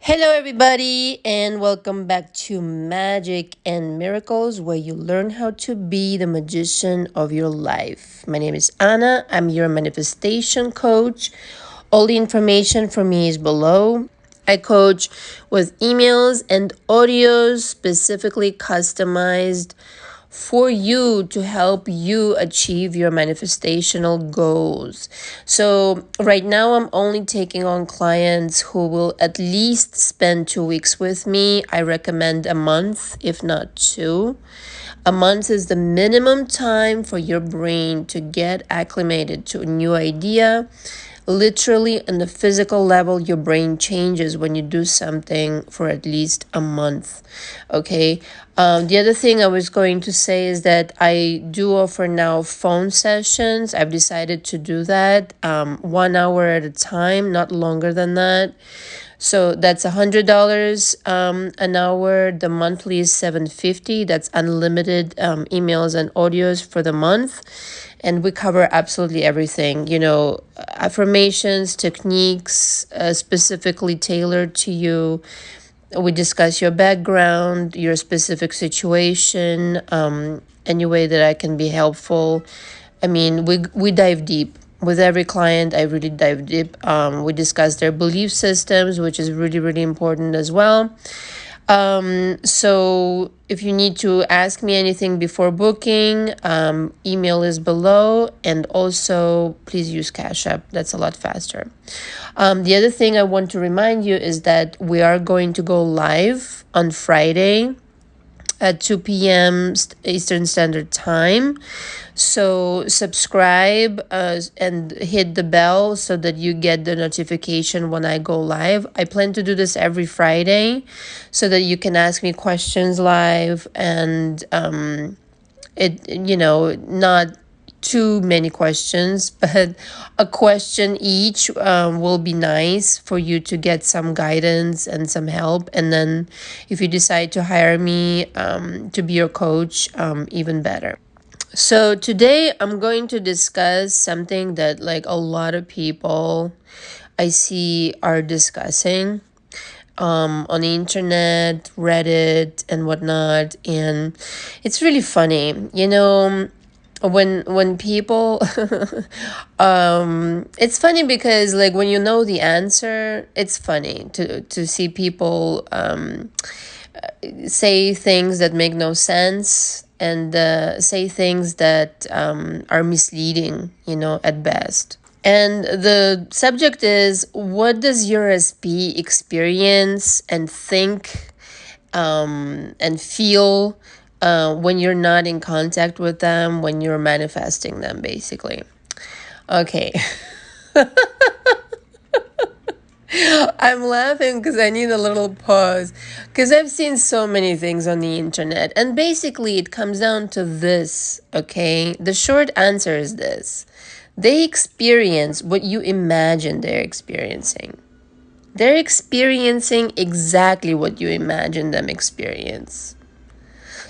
Hello, everybody, and welcome back to Magic and Miracles, where you learn how to be the magician of your life. My name is Anna. I'm your manifestation coach. All the information for me is below. I coach with emails and audios specifically customized for you to help you achieve your manifestational goals. So right now I'm only taking on clients who will at least spend 2 weeks with me. I recommend a month, if not two. A month is the minimum time for your brain to get acclimated to a new idea. Literally, on the physical level, your brain changes when you do something for at least a month. Okay. The other thing I was going to say is that I do offer now phone sessions. I've decided to do that 1 hour at a time, not longer than that. So that's $100 an hour. The monthly is $750. That's unlimited emails and audios for the month. And we cover absolutely everything, affirmations, techniques, specifically tailored to you. We discuss your background, your specific situation, any way that I can be helpful. I mean, we dive deep. With every client, I really dive deep. We discuss their belief systems, which is really, really important as well. So if you need to ask me anything before booking, email is below, and also please use Cash App. That's a lot faster. The other thing I want to remind you is that we are going to go live on Friday at 2 p.m. Eastern Standard Time. So subscribe and hit the bell so that you get the notification when I go live. I plan to do this every Friday so that you can ask me questions live and not too many questions, but a question each will be nice for you to get some guidance and some help. And then if you decide to hire me to be your coach, even better. So today I'm going to discuss something that a lot of people I see are discussing on the internet, Reddit, and whatnot. And it's really funny, when people it's funny because when you know the answer, it's funny to see people say things that make no sense and say things that are misleading, at best. And the subject is, what does your SP experience and think and feel when you're not in contact with them, when you're manifesting them, basically. Okay. I'm laughing because I need a little pause, because I've seen so many things on the internet, and basically it comes down to this, okay? The short answer is this. They experience what you imagine they're experiencing. They're experiencing exactly what you imagine them experience.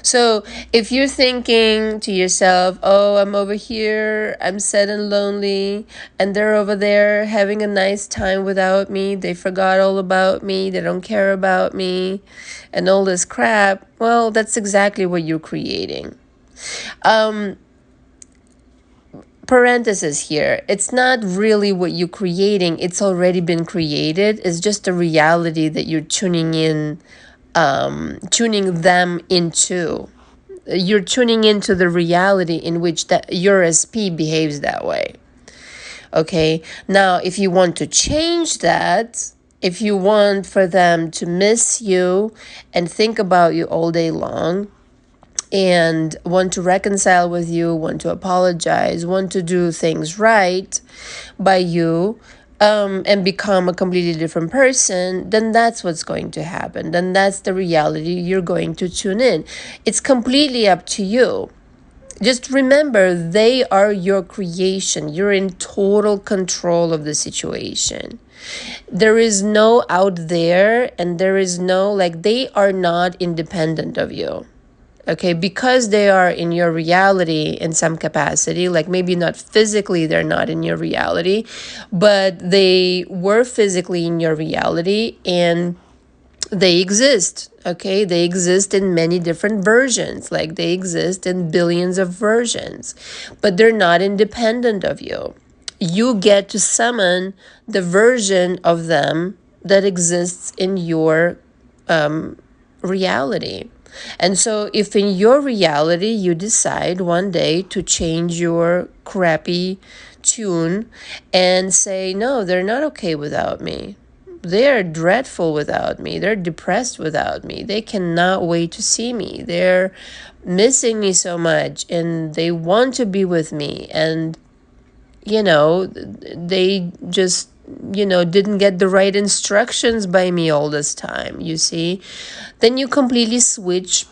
So if you're thinking to yourself, oh, I'm over here, I'm sad and lonely, and they're over there having a nice time without me, they forgot all about me, they don't care about me, and all this crap, well, that's exactly what you're creating. Parenthesis here, it's not really what you're creating, it's already been created. It's just a reality that you're tuning them into. You're tuning into the reality in which that your SP behaves that way. Okay, now if you want to change that, if you want for them to miss you and think about you all day long, and want to reconcile with you, want to apologize, want to do things right by you, and become a completely different person, then that's what's going to happen. Then that's the reality you're going to tune in. It's completely up to you. Just remember, they are your creation. You're in total control of the situation. There is no out there, and there is no, they are not independent of you. Okay, because they are in your reality in some capacity, maybe not physically, they're not in your reality, but they were physically in your reality, and They exist, okay? They exist in many different versions, like they exist in billions of versions, but they're not independent of you. You get to summon the version of them that exists in your reality. And so if in your reality you decide one day to change your crappy tune and say, no, they're not okay without me. They're dreadful without me. They're depressed without me. They cannot wait to see me. They're missing me so much and they want to be with me. And, they just, didn't get the right instructions by me all this time, you see. Then you completely switch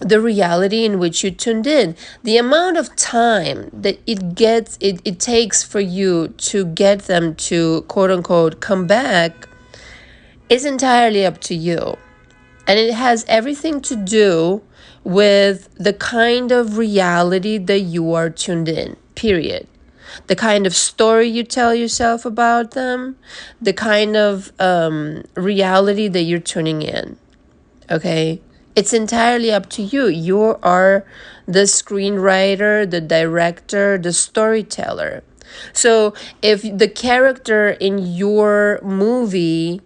the reality in which you tuned in. The amount of time that it takes for you to get them to quote unquote come back is entirely up to you. And it has everything to do with the kind of reality that you are tuned in, period. The kind of story you tell yourself about them, the kind of reality that you're tuning in, okay? It's entirely up to you. You are the screenwriter, the director, the storyteller. So if the character in your movie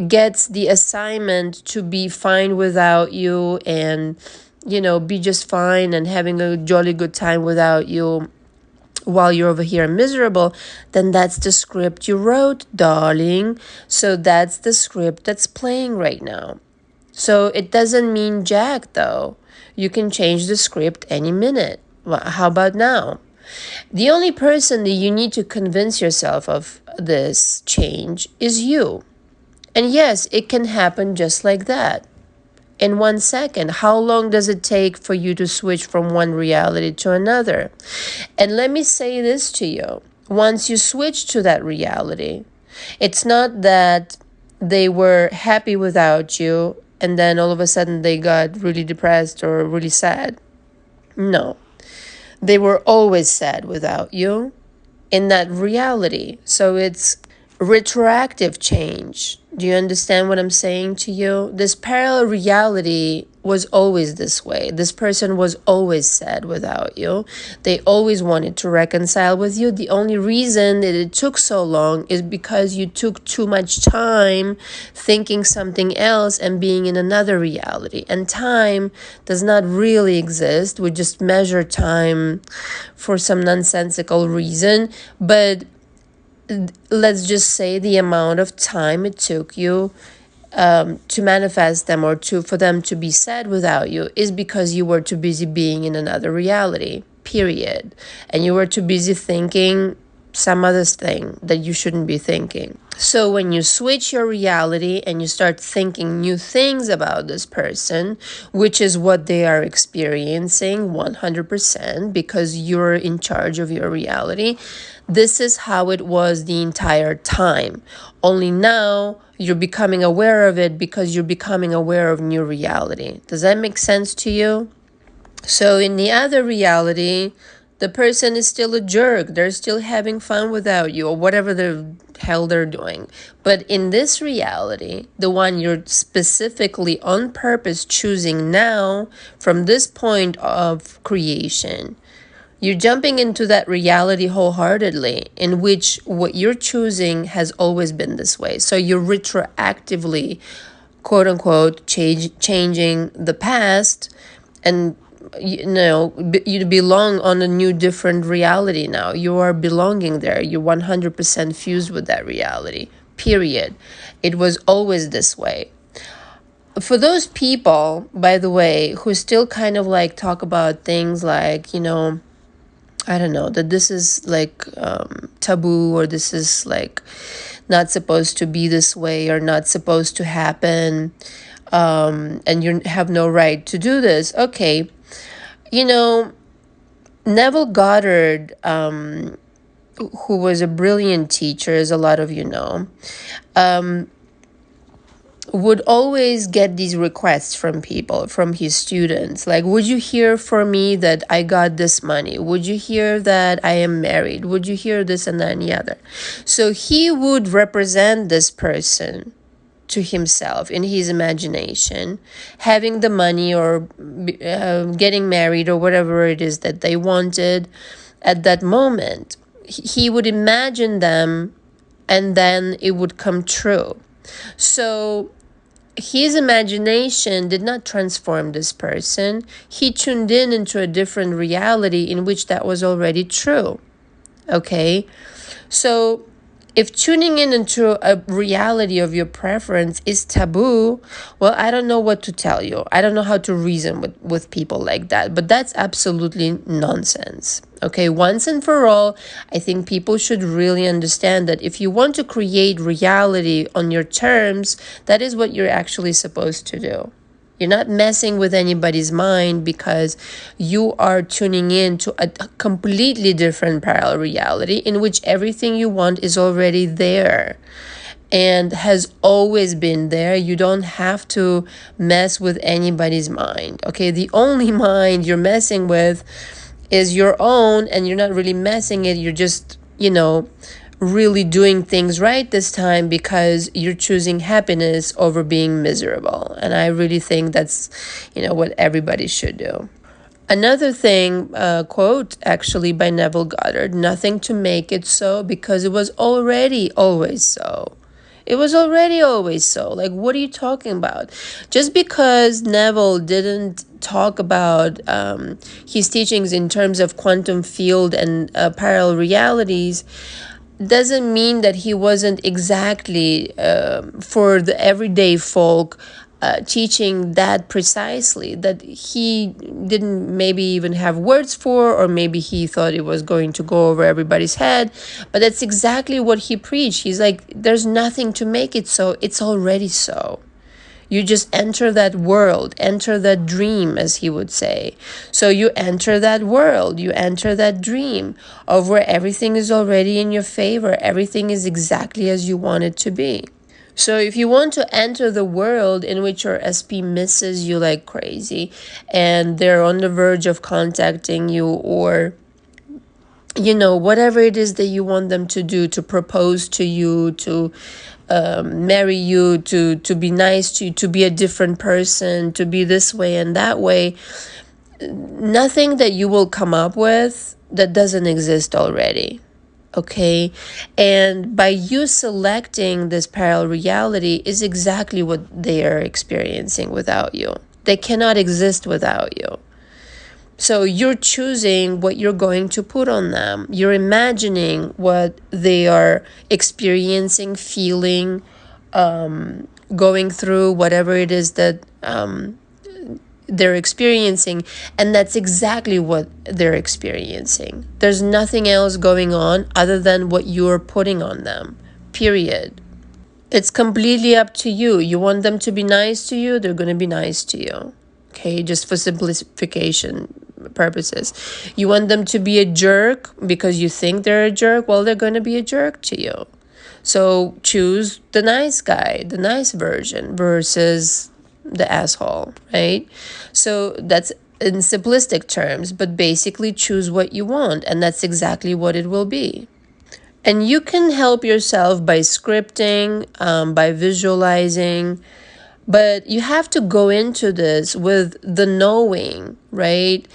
gets the assignment to be fine without you and, be just fine and having a jolly good time without you while you're over here miserable, then that's the script you wrote, darling. So that's the script that's playing right now. So it doesn't mean jack, though. You can change the script any minute. Well, how about now? The only person that you need to convince yourself of this change is you. And yes, it can happen just like that. In 1 second. How long does it take for you to switch from one reality to another? And let me say this to you. Once you switch to that reality, it's not that they were happy without you and then all of a sudden they got really depressed or really sad. No. They were always sad without you in that reality. So it's retroactive change. Do you understand what I'm saying to you? This parallel reality was always this way. This person was always sad without you. They always wanted to reconcile with you. The only reason that it took so long is because you took too much time thinking something else and being in another reality. And time does not really exist. We just measure time for some nonsensical reason. But let's just say the amount of time it took you to manifest them or for them to be sad without you is because you were too busy being in another reality, period. And you were too busy thinking some other thing that you shouldn't be thinking. So when you switch your reality and you start thinking new things about this person, which is what they are experiencing 100% because you're in charge of your reality, this is how it was the entire time. Only now you're becoming aware of it because you're becoming aware of new reality. Does that make sense to you? So in the other reality, the person is still a jerk. They're still having fun without you or whatever the hell they're doing. But in this reality, the one you're specifically on purpose choosing now from this point of creation, you're jumping into that reality wholeheartedly in which what you're choosing has always been this way. So you're retroactively, quote unquote, changing the past and you belong on a new different reality now. You are belonging there. You're 100% fused with that reality, period. It was always this way. For those people, by the way, who still kind of like talk about things like, I don't know, that this is like taboo or this is like not supposed to be this way or not supposed to happen, and you have no right to do this. Okay. Neville Goddard, who was a brilliant teacher, as a lot of you know, would always get these requests from people, from his students. Like, would you hear for me that I got this money? Would you hear that I am married? Would you hear this and that and the other? So he would represent this person to himself in his imagination, having the money or getting married or whatever it is that they wanted at that moment. He would imagine them and then it would come true. So his imagination did not transform this person. He tuned in into a different reality in which that was already true. Okay? So if tuning in into a reality of your preference is taboo, well, I don't know what to tell you. I don't know how to reason with people like that. But that's absolutely nonsense. Okay, once and for all, I think people should really understand that if you want to create reality on your terms, that is what you're actually supposed to do. You're not messing with anybody's mind because you are tuning in to a completely different parallel reality in which everything you want is already there and has always been there. You don't have to mess with anybody's mind. Okay, the only mind you're messing with is your own, and you're not really messing it. You're just, really doing things right this time because you're choosing happiness over being miserable. And I really think that's, what everybody should do. Another thing, quote actually by Neville Goddard, nothing to make it so because it was already always so. It was already always so. Like, what are you talking about? Just because Neville didn't talk about his teachings in terms of quantum field and parallel realities doesn't mean that he wasn't exactly for the everyday folk teaching that precisely, that he didn't maybe even have words for, or maybe he thought it was going to go over everybody's head. But that's exactly what he preached. He's like, there's nothing to make it so. It's already so. You just enter that world, enter that dream, as he would say. So you enter that world, you enter that dream of where everything is already in your favor. Everything is exactly as you want it to be. So if you want to enter the world in which your SP misses you like crazy and they're on the verge of contacting you, or whatever it is that you want them to do, to propose to you, to marry you, to be nice to you, to be a different person, to be this way and that way, nothing that you will come up with that doesn't exist already. Okay, and by you selecting this parallel reality is exactly what they are experiencing without you. They cannot exist without you. So you're choosing what you're going to put on them. You're imagining what they are experiencing, feeling, going through, whatever it is that they're experiencing, and that's exactly what they're experiencing. There's nothing else going on other than what you're putting on them, period. It's completely up to you. You want them to be nice to you, they're going to be nice to you. Okay, just for simplification purposes. You want them to be a jerk because you think they're a jerk, well, they're going to be a jerk to you. So choose the nice guy, the nice version versus the asshole, right? So that's in simplistic terms, but basically choose what you want, and that's exactly what it will be. And you can help yourself by scripting, by visualizing, but you have to go into this with the knowing, right?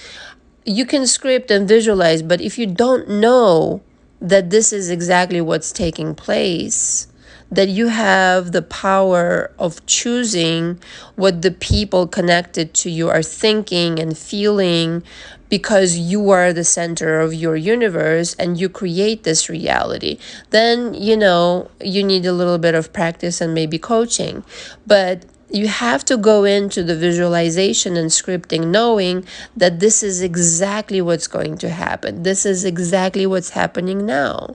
You can script and visualize, but if you don't know that this is exactly what's taking place, that you have the power of choosing what the people connected to you are thinking and feeling, because you are the center of your universe and you create this reality, then, you need a little bit of practice and maybe coaching. But you have to go into the visualization and scripting knowing that this is exactly what's going to happen. This is exactly what's happening now.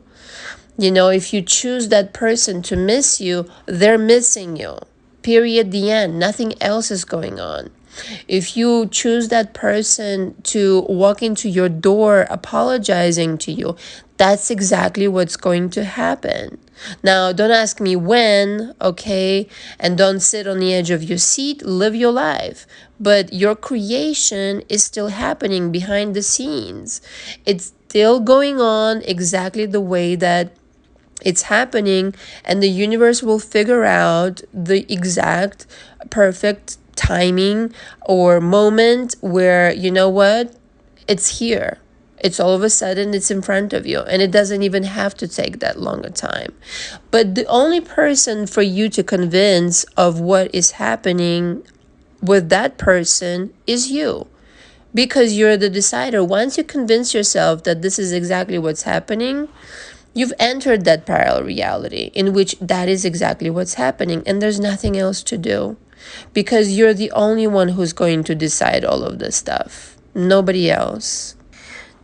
If you choose that person to miss you, they're missing you. Period, the end. Nothing else is going on. If you choose that person to walk into your door apologizing to you, that's exactly what's going to happen. Now, don't ask me when, okay? And don't sit on the edge of your seat. Live your life. But your creation is still happening behind the scenes. It's still going on exactly the way that It's happening, and the universe will figure out the exact perfect timing or moment where, you know what, it's here. It's all of a sudden, it's in front of you, and it doesn't even have to take that long a time. But the only person for you to convince of what is happening with that person is you, because you're the decider. Once you convince yourself that this is exactly what's happening, you've entered that parallel reality in which that is exactly what's happening, and there's nothing else to do, because you're the only one who's going to decide all of this stuff. Nobody else.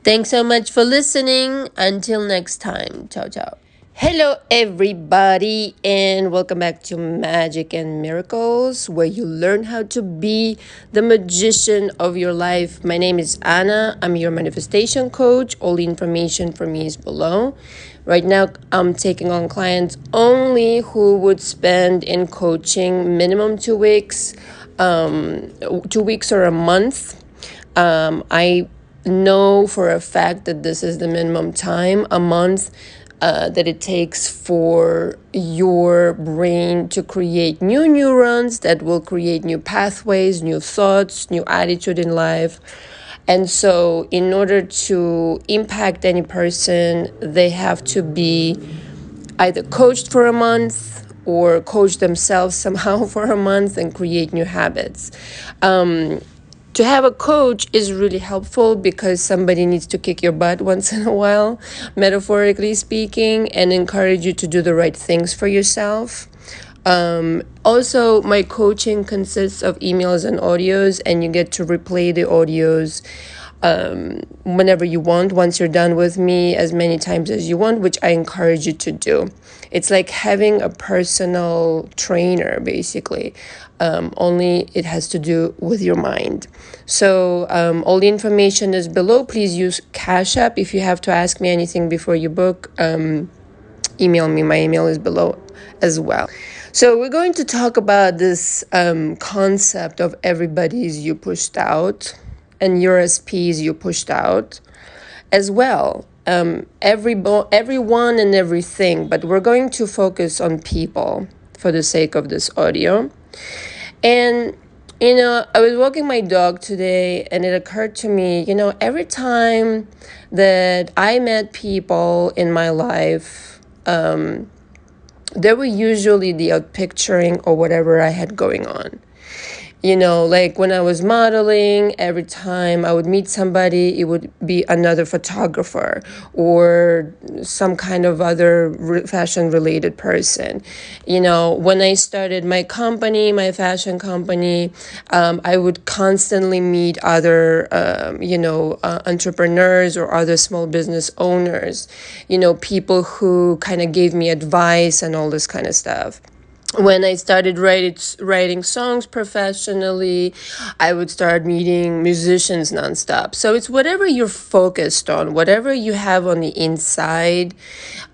Thanks so much for listening. Until next time. Ciao, ciao. Hello, everybody, and welcome back to Magic and Miracles, where you learn how to be the magician of your life. My name is Anna. I'm your manifestation coach. All the information for me is below. Right now, I'm taking on clients only who would spend in coaching minimum 2 weeks, 2 weeks or a month. I know for a fact that this is the minimum time, a month, that it takes for your brain to create new neurons that will create new pathways, new thoughts, new attitude in life. And so in order to impact any person, they have to be either coached for a month or coach themselves somehow for a month and create new habits. To have a coach is really helpful because somebody needs to kick your butt once in a while, metaphorically speaking, and encourage you to do the right things for yourself. Also, my coaching consists of emails and audios, and you get to replay the audios whenever you want, once you're done with me, as many times as you want, which I encourage you to do. It's like having a personal trainer, basically. Only it has to do with your mind. So all the information is below. Please use Cash App. If you have to ask me anything before you book, email me. My email is below as well. So we're going to talk about this concept of everybody's you pushed out and your SPs you pushed out as well. Everyone and everything, but we're going to focus on people for the sake of this audio. And, I was walking my dog today, and it occurred to me, every time that I met people in my life, they were usually the outpicturing or whatever I had going on. Like when I was modeling, every time I would meet somebody, it would be another photographer or some kind of other fashion-related person. When I started my company, my fashion company, I would constantly meet other, entrepreneurs or other small business owners, people who kind of gave me advice and all this kind of stuff. When I started writing songs professionally, I would start meeting musicians nonstop. So it's whatever you're focused on, whatever you have on the inside,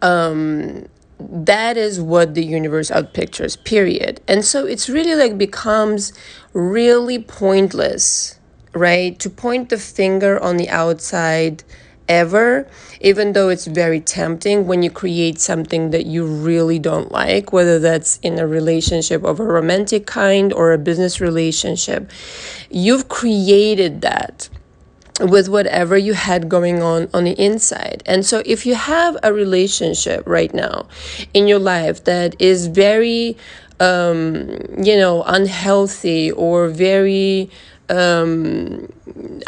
that is what the universe outpictures, period. And so it's really becomes really pointless, right? To point the finger on the outside ever, even though it's very tempting when you create something that you really don't like, whether that's in a relationship of a romantic kind or a business relationship. You've created that with whatever you had going on the inside. And so if you have a relationship right now in your life that is very, unhealthy or very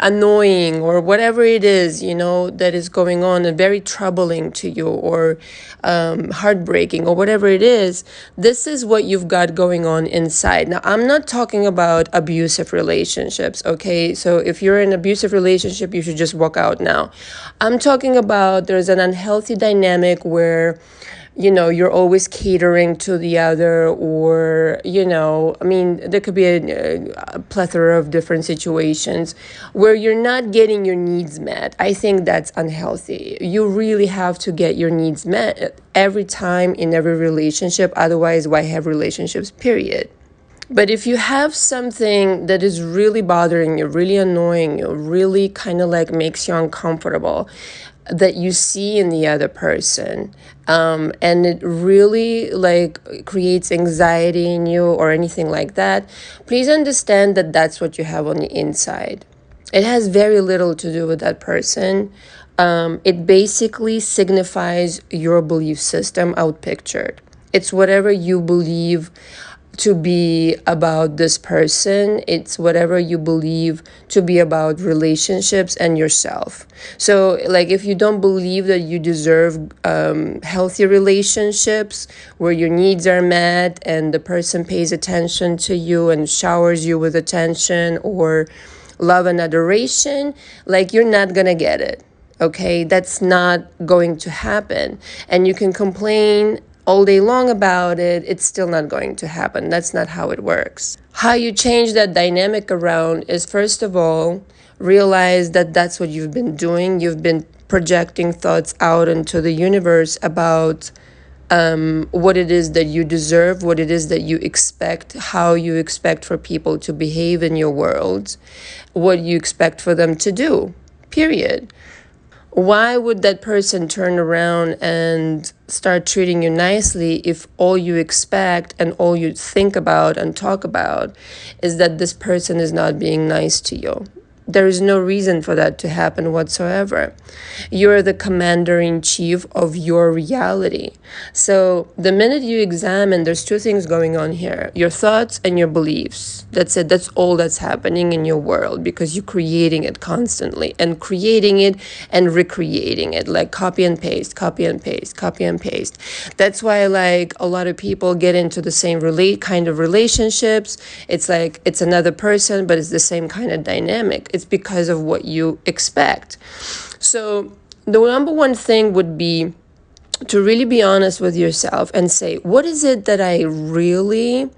annoying or whatever it is, that is going on and very troubling to you or heartbreaking or whatever it is, this is what you've got going on inside. Now, I'm not talking about abusive relationships, okay? So if you're in an abusive relationship, you should just walk out now. I'm talking about there's an unhealthy dynamic where you're always catering to the other, or, there could be a plethora of different situations where you're not getting your needs met. I think that's unhealthy. You really have to get your needs met every time in every relationship. Otherwise, why have relationships, period? But if you have something that is really bothering you, really annoying you, really kind of makes you uncomfortable, that you see in the other person. And it really like creates anxiety in you or anything like that, please understand that that's what you have on the inside. It has very little to do with that person. It basically signifies your belief system outpictured. It's whatever you believe to be about this person. It's whatever you believe to be about relationships and yourself. So like if you don't believe that you deserve healthy relationships where your needs are met and the person pays attention to you and showers you with attention or love and adoration, like you're not gonna get it. Okay, that's not going to happen. And you can complain all day long about it, it's still not going to happen. That's not how it works. How you change that dynamic around is, first of all, realize that that's what you've been doing. You've been projecting thoughts out into the universe about what it is that you deserve, what it is that you expect, how you expect for people to behave in your world, what you expect for them to do, period. Why would that person turn around and start treating you nicely if all you expect and all you think about and talk about is that this person is not being nice to you? There is no reason for that to happen whatsoever. You're the commander-in-chief of your reality. So the minute you examine, there's two things going on here. Your thoughts and your beliefs. That's it. That's all that's happening in your world because you're creating it constantly and creating it and recreating it, like copy and paste, copy and paste, copy and paste. That's why like a lot of people get into the same kind of relationships. It's like it's another person, but it's the same kind of dynamic. It's because of what you expect. So the number one thing would be to really be honest with yourself and say, what is it that I really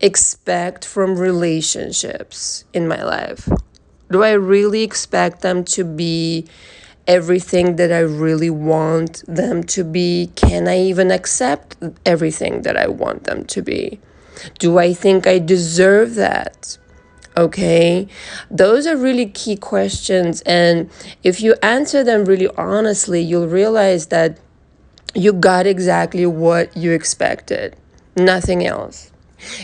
expect from relationships in my life? Do I really expect them to be everything that I really want them to be? Can I even accept everything that I want them to be? Do I think I deserve that? Okay, those are really key questions. And if you answer them really honestly, you'll realize that you got exactly what you expected, nothing else.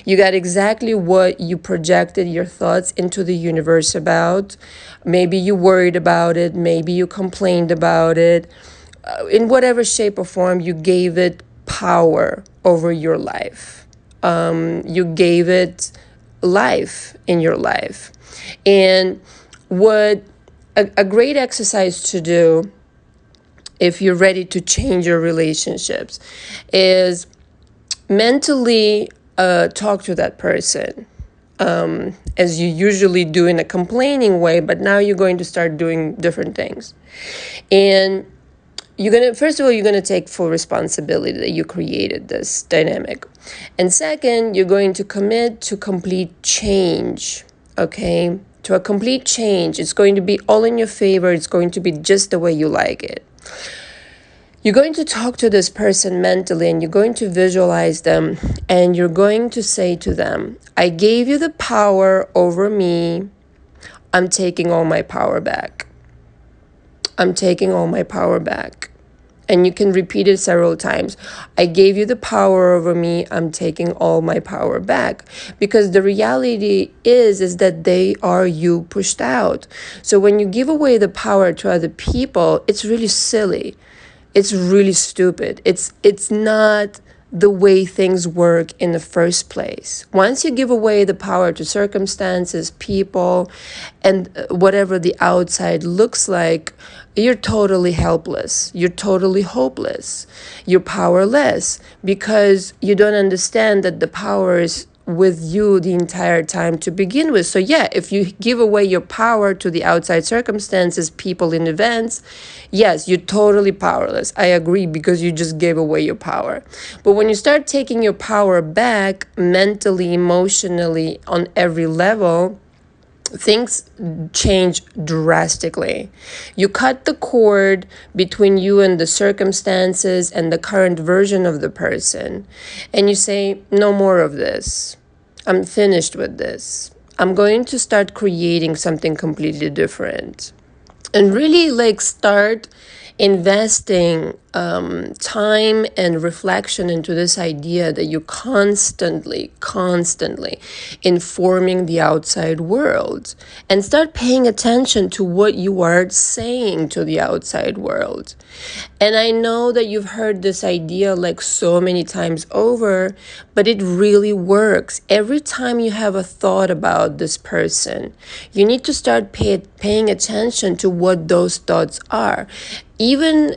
You got exactly what you projected your thoughts into the universe about. Maybe you worried about it. Maybe you complained about it. In whatever shape or form, you gave it power over your life. You gave it life in your life. And what a great exercise to do if you're ready to change your relationships is mentally talk to that person as you usually do in a complaining way, but now you're going to start doing different things. And first of all, you're going to take full responsibility that you created this dynamic. And second, you're going to commit to complete change, okay? To a complete change. It's going to be all in your favor. It's going to be just the way you like it. You're going to talk to this person mentally and you're going to visualize them and you're going to say to them, I gave you the power over me. I'm taking all my power back. I'm taking all my power back. And you can repeat it several times. I gave you the power over me. I'm taking all my power back. Because the reality is that they are you pushed out. So when you give away the power to other people, it's really silly. It's really stupid. It's not the way things work in the first place. Once you give away the power to circumstances, people, and whatever the outside looks like, you're totally helpless. You're totally hopeless. You're powerless because you don't understand that the power is with you the entire time to begin with. So yeah, if you give away your power to the outside circumstances, people, and events, yes, you're totally powerless. I agree, because you just gave away your power. But when you start taking your power back mentally, emotionally, on every level, things change drastically. You cut the cord between you and the circumstances and the current version of the person. And you say, no more of this. I'm finished with this. I'm going to start creating something completely different. And really start investing time and reflection into this idea that you're constantly informing the outside world, and start paying attention to what you are saying to the outside world. And I know that you've heard this idea like so many times over, but it really works. Every time you have a thought about this person, you need to start paying attention to what those thoughts are. Even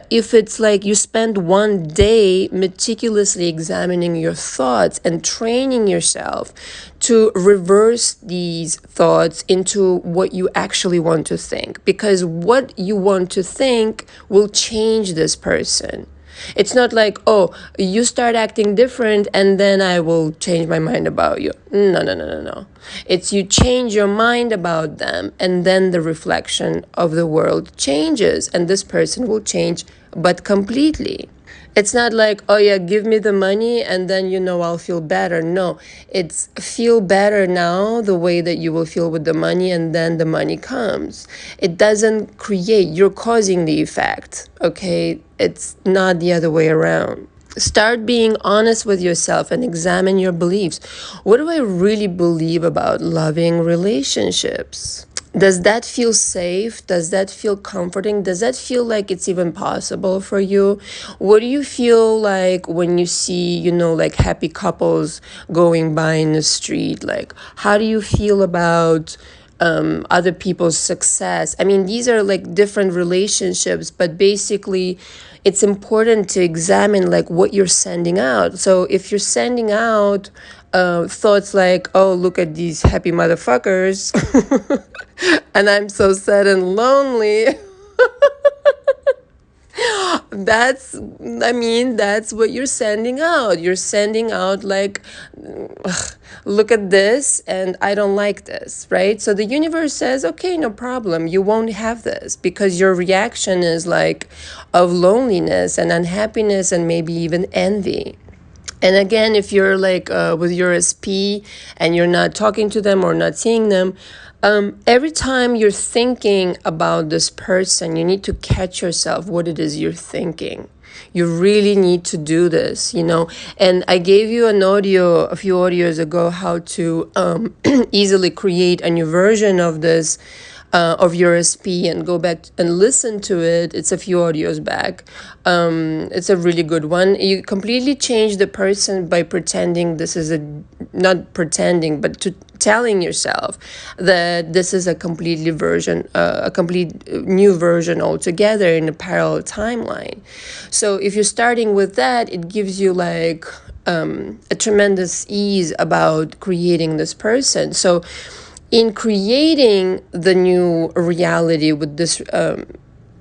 if it's like you spend one day meticulously examining your thoughts and training yourself to reverse these thoughts into what you actually want to think, because what you want to think will change this person. It's not like, oh, you start acting different and then I will change my mind about you. No. It's you change your mind about them and then the reflection of the world changes and this person will change, but completely. It's not like, oh yeah, give me the money and then, I'll feel better. No, it's feel better now the way that you will feel with the money, and then the money comes. It doesn't create, you're causing the effect, okay? It's not the other way around. Start being honest with yourself and examine your beliefs. What do I really believe about loving relationships? Does that feel safe? Does that feel comforting? Does that feel like it's even possible for you? What do you feel like when you see, like happy couples going by in the street? Like, how do you feel about other people's success? I mean, these are like different relationships, but basically it's important to examine like what you're sending out. So if you're sending out thoughts like, oh, look at these happy motherfuckers and I'm so sad and lonely, that's what you're sending out. You're sending out like, look at this and I don't like this, right? So the universe says, okay, no problem, you won't have this, because your reaction is like of loneliness and unhappiness and maybe even envy. And again, if you're like with your SP and you're not talking to them or not seeing them, every time you're thinking about this person, you need to catch yourself what it is you're thinking. You really need to do this, And I gave you an audio a few audios ago how to easily create a new version of this, of your SP, and go back and listen to it. It's a few audios back. It's a really good one. You completely change the person by pretending this is not pretending, but telling yourself that this is a complete new version altogether in a parallel timeline. So if you're starting with that, it gives you like a tremendous ease about creating this person. So in creating the new reality with this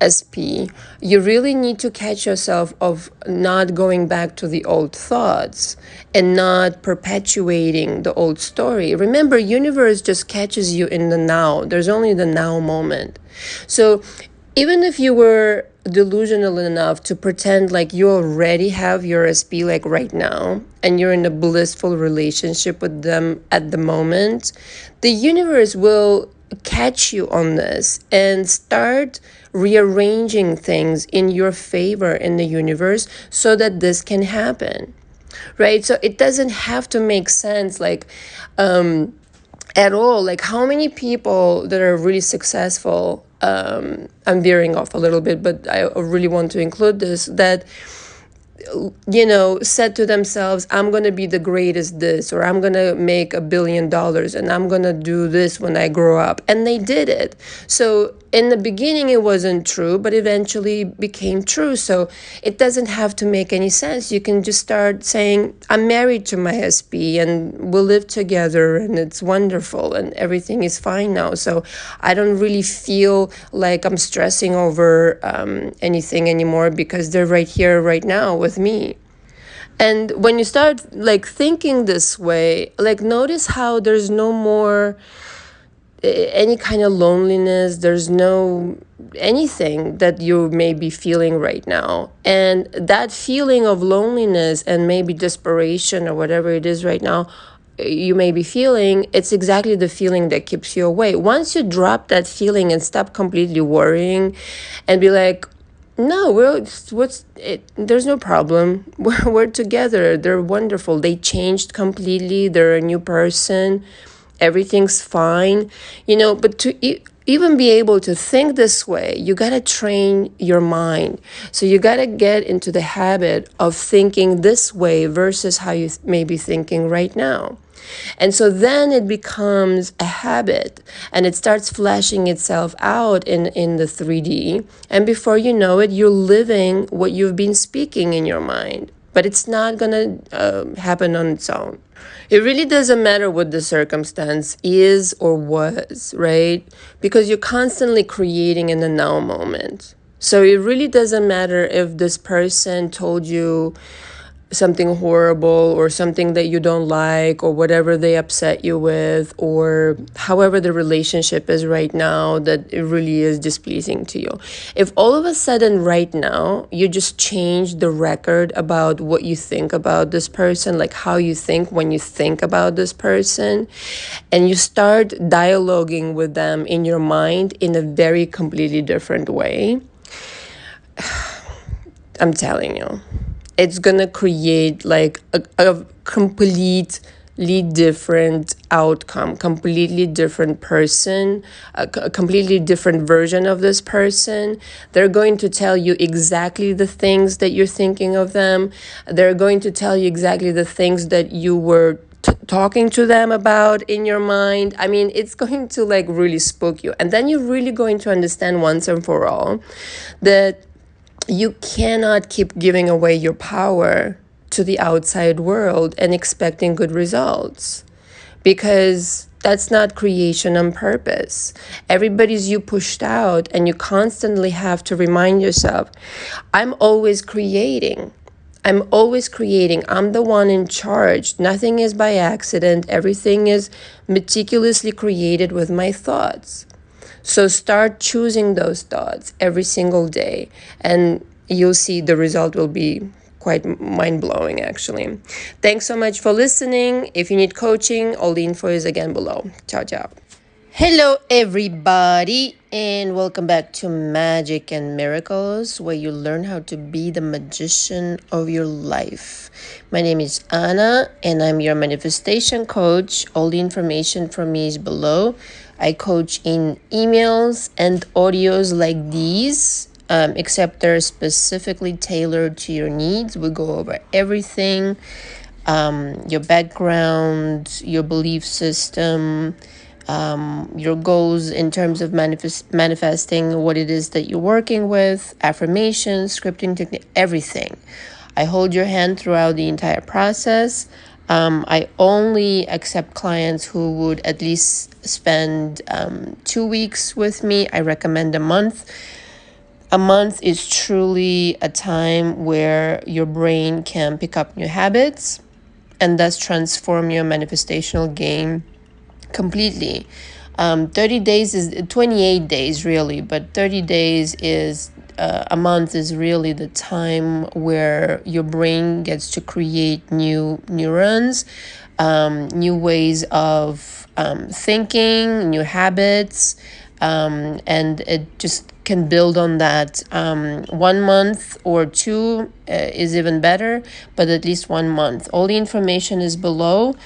SP, you really need to catch yourself of not going back to the old thoughts and not perpetuating the old story. Remember, universe just catches you in the now. There's only the now moment. So even if you were delusional enough to pretend like you already have your SP like right now and you're in a blissful relationship with them at the moment, the universe will catch you on this and start rearranging things in your favor in the universe so that this can happen, right? So it doesn't have to make sense like at all. Like how many people that are really successful, I'm veering off a little bit, but I really want to include this, that said to themselves, I'm going to be the greatest this, or I'm going to make $1 billion and I'm going to do this when I grow up. And they did it. So in the beginning, it wasn't true, but eventually became true. So it doesn't have to make any sense. You can just start saying, I'm married to my SP and we'll live together and it's wonderful and everything is fine now. So I don't really feel like I'm stressing over anything anymore because they're right here, right now with me. And when you start like thinking this way, like notice how there's no more any kind of loneliness. There's no anything that you may be feeling right now. And that feeling of loneliness and maybe desperation or whatever it is right now you may be feeling, it's exactly the feeling that keeps you away. Once you drop that feeling and stop completely worrying and be like, No, there's no problem. We're together. They're wonderful. They changed completely. They're a new person. Everything's fine. But to even be able to think this way, you got to train your mind. So you got to get into the habit of thinking this way versus how you may be thinking right now. And so then it becomes a habit and it starts flashing itself out in the 3D. And before you know it, you're living what you've been speaking in your mind. But it's not going to happen on its own. It really doesn't matter what the circumstance is or was, right? Because you're constantly creating in the now moment. So it really doesn't matter if this person told you something horrible or something that you don't like or whatever they upset you with or however the relationship is right now that it really is displeasing to you. If all of a sudden right now you just change the record about what you think about this person, like how you think when you think about this person, and you start dialoguing with them in your mind in a very completely different way, I'm telling you, it's gonna create like a completely different outcome, completely different person, a completely different version of this person. They're going to tell you exactly the things that you're thinking of them. They're going to tell you exactly the things that you were talking to them about in your mind. I mean, it's going to like really spook you. And then you're really going to understand once and for all that you cannot keep giving away your power to the outside world and expecting good results, because that's not creation on purpose. Everybody's you pushed out, and you constantly have to remind yourself, I'm always creating. I'm always creating. I'm the one in charge. Nothing is by accident. Everything is meticulously created with my thoughts. So start choosing those thoughts every single day, and you'll see the result will be quite mind-blowing, actually. Thanks so much for listening. If you need coaching, all the info is again below. Ciao, ciao. Hello, everybody, and welcome back to Magic and Miracles, where you learn how to be the magician of your life. My name is Anna, and I'm your manifestation coach. All the information from me is below. I coach in emails and audios like these, except they're specifically tailored to your needs. We go over everything, your background, your belief system, your goals in terms of manifesting what it is that you're working with, affirmations, scripting technique, everything. I hold your hand throughout the entire process. I only accept clients who would at least spend 2 weeks with me. I recommend a month. A month is truly a time where your brain can pick up new habits and thus transform your manifestational game completely. 30 days is 28 days really, but 30 days is a month is really the time where your brain gets to create new neurons, new ways of thinking, new habits, and it just can build on that. 1 month or 2 is even better, but at least 1 month. All the information is below.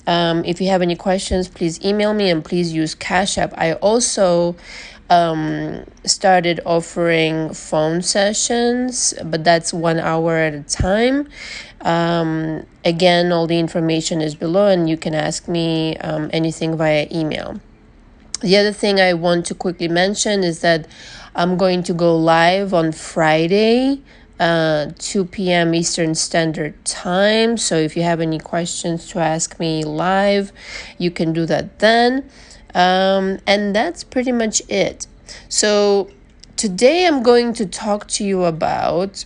If you have any questions, please email me, and please use Cash App. I also started offering phone sessions, but that's 1 hour at a time. Again, all the information is below, and you can ask me anything via email. The other thing I want to quickly mention is that I'm going to go live on Friday, 2 p.m. Eastern Standard Time. So if you have any questions to ask me live, you can do that then. And that's pretty much it. So today I'm going to talk to you about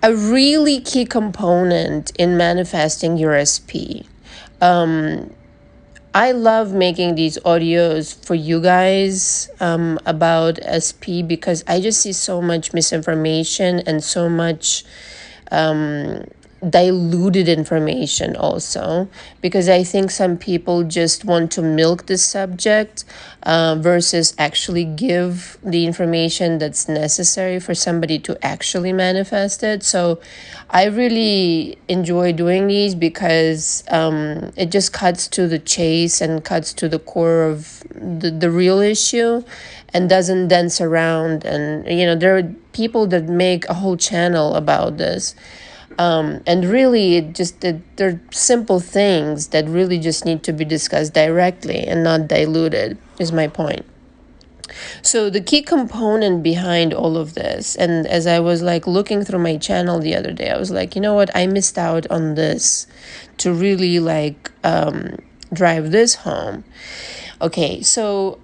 a really key component in manifesting your SP. I love making these audios for you guys about SP, because I just see so much misinformation and so much diluted information also, because I think some people just want to milk the subject versus actually give the information that's necessary for somebody to actually manifest it. So I really enjoy doing these because it just cuts to the chase and cuts to the core of the real issue, and doesn't dance around. And there are people that make a whole channel about this. And really, they're simple things that really just need to be discussed directly and not diluted, is my point. So the key component behind all of this, and as I was like looking through my channel the other day, I was like, you know what, I missed out on this to really like drive this home. Okay, so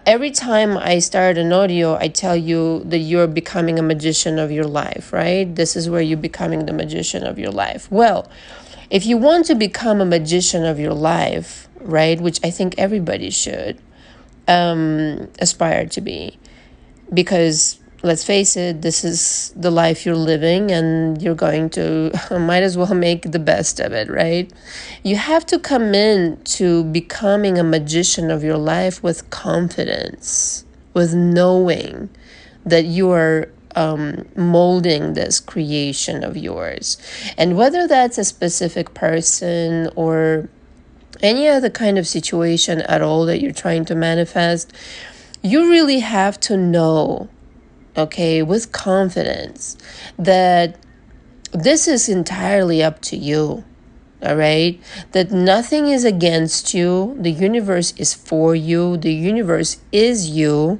every time I start an audio, I tell you that you're becoming a magician of your life, right? This is where you're becoming the magician of your life. Well, if you want to become a magician of your life, right, which I think everybody should aspire to be, because let's face it, this is the life you're living, and you're going to might as well make the best of it, right? You have to come in to becoming a magician of your life with confidence, with knowing that you are molding this creation of yours. And whether that's a specific person or any other kind of situation at all that you're trying to manifest, you really have to know, okay, with confidence, that this is entirely up to you, all right? That nothing is against you. The universe is for you. The universe is you.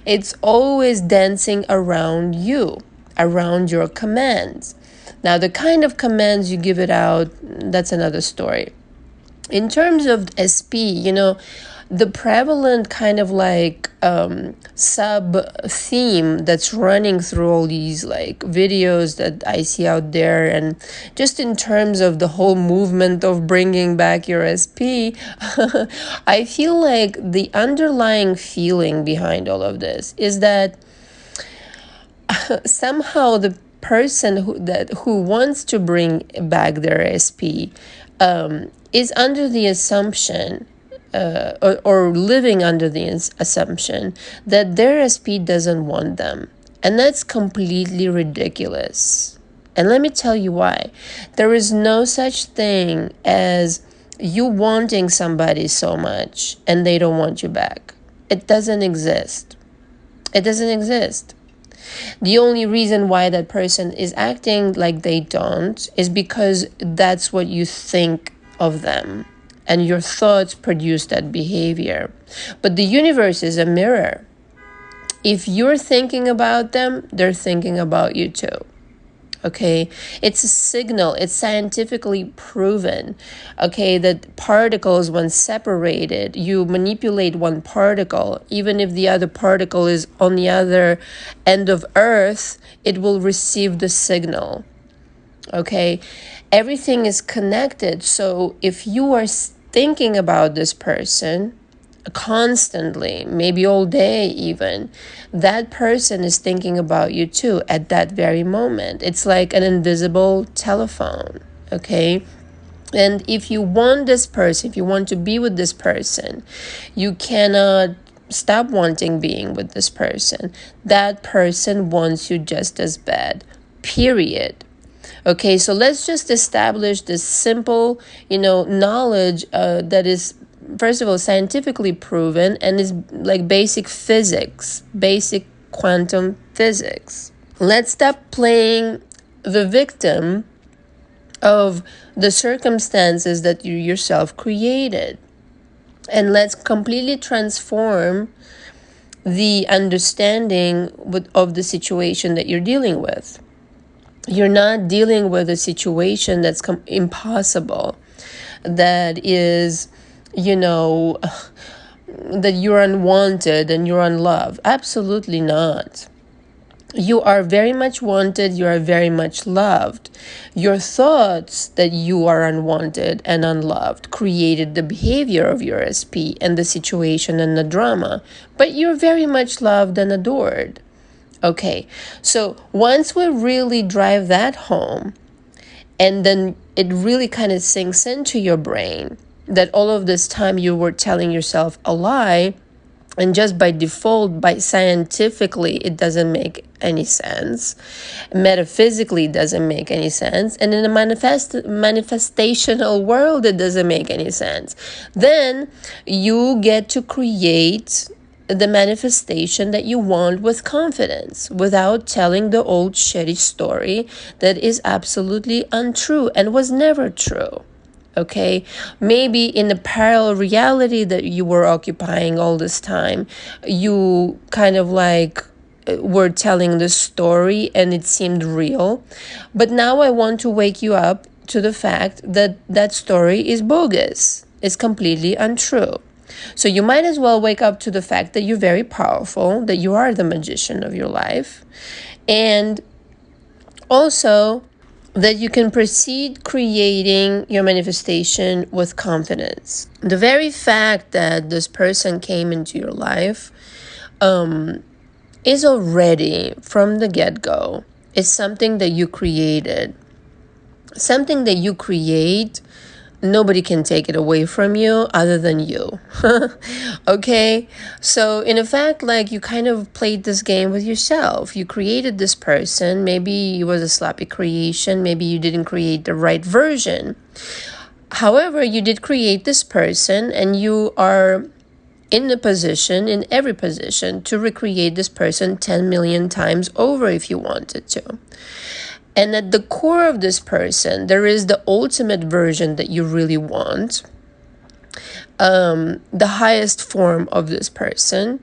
It's always dancing around you, around your commands. Now, the kind of commands you give it out, that's another story. In terms of SP, the prevalent kind of like sub theme that's running through all these like videos that I see out there, and just in terms of the whole movement of bringing back your SP, I feel like the underlying feeling behind all of this is that somehow the person who wants to bring back their SP is under the assumption or living under the assumption that their SP doesn't want them. And that's completely ridiculous. And let me tell you why. There is no such thing as you wanting somebody so much and they don't want you back. It doesn't exist. It doesn't exist. The only reason why that person is acting like they don't is because that's what you think of them, and your thoughts produce that behavior. But the universe is a mirror. If you're thinking about them, they're thinking about you too. Okay, it's a signal. It's scientifically proven, okay, that particles, when separated, you manipulate one particle, even if the other particle is on the other end of Earth, it will receive the signal. Okay, everything is connected. So if you are thinking about this person constantly, maybe all day even, that person is thinking about you too at that very moment. It's like an invisible telephone, okay? And if you want this person, if you want to be with this person, you cannot stop wanting being with this person. That person wants you just as bad, period. Okay, so let's just establish this simple, knowledge that is, first of all, scientifically proven, and is like basic physics, basic quantum physics. Let's stop playing the victim of the circumstances that you yourself created. And let's completely transform the understanding of the situation that you're dealing with. You're not dealing with a situation that's impossible, that is, that you're unwanted and you're unloved. Absolutely not. You are very much wanted. You are very much loved. Your thoughts that you are unwanted and unloved created the behavior of your SP and the situation and the drama. But you're very much loved and adored. Okay, so once we really drive that home, And then it really kind of sinks into your brain that all of this time you were telling yourself a lie, and just by default, by scientifically, it doesn't make any sense. Metaphysically, it doesn't make any sense. And in a manifestational world, it doesn't make any sense. Then you get to create the manifestation that you want with confidence, without telling the old shitty story that is absolutely untrue and was never true. Okay, maybe in the parallel reality that you were occupying all this time, you kind of like were telling the story and it seemed real. But now I want to wake you up to the fact that that story is bogus. It's completely untrue. So you might as well wake up to the fact that you're very powerful, that you are the magician of your life, and also that you can proceed creating your manifestation with confidence. The very fact that this person came into your life is already, from the get-go, is something that you created. Something that you create, nobody can take it away from you other than you. Okay, so in effect, like, you kind of played this game with yourself. You created this person. Maybe it was a sloppy creation. Maybe you didn't create the right version. However, you did create this person, and you are in the position, in every position, to recreate this person 10 million times over if you wanted to. And at the core of this person, there is the ultimate version that you really want, the highest form of this person,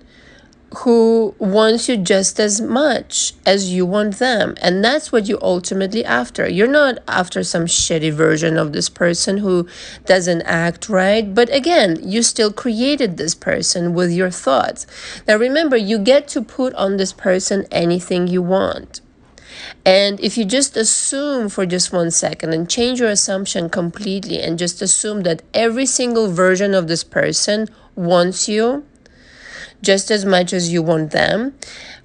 who wants you just as much as you want them. And that's what you're ultimately after. You're not after some shitty version of this person who doesn't act right. But again, you still created this person with your thoughts. Now remember, you get to put on this person anything you want. And if you just assume for just 1 second and change your assumption completely and just assume that every single version of this person wants you just as much as you want them,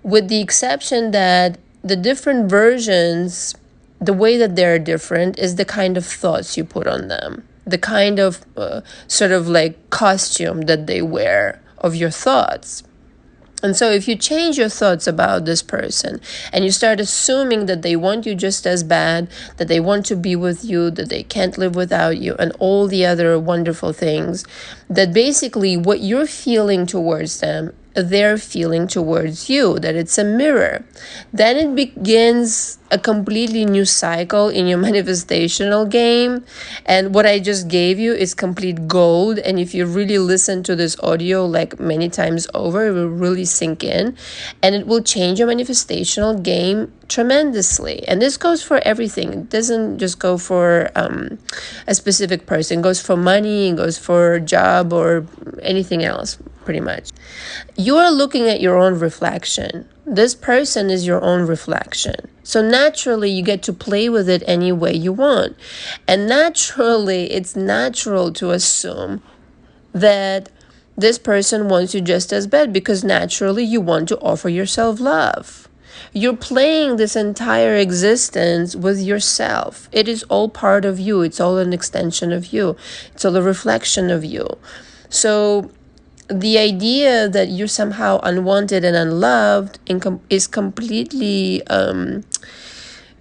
with the exception that the different versions, the way that they're different is the kind of thoughts you put on them, the kind of sort of like costume that they wear of your thoughts. And so if you change your thoughts about this person and you start assuming that they want you just as bad, that they want to be with you, that they can't live without you, and all the other wonderful things, that basically what you're feeling towards them, they're feeling towards you, that it's a mirror, then it begins a completely new cycle in your manifestational game. And what I just gave you is complete gold. And if you really listen to this audio like many times over, it will really sink in and it will change your manifestational game tremendously. And this goes for everything. It doesn't just go for a specific person. It goes for money, it goes for job, or anything else, pretty much. You are looking at your own reflection. This person is your own reflection. So naturally, you get to play with it any way you want. And naturally, it's natural to assume that this person wants you just as bad, because naturally you want to offer yourself love. You're playing this entire existence with yourself. It is all part of you. It's all an extension of you. It's all a reflection of you. So the idea that you're somehow unwanted and unloved is completely,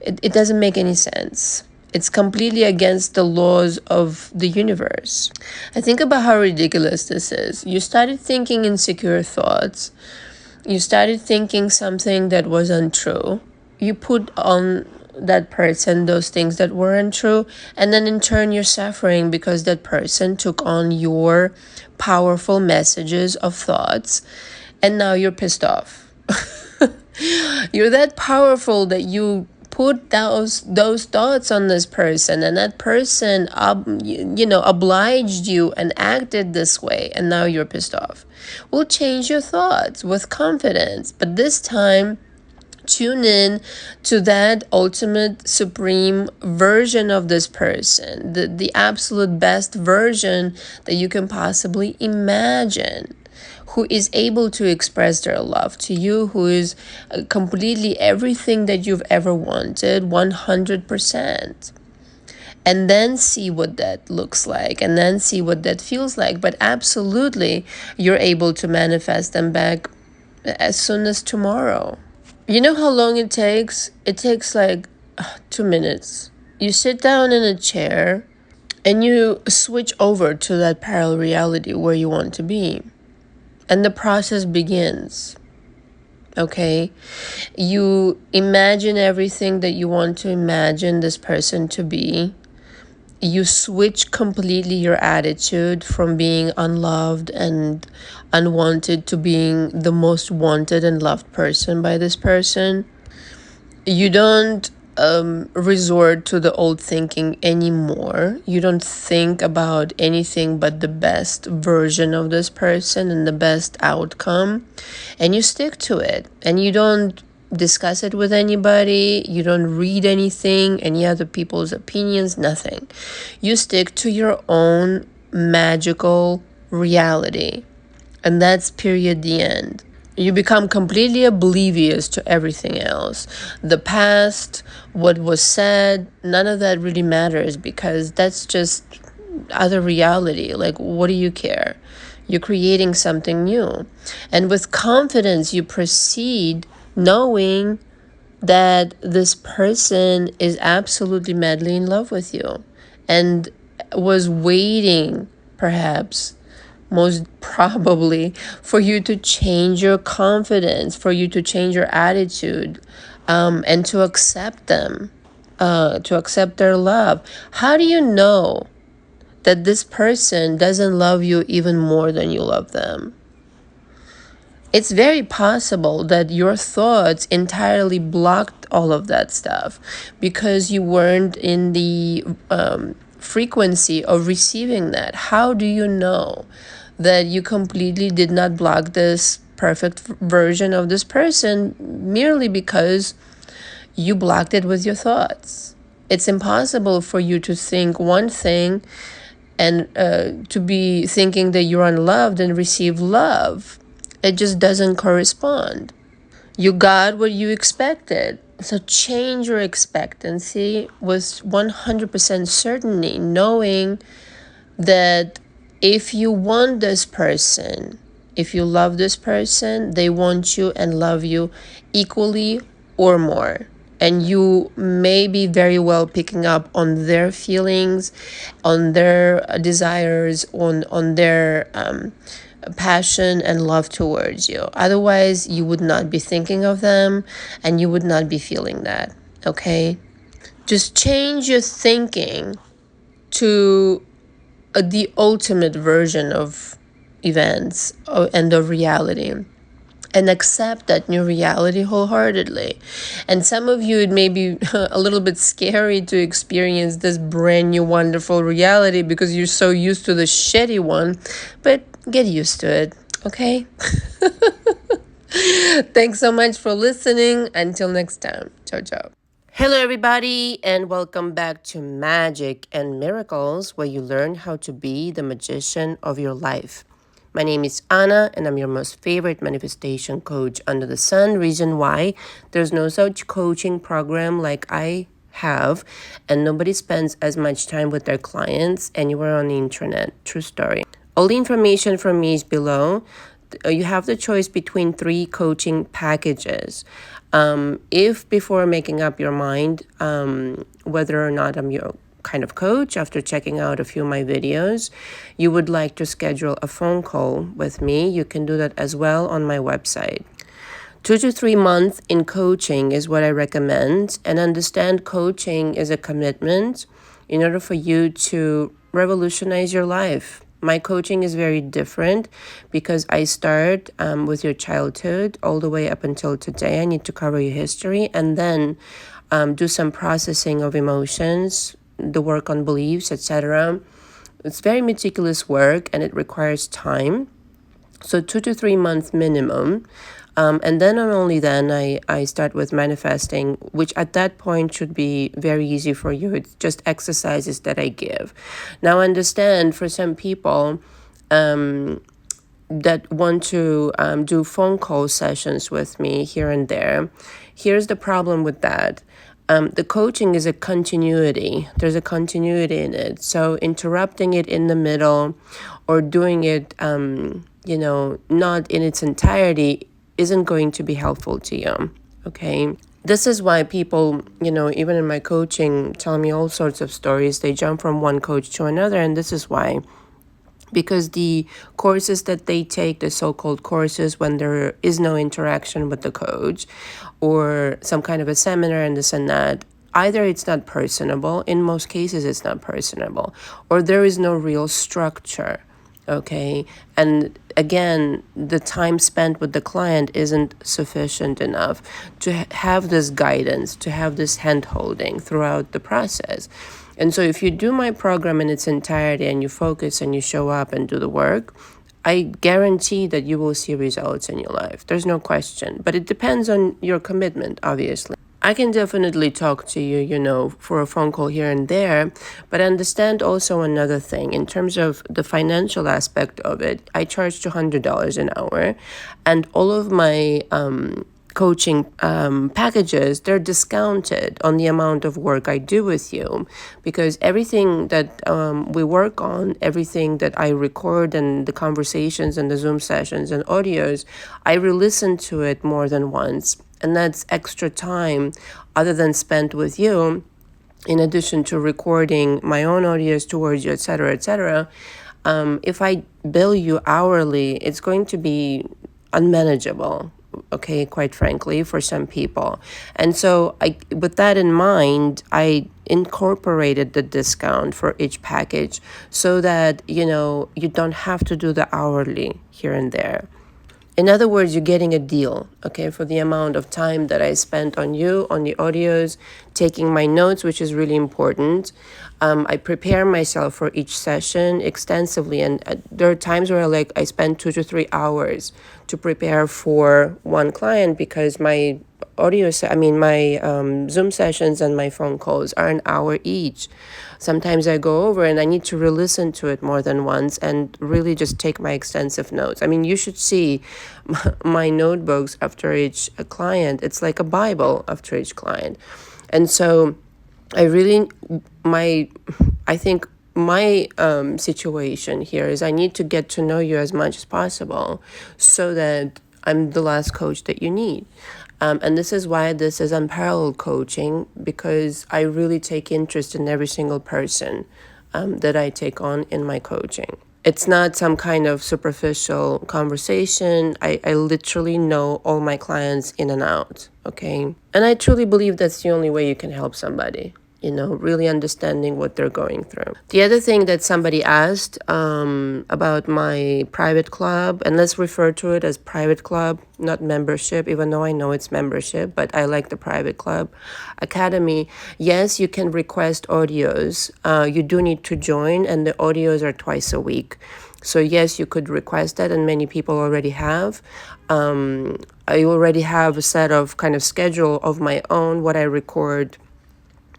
it doesn't make any sense. It's completely against the laws of the universe. I think about how ridiculous this is. You started thinking insecure thoughts. You started thinking something that was untrue. You put on that person those things that weren't true, and then in turn you're suffering because that person took on your powerful messages of thoughts, and now you're pissed off. You're that powerful that you put those thoughts on this person, and that person obliged you and acted this way, and now you're pissed off. We'll change your thoughts with confidence, but this time tune in to that ultimate supreme version of this person, the absolute best version that you can possibly imagine, who is able to express their love to you, who is completely everything that you've ever wanted, 100%. and then see what that looks like, and then see what that feels like. But absolutely, you're able to manifest them back as soon as tomorrow. You know how long it takes? It takes like 2 minutes. You sit down in a chair and you switch over to that parallel reality where you want to be. And the process begins. Okay? You imagine everything that you want to imagine this person to be. You switch completely your attitude from being unloved and unwanted to being the most wanted and loved person by this person. You don't resort to the old thinking anymore. You don't think about anything but the best version of this person and the best outcome, and you stick to it. And you don't discuss it with anybody. You don't read anything, any other people's opinions, nothing. You stick to your own magical reality, and that's period, the end. You become completely oblivious to everything else. The past, what was said, none of that really matters, because that's just other reality. Like, what do you care? You're creating something new. And with confidence, you proceed knowing that this person is absolutely madly in love with you and was waiting, perhaps, most probably, for you to change your confidence, for you to change your attitude, and to accept them, to accept their love. How do you know that this person doesn't love you even more than you love them? It's very possible that your thoughts entirely blocked all of that stuff because you weren't in the frequency of receiving that. How do you know that you completely did not block this perfect version of this person merely because you blocked it with your thoughts? It's impossible for you to think one thing and to be thinking that you're unloved and receive love. It just doesn't correspond. You got what you expected. So change your expectancy with 100% certainty, knowing that if you want this person, if you love this person, they want you and love you equally or more. And you may be very well picking up on their feelings, on their desires, on their passion and love towards you. Otherwise, you would not be thinking of them and you would not be feeling that. Okay? Just change your thinking to the ultimate version of events and of reality, and accept that new reality wholeheartedly. And some of you, it may be a little bit scary to experience this brand new wonderful reality because you're so used to the shitty one, but get used to it, okay? Thanks so much for listening. Until next time. Ciao, ciao. Hello, everybody, and welcome back to Magic and Miracles, where you learn how to be the magician of your life. My name is Anna, and I'm your most favorite manifestation coach under the sun. Reason why there's no such coaching program like I have, and nobody spends as much time with their clients anywhere on the internet. True story. All the information from me is below. You have the choice between 3 coaching packages. If before making up your mind whether or not I'm your kind of coach, after checking out a few of my videos, you would like to schedule a phone call with me, you can do that as well on my website. 2 to 3 months in coaching is what I recommend, and understand coaching is a commitment in order for you to revolutionize your life. My coaching is very different because I start with your childhood all the way up until today. I need to cover your history and then do some processing of emotions, the work on beliefs, etc. It's very meticulous work and it requires time. So 2 to 3 months minimum. And then and only then I start with manifesting, which at that point should be very easy for you. It's just exercises that I give. Now understand, for some people that want to do phone call sessions with me here and there, here's the problem with that. The coaching is a continuity. There's a continuity in it. So interrupting it in the middle or doing it, not in its entirety isn't going to be helpful to you. Okay. This is why people, even in my coaching, tell me all sorts of stories. They jump from one coach to another. And this is why. Because the courses that they take, the so-called courses when there is no interaction with the coach or some kind of a seminar and this and that, either it's not personable, in most cases it's not personable, or there is no real structure, okay? And again, the time spent with the client isn't sufficient enough to have this guidance, to have this hand-holding throughout the process. And so if you do my program in its entirety and you focus and you show up and do the work, I guarantee that you will see results in your life. There's no question. But it depends on your commitment, obviously. I can definitely talk to you, for a phone call here and there, but understand also another thing. In terms of the financial aspect of it, I charge $200 an hour, and all of my coaching packages, they're discounted on the amount of work I do with you, because everything that we work on, everything that I record and the conversations and the Zoom sessions and audios, I re-listen to it more than once. And that's extra time other than spent with you, in addition to recording my own audios towards you, etc., etc. If I bill you hourly, it's going to be unmanageable, okay, quite frankly, for some people. And so with that in mind, I incorporated the discount for each package so that, you don't have to do the hourly here and there. In other words, you're getting a deal, okay, for the amount of time that I spent on you, on the audios, taking my notes, which is really important. I prepare myself for each session extensively, and there are times where I spend 2 to 3 hours to prepare for one client, because my my Zoom sessions and my phone calls are an hour each. Sometimes I go over and I need to re-listen to it more than once and really just take my extensive notes. You should see my notebooks after each client. It's like a Bible after each client. And so I think my situation here is I need to get to know you as much as possible so that I'm the last coach that you need. And this is why this is unparalleled coaching, because I really take interest in every single person that I take on in my coaching. It's not some kind of superficial conversation. I literally know all my clients in and out, okay? And I truly believe that's the only way you can help somebody, really understanding what they're going through. The other thing that somebody asked about my private club, and let's refer to it as private club, not membership, even though I know it's membership, but I like the private club academy. Yes, you can request audios. You do need to join, and the audios are twice a week. So yes, you could request that, and many people already have. I already have a set of kind of schedule of my own, what I record,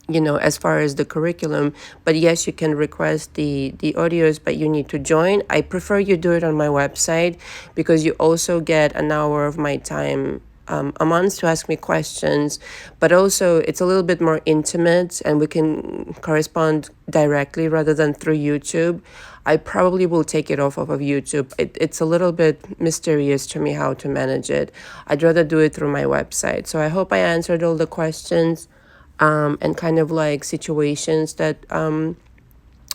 as far as the curriculum. But yes, you can request the audios, but you need to join. I prefer you do it on my website, because you also get an hour of my time a month to ask me questions, but also it's a little bit more intimate and we can correspond directly rather than through YouTube. I probably will take it off of YouTube. It's a little bit mysterious to me how to manage it. I'd rather do it through my website. So I hope I answered all the questions and kind of situations that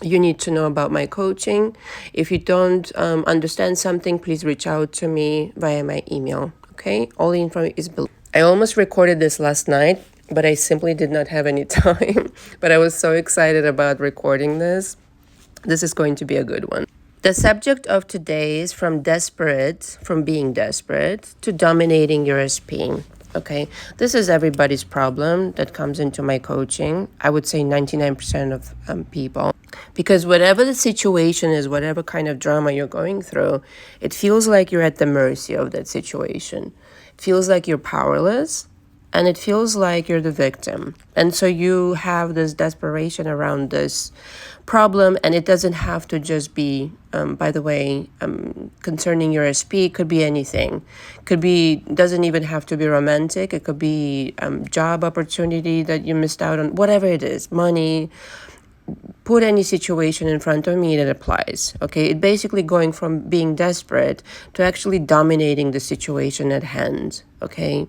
you need to know about my coaching. If you don't understand something, please reach out to me via my email. Okay, all the info is below. I almost recorded this last night, but I simply did not have any time. But I was so excited about recording this. This is going to be a good one. The subject of today is from being desperate to dominating your SP. Okay, this is everybody's problem that comes into my coaching. I would say 99% of people. Because whatever the situation is, whatever kind of drama you're going through, it feels like you're at the mercy of that situation. It feels like you're powerless, and it feels like you're the victim. And so you have this desperation around this problem, and it doesn't have to just be, by the way, concerning your SP, it could be anything. Could be, doesn't even have to be romantic. It could be job opportunity that you missed out on, whatever it is, money. Put any situation in front of me that applies, okay? It basically going from being desperate to actually dominating the situation at hand, okay?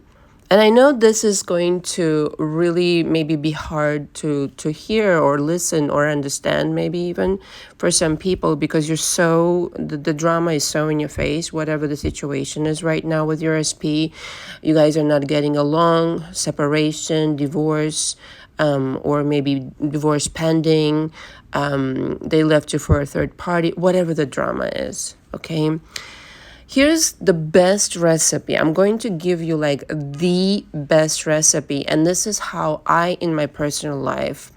And I know this is going to really maybe be hard to hear or listen or understand, maybe even for some people, because you're so, the drama is so in your face, whatever the situation is right now with your SP. You guys are not getting along, separation, divorce, or maybe divorce pending, they left you for a third party, whatever the drama is, okay? Here's the best recipe. I'm going to give you like the best recipe, and this is how I, in my personal life,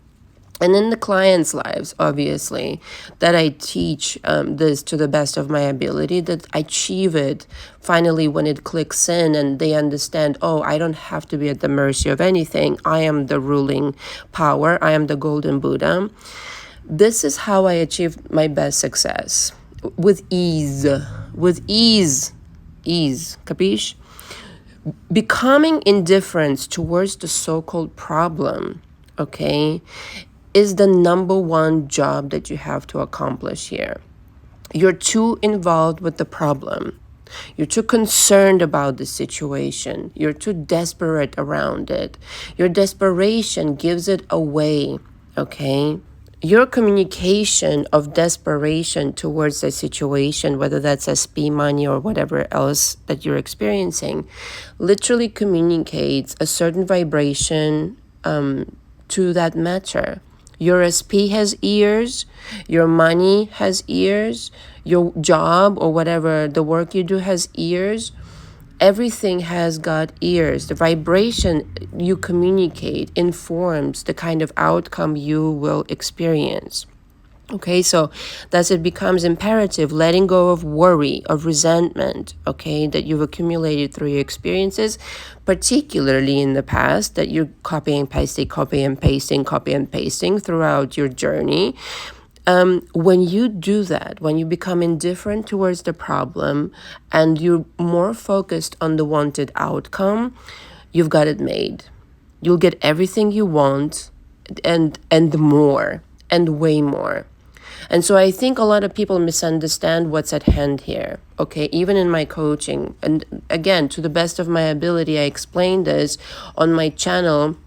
and in the clients' lives, obviously, that I teach this to the best of my ability, that I achieve it finally when it clicks in and they understand, oh, I don't have to be at the mercy of anything. I am the ruling power. I am the golden Buddha. This is how I achieved my best success. With ease. With ease. Ease. Capiche? Becoming indifferent towards the so-called problem, okay, is the number one job that you have to accomplish here. You're too involved with the problem. You're too concerned about the situation. You're too desperate around it. Your desperation gives it away, okay? Your communication of desperation towards the situation, whether that's SP money or whatever else that you're experiencing, literally communicates a certain vibration to that matter. Your SP has ears, your money has ears, your job or whatever, the work you do has ears. Everything has got ears. The vibration you communicate informs the kind of outcome you will experience. Okay, so thus it becomes imperative letting go of worry, of resentment, okay, that you've accumulated through your experiences, particularly in the past, that you're copy and pasting throughout your journey. When you do that, when you become indifferent towards the problem and you're more focused on the wanted outcome, you've got it made. You'll get everything you want and more and way more. And so I think a lot of people misunderstand what's at hand here, okay? Even in my coaching, and again, to the best of my ability, I explain this on my channel,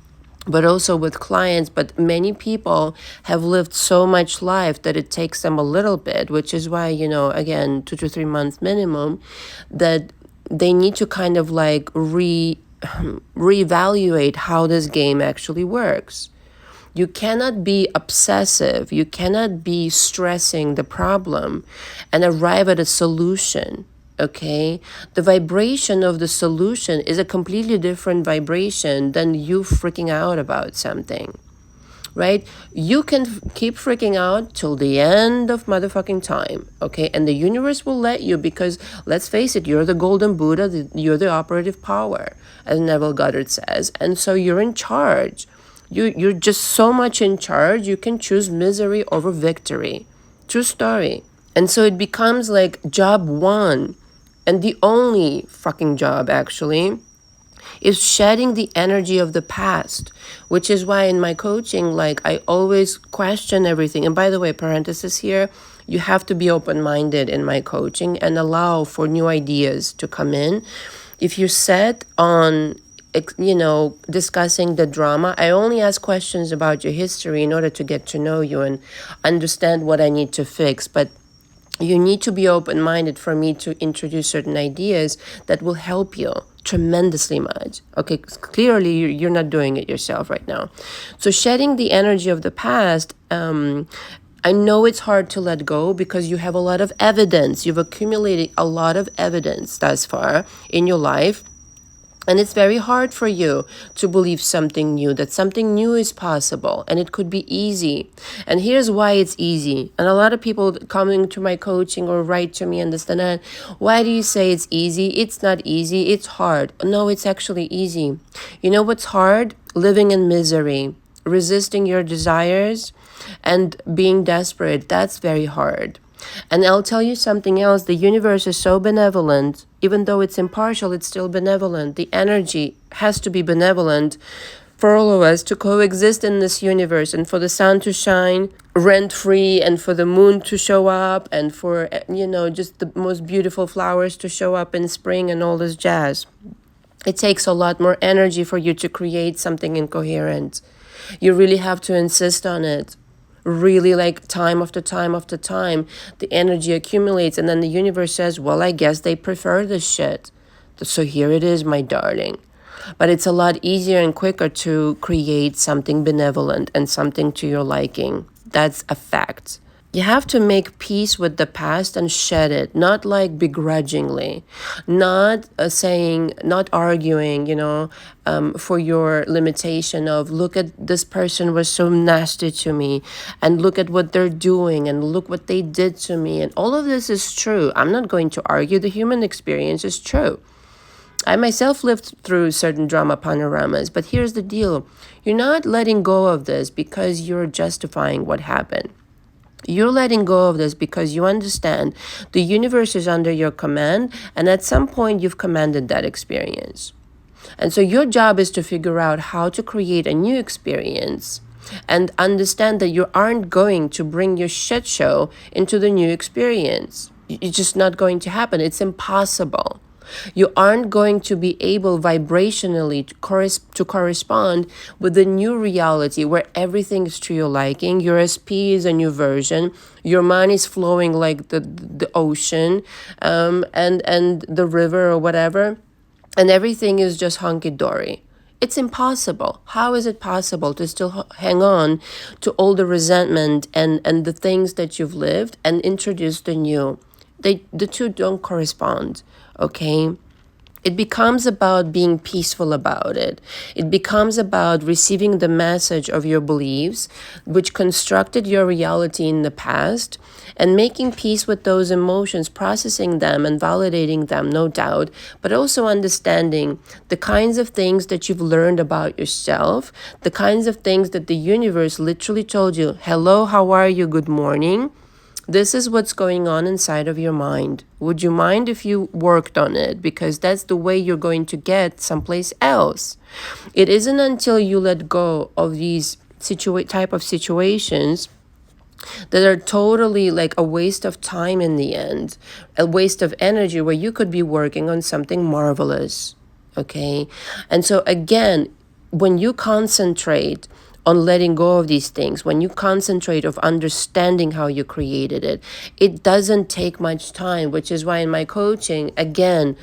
but also with clients. But many people have lived so much life that it takes them a little bit, which is why, you know, again, 2 to 3 months minimum, that they need to kind of like reevaluate how this game actually works. You cannot be obsessive. You cannot be stressing the problem and arrive at a solution, okay? The vibration of the solution is a completely different vibration than you freaking out about something, right? You can keep freaking out till the end of motherfucking time, okay? And the universe will let you, because let's face it, you're the golden Buddha, you're the operative power, as Neville Goddard says, and so you're in charge. You're just so much in charge, you can choose misery over victory. True story. And so it becomes like job one, and the only fucking job actually, is shedding the energy of the past, which is why in my coaching, like, I always question everything. And by the way, parenthesis here, you have to be open-minded in my coaching and allow for new ideas to come in. If you're set on, you know, discussing the drama, I only ask questions about your history in order to get to know you and understand what I need to fix. But you need to be open-minded for me to introduce certain ideas that will help you tremendously much. Okay, clearly you're not doing it yourself right now. So shedding the energy of the past, I know it's hard to let go because you have a lot of evidence. You've accumulated a lot of evidence thus far in your life And it's very hard for you to believe something new, that something new is possible and it could be easy. And here's why it's easy. And a lot of people coming to my coaching or write to me and this and that, why do you say it's easy? It's not easy, it's hard. No, it's actually easy. You know what's hard? Living in misery, resisting your desires, and being desperate. That's very hard. And I'll tell you something else. The universe is so benevolent. Even though it's impartial, it's still benevolent. The energy has to be benevolent for all of us to coexist in this universe, and for the sun to shine rent-free, and for the moon to show up, and for, just the most beautiful flowers to show up in spring and all this jazz. It takes a lot more energy for you to create something incoherent. You really have to insist on it. Really, like time after time after time, the energy accumulates, and then the universe says, well, I guess they prefer this shit. So here it is, my darling. But it's a lot easier and quicker to create something benevolent and something to your liking. That's a fact. You have to make peace with the past and shed it, not like begrudgingly, not not arguing, for your limitation of, look at this person was so nasty to me, and look at what they're doing, and look what they did to me. And all of this is true. I'm not going to argue. The human experience is true. I myself lived through certain drama panoramas, but here's the deal. You're not letting go of this because you're justifying what happened. You're letting go of this because you understand the universe is under your command, and at some point you've commanded that experience. And so your job is to figure out how to create a new experience and understand that you aren't going to bring your shit show into the new experience. It's just not going to happen. It's impossible. You aren't going to be able vibrationally to correspond with the new reality where everything is to your liking. Your SP is a new version. Your mind is flowing like the ocean, and the river or whatever. And everything is just hunky-dory. It's impossible. How is it possible to still hang on to all the resentment and the things that you've lived and introduce the new? The two don't correspond. Okay, it becomes about being peaceful about it. It becomes about receiving the message of your beliefs, which constructed your reality in the past, and making peace with those emotions, processing them and validating them, no doubt, but also understanding the kinds of things that you've learned about yourself, the kinds of things that the universe literally told you, hello, how are you, good morning. This is what's going on inside of your mind. Would you mind if you worked on it? Because that's the way you're going to get someplace else. It isn't until you let go of these type of situations that are totally like a waste of time in the end, a waste of energy where you could be working on something marvelous. Okay? And so again, when you concentrate on letting go of these things, when you concentrate of understanding how you created it, it doesn't take much time, which is why in my coaching, again,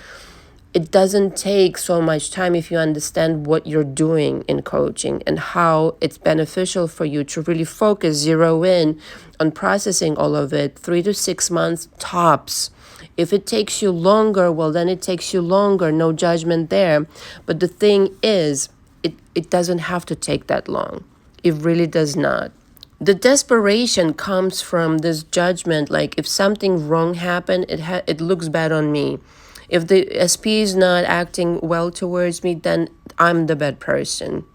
it doesn't take so much time if you understand what you're doing in coaching and how it's beneficial for you to really focus, zero in on processing all of it, 3 to 6 months tops. If it takes you longer, well, then it takes you longer, no judgment there. But the thing is, it doesn't have to take that long. It really does not. The desperation comes from this judgment, like if something wrong happened, it looks bad on me. If the SP is not acting well towards me, then I'm the bad person.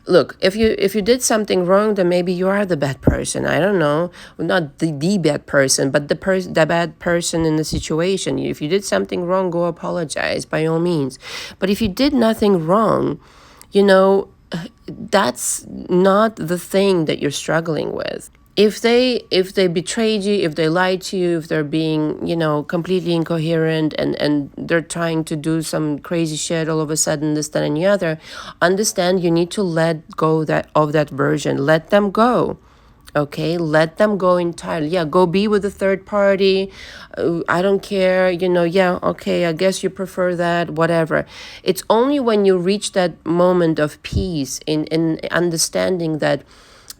Look, if you did something wrong, then maybe you are the bad person. I don't know, not the bad person, but the bad person in the situation. If you did something wrong, go apologize by all means. But if you did nothing wrong, that's not the thing that you're struggling with. If they betrayed you, if they lied to you, if they're being, completely incoherent and they're trying to do some crazy shit all of a sudden, this, that, and the other, understand you need to let go of that version. Let them go. Okay, let them go entirely. Yeah, go be with the third party. I don't care, yeah, okay, I guess you prefer that, whatever. It's only when you reach that moment of peace in understanding that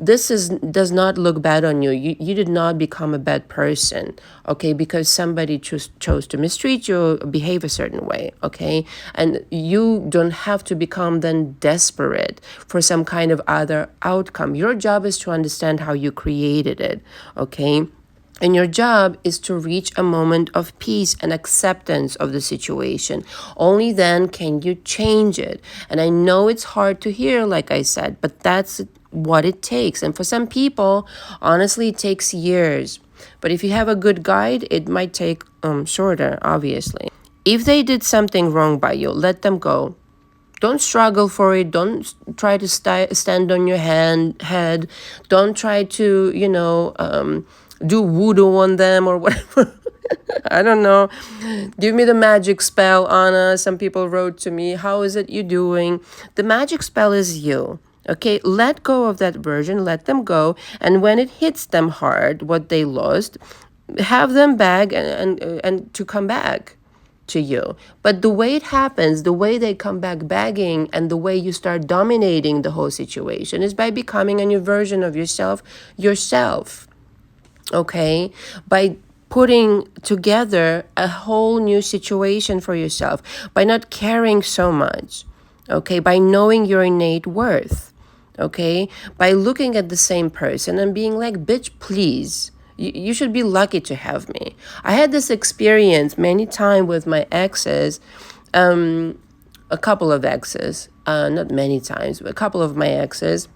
does not look bad on you. You did not become a bad person, okay, because somebody chose to mistreat you, behave a certain way, okay? And you don't have to become then desperate for some kind of other outcome. Your job is to understand how you created it, okay? And your job is to reach a moment of peace and acceptance of the situation. Only then can you change it. And I know it's hard to hear, like I said, but that's what it takes. And for some people, honestly, it takes years. But if you have a good guide, it might take shorter, obviously. If they did something wrong by you, let them go. Don't struggle for it. Don't try to stand on your head. Don't try to, do voodoo on them or whatever. I don't know. Give me the magic spell, Anna. Some people wrote to me, how is it you doing? The magic spell is you. Okay, let go of that version, let them go. And when it hits them hard, what they lost, have them beg and to come back to you. But the way it happens, the way they come back begging, and the way you start dominating the whole situation is by becoming a new version of yourself. Okay, by putting together a whole new situation for yourself, by not caring so much, okay, by knowing your innate worth, okay, by looking at the same person and being like, bitch, please, you should be lucky to have me. I had this experience many times with my exes, a couple of exes, not many times, but a couple of my exes,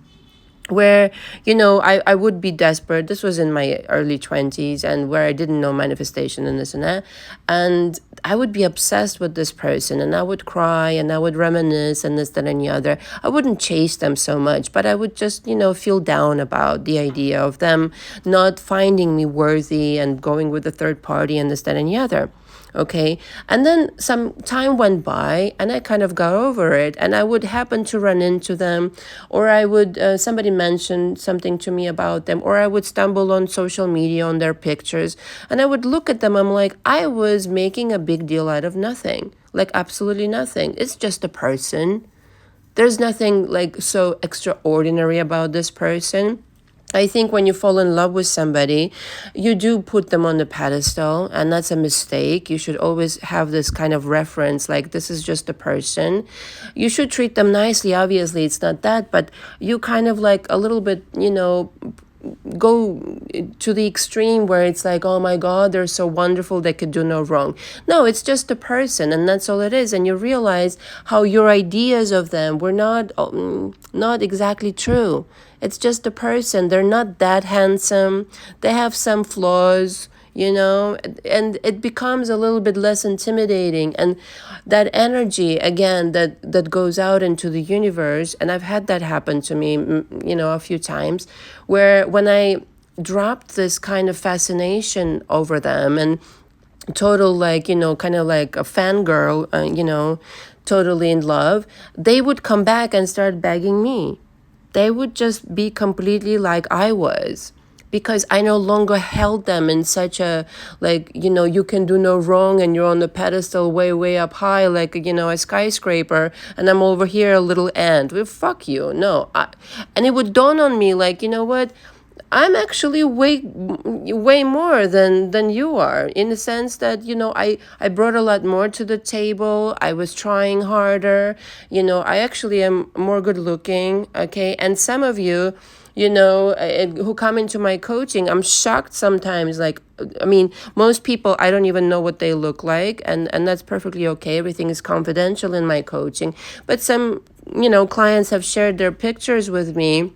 where, I would be desperate. This was in my early 20s, and where I didn't know manifestation and this and that. And I would be obsessed with this person, and I would cry, and I would reminisce, and this, that, and the other. I wouldn't chase them so much, but I would just, feel down about the idea of them not finding me worthy and going with a third party and this, that, and the other. Okay. And then some time went by and I kind of got over it, and I would happen to run into them, or I would, somebody mentioned something to me about them, or I would stumble on social media on their pictures, and I would look at them. I'm like, I was making a big deal out of nothing, like absolutely nothing. It's just a person. There's nothing like so extraordinary about this person. I think when you fall in love with somebody, you do put them on the pedestal, and that's a mistake. You should always have this kind of reference, like this is just a person. You should treat them nicely. Obviously, it's not that, but you kind of like a little bit, go to the extreme where it's like, oh my God, they're so wonderful, they could do no wrong. No, it's just a person, and that's all it is. And you realize how your ideas of them were not exactly true. It's just a person. They're not that handsome. They have some flaws, and it becomes a little bit less intimidating. And that energy, again, that goes out into the universe, and I've had that happen to me, a few times, where when I dropped this kind of fascination over them and total, like, kind of like a fangirl, totally in love, they would come back and start begging me. They would just be completely like I was, because I no longer held them in such a, like, you can do no wrong, and you're on the pedestal way, way up high, like, a skyscraper, and I'm over here a little ant. Well, fuck you. No. And it would dawn on me, like, what? I'm actually way more than you are, in the sense that, I brought a lot more to the table. I was trying harder. I actually am more good looking. Okay. And some of you, who come into my coaching, I'm shocked sometimes. Like, I mean, most people, I don't even know what they look like. And that's perfectly okay. Everything is confidential in my coaching. But some, clients have shared their pictures with me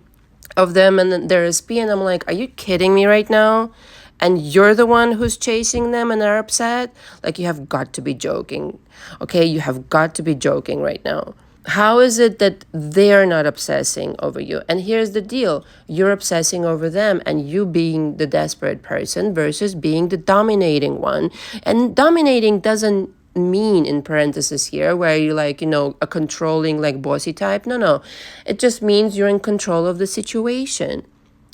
of them and their SP, and I'm like, are you kidding me right now? And you're the one who's chasing them and are upset? Like, you have got to be joking. Okay, you have got to be joking right now. How is it that they're not obsessing over you? And here's the deal. You're obsessing over them, and you being the desperate person versus being the dominating one. And dominating doesn't mean, in parentheses here, where you're like, a controlling, like, bossy type. No. It just means you're in control of the situation.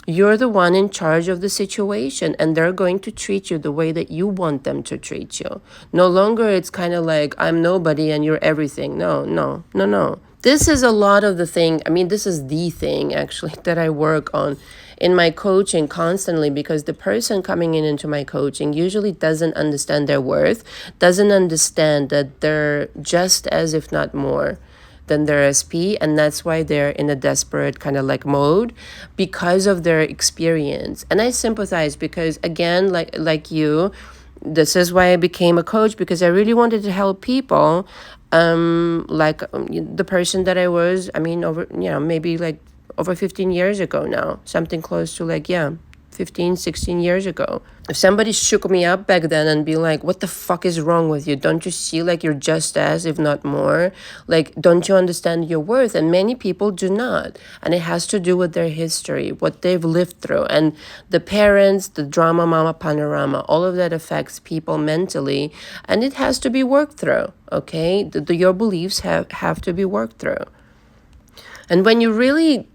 You're the one in charge of the situation, and they're going to treat you the way that you want them to treat you. No longer it's kind of like, I'm nobody and you're everything. No. This is a lot of the thing. I mean, this is the thing actually that I work on in my coaching constantly, because the person coming in into my coaching usually doesn't understand their worth, doesn't understand that they're just as, if not more, than their SP, and that's why they're in a desperate kind of like mode because of their experience. And I sympathize because, again, like you, this is why I became a coach, because I really wanted to help people, the person that I was, I mean, over, maybe like over 15 years ago now, something close to like, 15, 16 years ago. If somebody shook me up back then and be like, what the fuck is wrong with you? Don't you see like you're just as, if not more? Like, don't you understand your worth? And many people do not. And it has to do with their history, what they've lived through. And the parents, the drama mama panorama, all of that affects people mentally. And it has to be worked through, okay? Your beliefs have to be worked through. And when you really,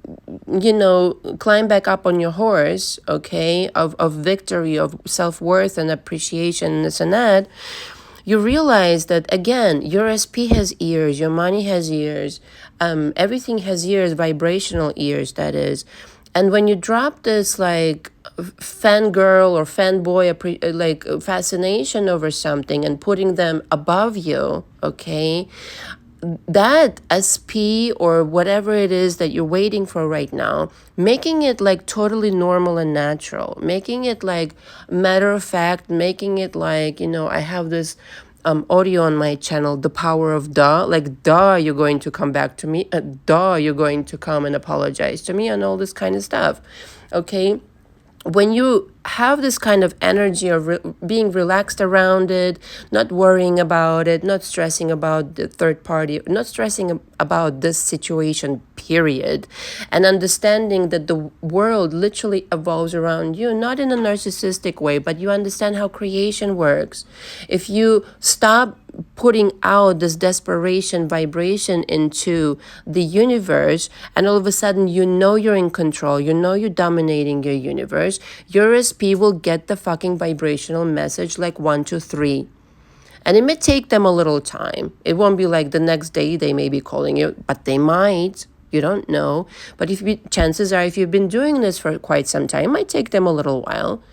climb back up on your horse, okay, of victory, of self-worth and appreciation and this and that, you realize that, again, your SP has ears, your money has ears, everything has ears, vibrational ears, that is. And when you drop this, like, fangirl or fanboy, fascination over something and putting them above you, okay, that SP or whatever it is that you're waiting for right now, making it like totally normal and natural, making it like matter of fact, making it like, I have this audio on my channel, The Power of Duh, like, duh, you're going to come back to me, duh, you're going to come and apologize to me, and all this kind of stuff, okay? When you have this kind of energy of being relaxed around it, not worrying about it, not stressing about the third party, not stressing about this situation, period, and understanding that the world literally evolves around you, not in a narcissistic way, but you understand how creation works. If you stop putting out this desperation vibration into the universe, and all of a sudden you're in control, you're dominating your universe, your SP will get the fucking vibrational message like 1, 2, 3. And it may take them a little time. It won't be like the next day they may be calling you, but they might. You don't know. But chances are, if you've been doing this for quite some time, it might take them a little while,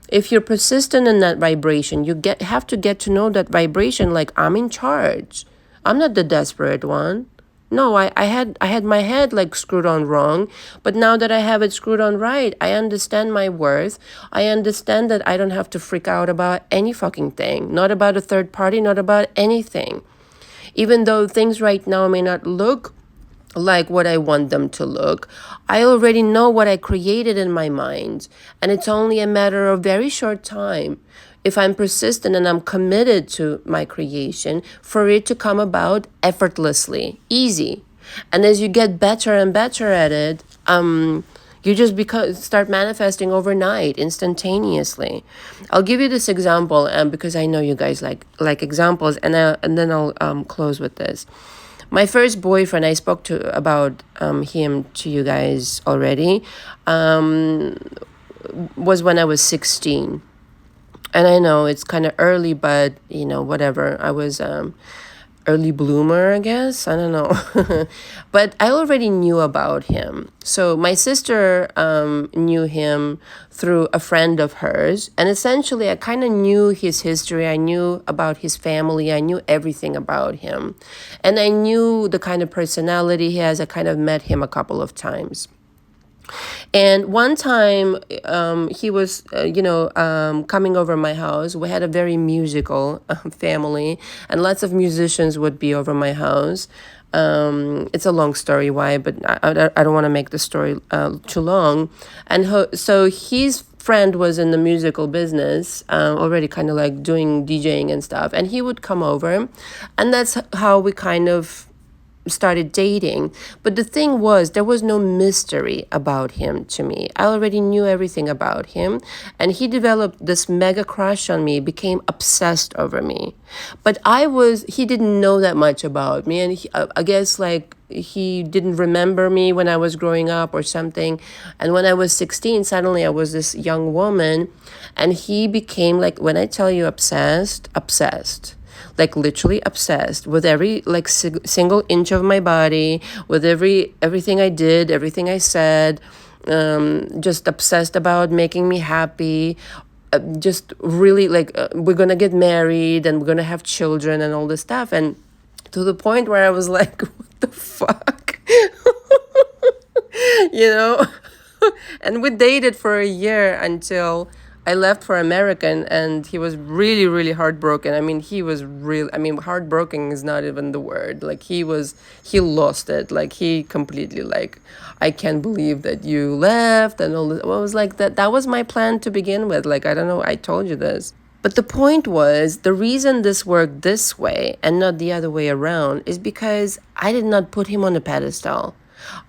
If you're persistent in that vibration, you have to get to know that vibration like, I'm in charge. I'm not the desperate one. No, I had my head like screwed on wrong, but now that I have it screwed on right, I understand my worth. I understand that I don't have to freak out about any fucking thing, not about a third party, not about anything. Even though things right now may not look like what I want them to look, I already know what I created in my mind, and it's only a matter of very short time, if I'm persistent and I'm committed to my creation, for it to come about effortlessly, easy. And as you get better and better at it, you just start manifesting overnight, instantaneously. I'll give you this example, because I know you guys like examples, and then I'll close with this. My first boyfriend, I spoke about him to you guys already, was when I was 16. And I know it's kind of early, but, whatever. I was early bloomer, I guess. I don't know. But I already knew about him. So my sister knew him through a friend of hers. And essentially, I kind of knew his history. I knew about his family. I knew everything about him. And I knew the kind of personality he has. I kind of met him a couple of times. And one time, he was, coming over my house. We had a very musical family, and lots of musicians would be over my house. It's a long story why, but I don't want to make the story too long. And so his friend was in the musical business, already kind of like doing DJing and stuff. And he would come over, and that's how we kind of started dating. But the thing was, there was no mystery about him to me. I already knew everything about him, and he developed this mega crush on me, became obsessed over me. But he didn't know that much about me, and I guess like he didn't remember me when I was growing up or something. And when I was 16, suddenly I was this young woman, and he became, like, when I tell you obsessed. like literally obsessed with every like single inch of my body, with everything I did, everything I said, just obsessed about making me happy. Just really like we're gonna get married and we're gonna have children and all this stuff, and to the point where I was like, what the fuck? you know and we dated for a year until I left for America, and he was really, really heartbroken. I mean, he was real. I mean, heartbroken is not even the word. Like he lost it. Like he completely like, I can't believe that you left and all this. Well, I was like that was my plan to begin with. Like, I don't know. I told you this. But the point was, the reason this worked this way and not the other way around is because I did not put him on a pedestal.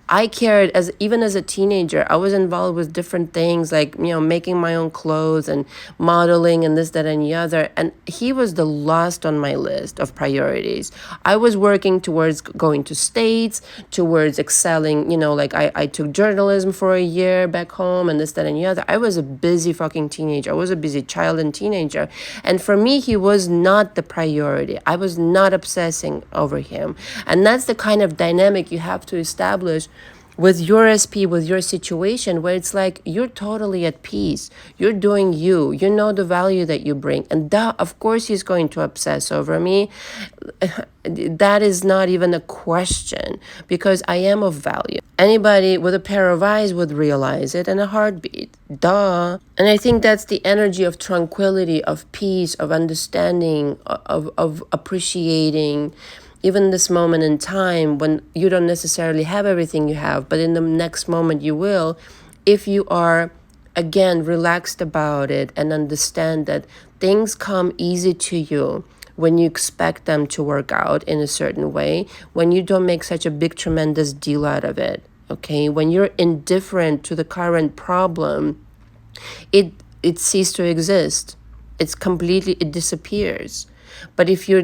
I cared even as a teenager. I was involved with different things like, making my own clothes and modeling and this, that, and the other. And he was the last on my list of priorities. I was working towards going to States, towards excelling, like I took journalism for a year back home and this, that, and the other. I was a busy fucking teenager. I was a busy child and teenager. And for me, he was not the priority. I was not obsessing over him. And that's the kind of dynamic you have to establish with your SP, with your situation, where it's like you're totally at peace. You're doing you. You know the value that you bring. And of course, he's going to obsess over me. That is not even a question, because I am of value. Anybody with a pair of eyes would realize it in a heartbeat. Duh. And I think that's the energy of tranquility, of peace, of understanding, of appreciating even this moment in time when you don't necessarily have everything you have, but in the next moment you will, if you are, again, relaxed about it and understand that things come easy to you when you expect them to work out in a certain way, when you don't make such a big, tremendous deal out of it, okay? When you're indifferent to the current problem, it ceases to exist. It disappears. But if you're,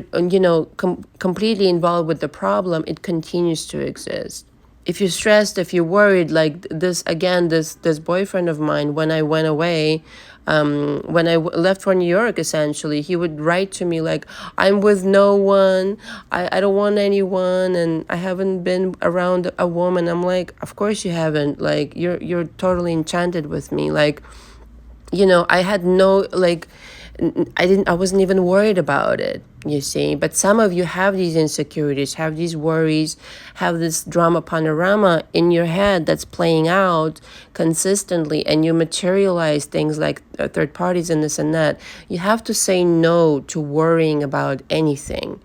completely involved with the problem, it continues to exist. If you're stressed, if you're worried, like this boyfriend of mine, when I went away, when I left for New York, essentially, he would write to me like, I'm with no one, I don't want anyone, and I haven't been around a woman. I'm like, of course you haven't. Like, you're totally enchanted with me. Like, I had no, like, I wasn't even worried about it, you see. But some of you have these insecurities, have these worries, have this drama panorama in your head that's playing out consistently, and you materialize things like third parties and this and that. You have to say no to worrying about anything.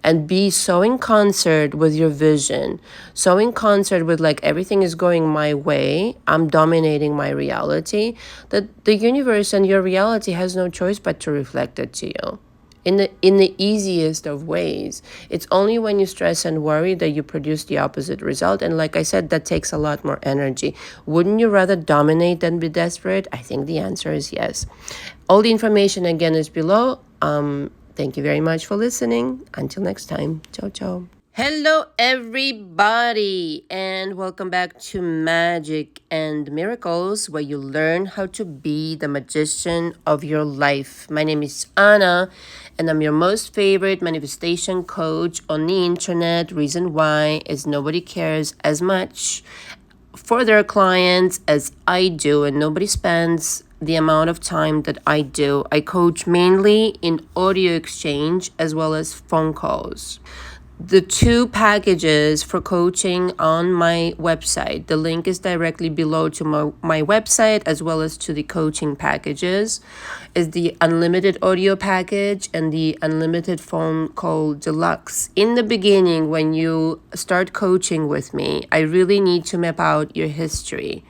And be so in concert with your vision, so in concert with like everything is going my way, I'm dominating my reality, that the universe and your reality has no choice but to reflect it to you in the easiest of ways. It's only when you stress and worry that you produce the opposite result. And like I said, that takes a lot more energy. Wouldn't you rather dominate than be desperate? I think the answer is yes. All the information again is below. Thank you very much for listening. Until next time. Ciao, ciao. Hello, everybody, and welcome back to Magic and Miracles, where you learn how to be the magician of your life. My name is Anna, and I'm your most favorite manifestation coach on the internet. Reason why is nobody cares as much for their clients as I do, and nobody spends the amount of time that I do. I coach mainly in audio exchange as well as phone calls. The two packages for coaching on my website, the link is directly below to my website, as well as to the coaching packages, is the unlimited audio package and the unlimited phone call deluxe. In the beginning, when you start coaching with me, I really need to map out your history,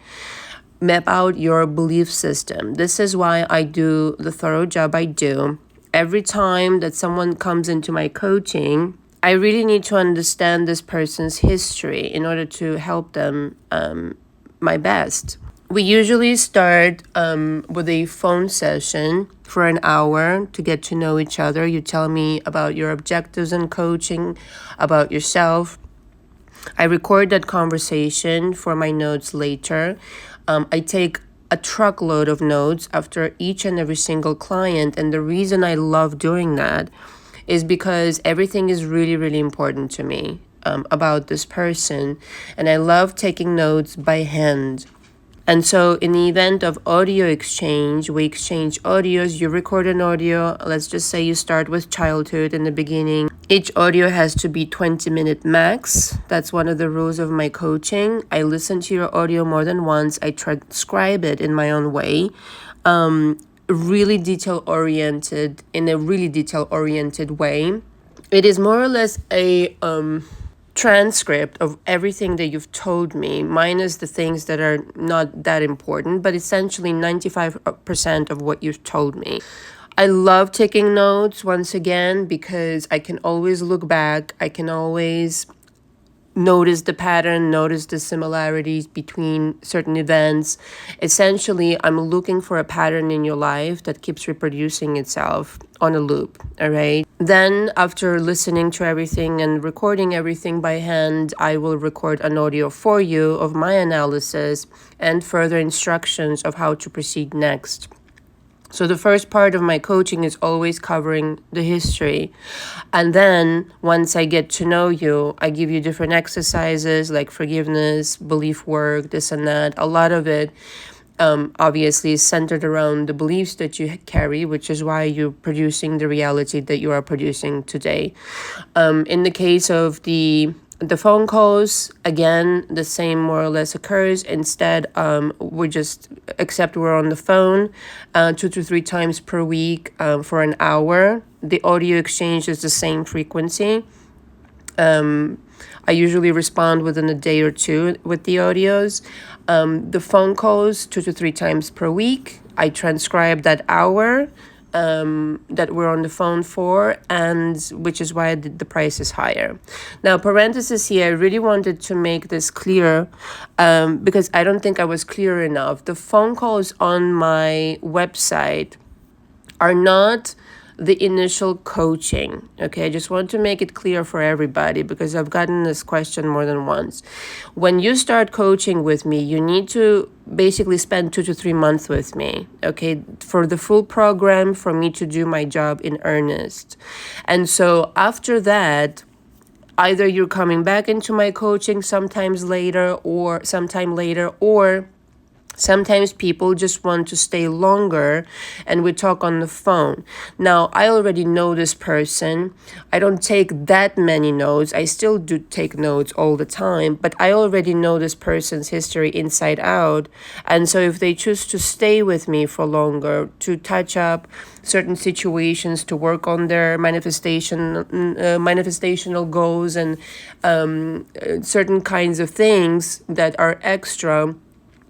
map out your belief system. This is why I do the thorough job I do. Every time that someone comes into my coaching, I really need to understand this person's history in order to help them my best. We usually start with a phone session for an hour to get to know each other. You tell me about your objectives in coaching, about yourself. I record that conversation for my notes later. I take a truckload of notes after each and every single client. And the reason I love doing that is because everything is really, really important to me about this person. And I love taking notes by hand. And so in the event of audio exchange, we exchange audios, you record an audio. Let's just say you start with childhood in the beginning. Each audio has to be 20-minute max. That's one of the rules of my coaching. I listen to your audio more than once. I transcribe it in my own way. Really detail-oriented, in a really detail-oriented way. It is more or less a transcript of everything that you've told me, minus the things that are not that important, but essentially 95% of what you've told me. I love taking notes once again because I can always look back. I can always notice the pattern, notice the similarities between certain events. Essentially, I'm looking for a pattern in your life that keeps reproducing itself on a loop, all right? Then, after listening to everything and recording everything by hand, I will record an audio for you of my analysis and further instructions of how to proceed next. So the first part of my coaching is always covering the history. And then once I get to know you, I give you different exercises like forgiveness, belief work, this and that. A lot of it obviously is centered around the beliefs that you carry, which is why you're producing the reality that you are producing today. In the case of the phone calls, again, the same more or less occurs. Instead, except we're on the phone 2 to 3 times per week for an hour. The audio exchange is the same frequency. I usually respond within a day or two with the audios. The phone calls 2 to 3 times per week. I transcribe that hour that we're on the phone for, and which is why the price is higher. Now, parenthesis here, I really wanted to make this clear because I don't think I was clear enough. The phone calls on my website are not the initial coaching. Okay, I just want to make it clear for everybody because I've gotten this question more than once. When you start coaching with me, you need to basically spend 2 to 3 months with me, okay, for the full program, for me to do my job in earnest. And so after that, either you're coming back into my coaching sometime later, or sometimes people just want to stay longer and we talk on the phone. Now, I already know this person. I don't take that many notes. I still do take notes all the time, but I already know this person's history inside out. And so if they choose to stay with me for longer, to touch up certain situations, to work on their manifestational goals and certain kinds of things that are extra,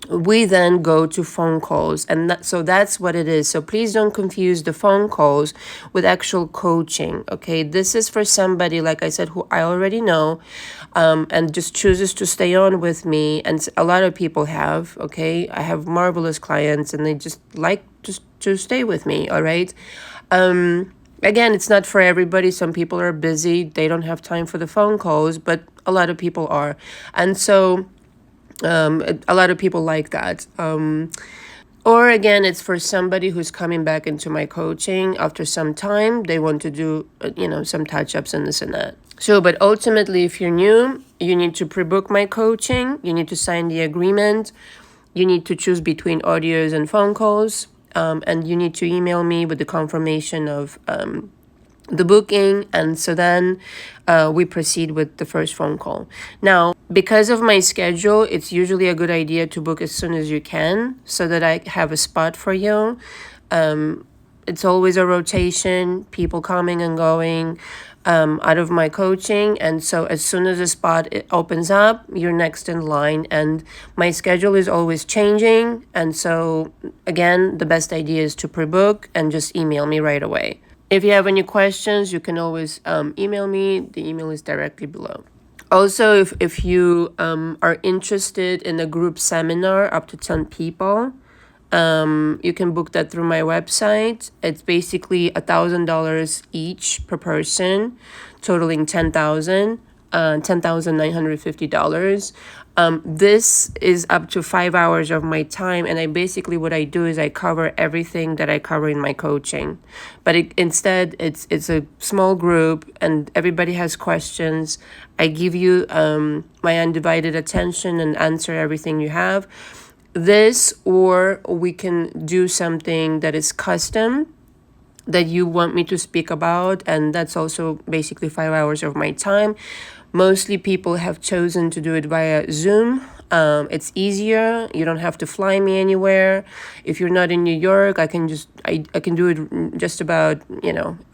we then go to phone calls. And so that's what it is. So please don't confuse the phone calls with actual coaching. Okay, this is for somebody, like I said, who I already know and just chooses to stay on with me. And a lot of people have, okay, I have marvelous clients and they just like to stay with me. All right. Again, it's not for everybody. Some people are busy. They don't have time for the phone calls, but a lot of people are. And so a lot of people like that. Or again, it's for somebody who's coming back into my coaching after some time. They want to do, some touch-ups and this and that. So, but ultimately, if you're new, you need to pre-book my coaching. You need to sign the agreement. You need to choose between audios and phone calls. And you need to email me with the confirmation of the booking. And so then we proceed with the first phone call. Now, because of my schedule, it's usually a good idea to book as soon as you can so that I have a spot for you. It's always a rotation, people coming and going out of my coaching. And so as soon as a spot opens up, you're next in line. And my schedule is always changing. And so, again, the best idea is to pre-book and just email me right away. If you have any questions, you can always email me. The email is directly below. Also, if you are interested in a group seminar up to 10 people, you can book that through my website. It's basically $1,000 each per person, totaling $10,950. This is up to 5 hours of my time, and what I do is I cover everything that I cover in my coaching, but instead it's a small group and everybody has questions. I give you my undivided attention and answer everything you have. This, or we can do something that is custom that you want me to speak about, and that's also basically 5 hours of my time. Mostly people have chosen to do it via Zoom. It's easier. You don't have to fly me anywhere. If you're not in New York, I can do it just about,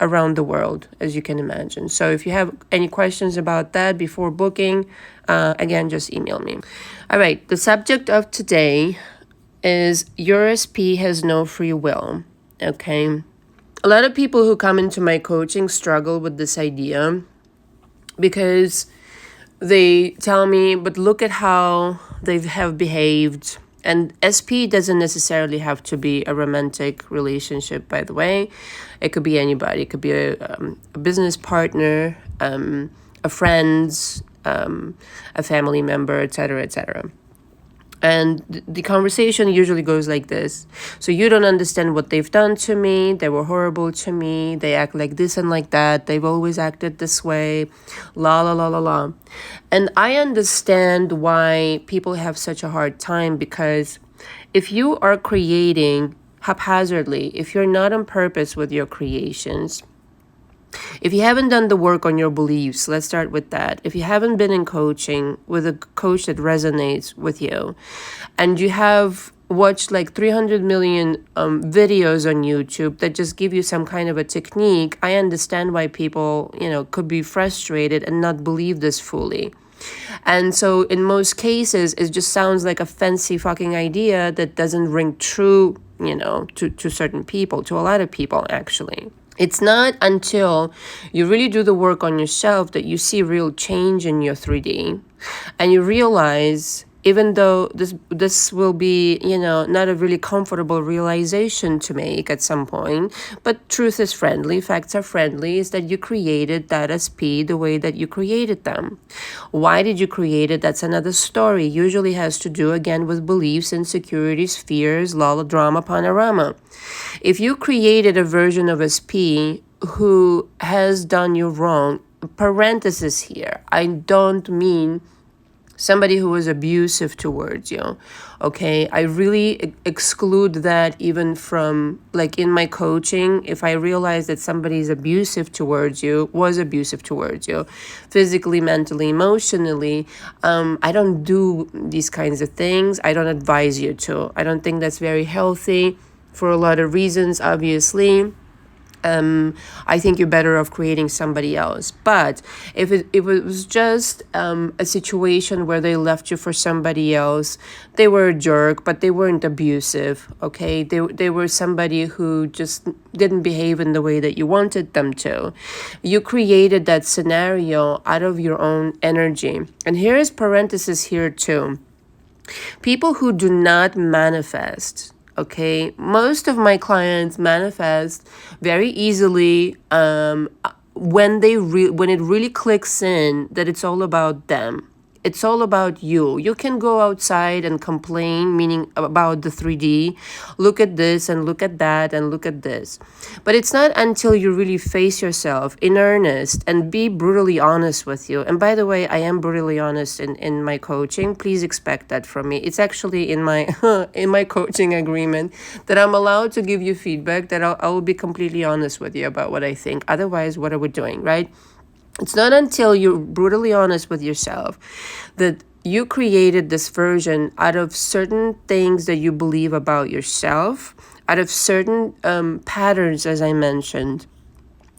around the world, as you can imagine. So if you have any questions about that before booking, again, just email me. All right, the subject of today is your SP has no free will. Okay. A lot of people who come into my coaching struggle with this idea because they tell me, but look at how they have behaved. And SP doesn't necessarily have to be a romantic relationship, by the way. It could be anybody. It could be a business partner, a friend, a family member, etc., etc. And the conversation usually goes like this. So you don't understand what they've done to me. They were horrible to me. They act like this and like that. They've always acted this way. La, la, la, la, la. And I understand why people have such a hard time, because if you are creating haphazardly, if you're not on purpose with your creations, if you haven't done the work on your beliefs, let's start with that. If you haven't been in coaching with a coach that resonates with you, and you have watched like 300 million videos on YouTube that just give you some kind of a technique, I understand why people, could be frustrated and not believe this fully. And so in most cases, it just sounds like a fancy fucking idea that doesn't ring true, to certain people, to a lot of people, actually. It's not until you really do the work on yourself that you see real change in your 3D, and you realize, even though this will be, not a really comfortable realization to make at some point, but truth is friendly, facts are friendly, is that you created that SP the way that you created them. Why did you create it? That's another story. Usually has to do, again, with beliefs, insecurities, fears, drama, panorama. If you created a version of SP who has done you wrong, parenthesis here, I don't mean somebody who was abusive towards you, okay? I really exclude that even from, like, in my coaching. If I realize that somebody is abusive towards you, was abusive towards you, physically, mentally, emotionally, I don't do these kinds of things. I don't advise you to. I don't think that's very healthy for a lot of reasons, obviously. I think you're better off creating somebody else. But if it was just a situation where they left you for somebody else, they were a jerk, but they weren't abusive, okay? They were somebody who just didn't behave in the way that you wanted them to. You created that scenario out of your own energy. And here is parenthesis here too. People who do not manifest, okay, most of my clients manifest very easily when it really clicks in that it's all about them. It's all about you. You can go outside and complain, meaning about the 3D. Look at this and look at that and look at this. But it's not until you really face yourself in earnest and be brutally honest with you. And by the way, I am brutally honest in my coaching. Please expect that from me. It's actually in my in my coaching agreement that I'm allowed to give you feedback, that I will be completely honest with you about what I think. Otherwise, what are we doing, right? It's not until you're brutally honest with yourself that you created this version out of certain things that you believe about yourself, out of certain patterns, as I mentioned,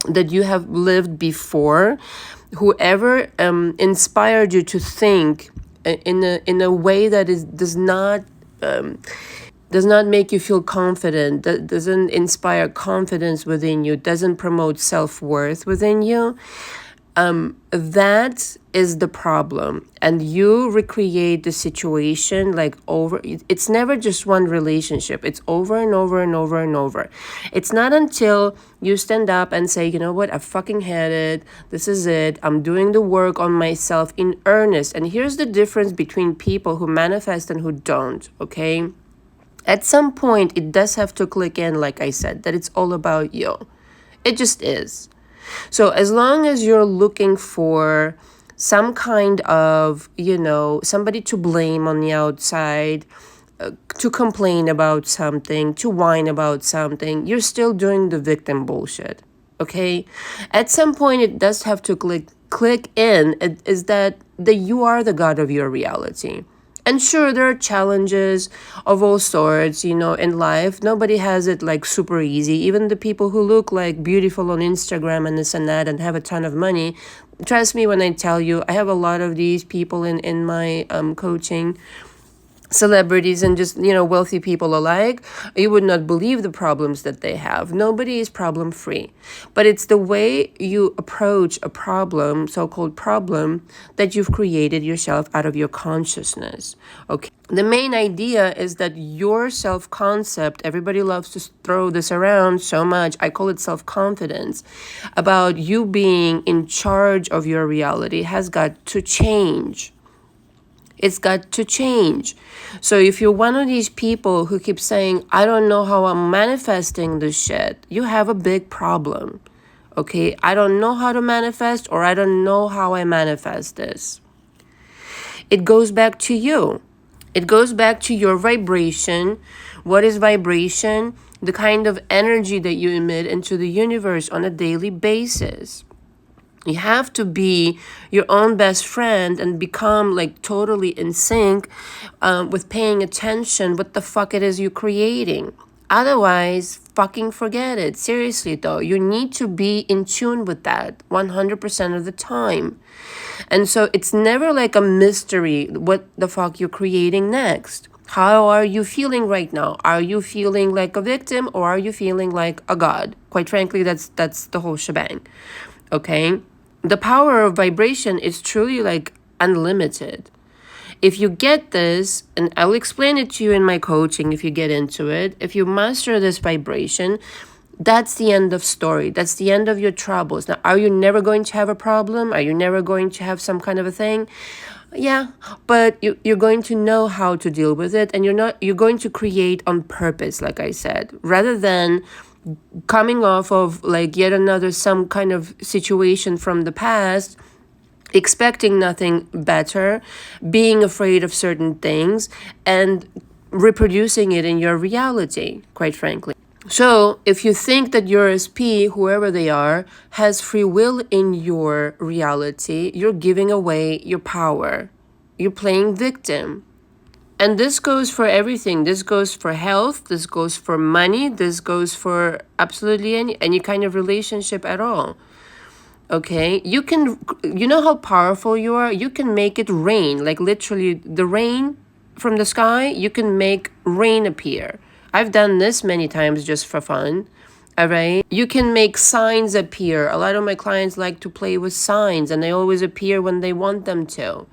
that you have lived before. Whoever inspired you to think in a way that does not make you feel confident, that doesn't inspire confidence within you, doesn't promote self-worth within you, That is the problem. And you recreate the situation like over. It's never just one relationship. It's over and over and over and over. It's not until you stand up and say, you know what, I fucking had it. This is it. I'm doing the work on myself in earnest. And here's the difference between people who manifest and who don't, okay? At some point, it does have to click in, like I said, that it's all about you. It just is. So as long as you're looking for some kind of, somebody to blame on the outside, to complain about something, to whine about something, you're still doing the victim bullshit. Okay? At some point, it does have to click in, is that you are the god of your reality. And sure, there are challenges of all sorts, in life. Nobody has it like super easy. Even the people who look like beautiful on Instagram and this and that and have a ton of money. Trust me when I tell you, I have a lot of these people in my coaching, celebrities and just, wealthy people alike. You would not believe the problems that they have. Nobody is problem free. But it's the way you approach a problem, so-called problem, that you've created yourself out of your consciousness. Okay. The main idea is that your self-concept, everybody loves to throw this around so much, I call it self-confidence, about you being in charge of your reality has got to change. It's got to change. So if you're one of these people who keep saying, I don't know how I'm manifesting this shit, you have a big problem. Okay? I don't know how to manifest, or I don't know how I manifest this. It goes back to you. It goes back to your vibration. What is vibration? The kind of energy that you emit into the universe on a daily basis. You have to be your own best friend and become like totally in sync with paying attention what the fuck it is you're creating. Otherwise, fucking forget it. Seriously though, you need to be in tune with that 100% of the time. And so it's never like a mystery what the fuck you're creating next. How are you feeling right now? Are you feeling like a victim, or are you feeling like a god? Quite frankly, that's the whole shebang. Okay? The power of vibration is truly like unlimited. If you get this, and I'll explain it to you in my coaching if you get into it, if you master this vibration, that's the end of story. That's the end of your troubles. Now, are you never going to have a problem? Are you never going to have some kind of a thing? Yeah, but you're going to know how to deal with it, and you're going to create on purpose, like I said, rather than coming off of like yet another some kind of situation from the past, expecting nothing better, being afraid of certain things, and reproducing it in your reality, quite frankly. So if you think that your SP, whoever they are, has free will in your reality, you're giving away your power. You're playing victim. And this goes for everything. This goes for health. This goes for money. This goes for absolutely any kind of relationship at all. Okay? You know how powerful you are? You can make it rain. Like literally the rain from the sky, you can make rain appear. I've done this many times just for fun. All right? You can make signs appear. A lot of my clients like to play with signs, and they always appear when they want them to.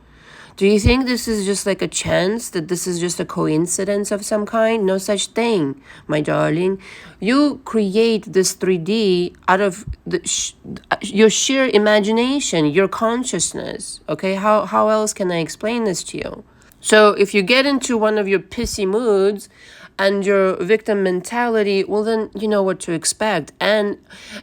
Do you think this is just like a chance, that this is just a coincidence of some kind? No such thing, my darling. You create this 3D out of your sheer imagination, your consciousness. Okay, how else can I explain this to you? So if you get into one of your pissy moods and your victim mentality, well, then you know what to expect. And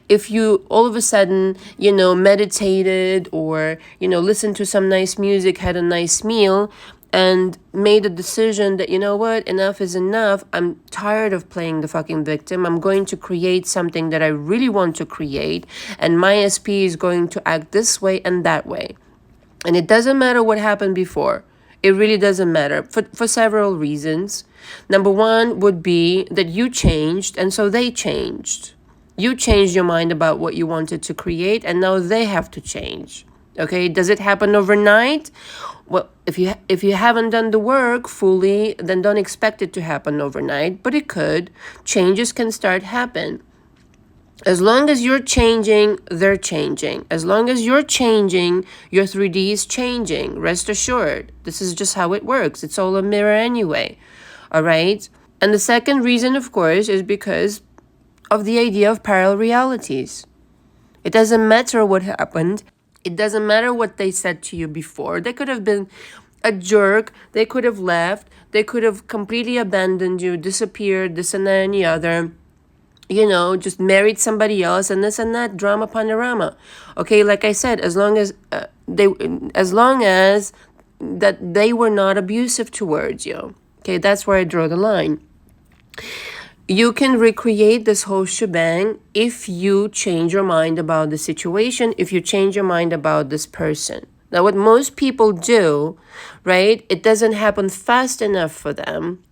if you all of a sudden, meditated or, listened to some nice music, had a nice meal, and made a decision that, you know what, enough is enough. I'm tired of playing the fucking victim. I'm going to create something that I really want to create. And my SP is going to act this way and that way. And it doesn't matter what happened before. It really doesn't matter for several reasons. Number one would be that you changed, and so they changed. You changed your mind about what you wanted to create, and now they have to change. Okay, does it happen overnight? Well, if you haven't done the work fully, then don't expect it to happen overnight, but it could. Changes can start happen. As long as you're changing, they're changing. As long as you're changing, your 3D is changing. Rest assured. This is just how it works. It's all a mirror anyway. All right? And the second reason, of course, is because of the idea of parallel realities. It doesn't matter what happened. It doesn't matter what they said to you before. They could have been a jerk. They could have left. They could have completely abandoned you, disappeared, this and that and the other. You know, just married somebody else and this and that, drama panorama. Okay, like I said, as long as that they were not abusive towards you. Okay, that's where I draw the line. You can recreate this whole shebang if you change your mind about the situation, if you change your mind about this person. Now, what most people do, right, it doesn't happen fast enough for them.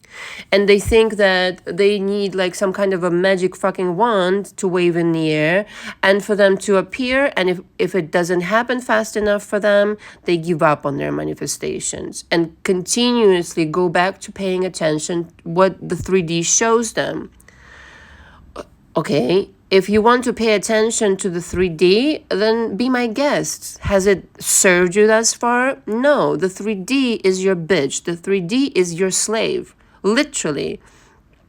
And they think that they need like some kind of a magic fucking wand to wave in the air and for them to appear. And if it doesn't happen fast enough for them, they give up on their manifestations and continuously go back to paying attention what the 3D shows them. Okay, if you want to pay attention to the 3D, then be my guest. Has it served you thus far? No, the 3D is your bitch. The 3D is your slave. Literally.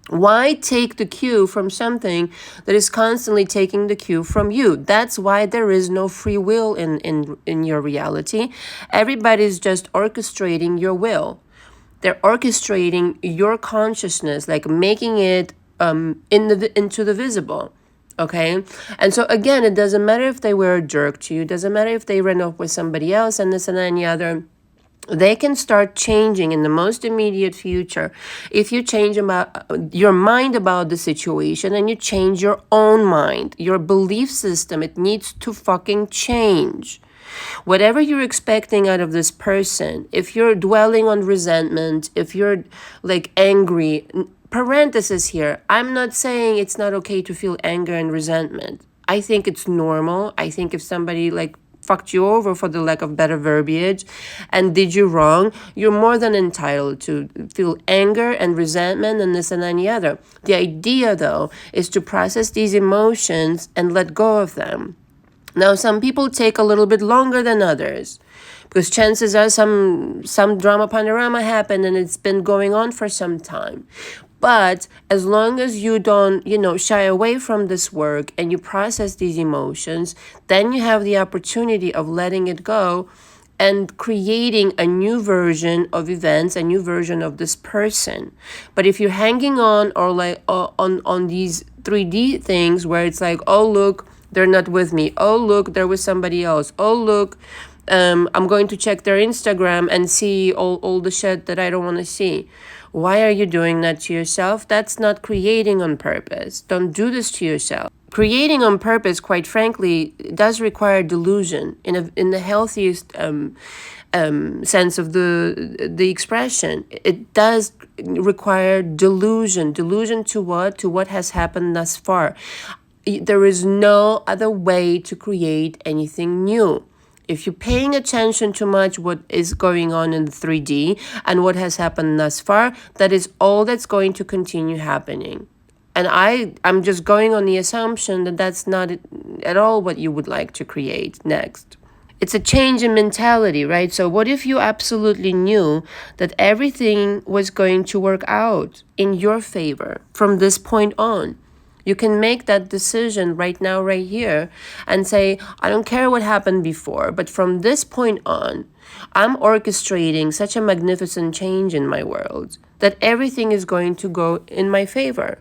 Why take the cue from something that is constantly taking the cue from you? That's why there is no free will in your reality. Everybody's just orchestrating your will. They're orchestrating your consciousness, like making it into the visible. Okay? And so again, it doesn't matter if they were a jerk to you. It doesn't matter if they ran off with somebody else and this and that and the other. They can start changing in the most immediate future if you change your mind about the situation and you change your own mind, your belief system. It needs to fucking change. Whatever you're expecting out of this person, if you're dwelling on resentment, if you're like angry, parenthesis here, I'm not saying it's not okay to feel anger and resentment. I think it's normal. I think if somebody like fucked you over, for the lack of better verbiage, and did you wrong, you're more than entitled to feel anger and resentment and this and any other. The idea, though, is to process these emotions and let go of them. Now, some people take a little bit longer than others because chances are some drama panorama happened and it's been going on for some time. But as long as you don't, shy away from this work and you process these emotions, then you have the opportunity of letting it go and creating a new version of events, a new version of this person. But if you're hanging on or like on these 3D things where it's like, oh, look, they're not with me. Oh, look, they're with somebody else. Oh, look, I'm going to check their Instagram and see all the shit that I don't want to see. Why are you doing that to yourself? That's not creating on purpose. Don't do this to yourself. Creating on purpose, quite frankly, does require delusion in the healthiest sense of the expression. It does require delusion. Delusion to what? To what has happened thus far. There is no other way to create anything new. If you're paying attention to much what is going on in the 3D and what has happened thus far, that is all that's going to continue happening. And I'm just going on the assumption that that's not at all what you would like to create next. It's a change in mentality, right? So what if you absolutely knew that everything was going to work out in your favor from this point on? You can make that decision right now, right here, and say, I don't care what happened before, but from this point on, I'm orchestrating such a magnificent change in my world that everything is going to go in my favor.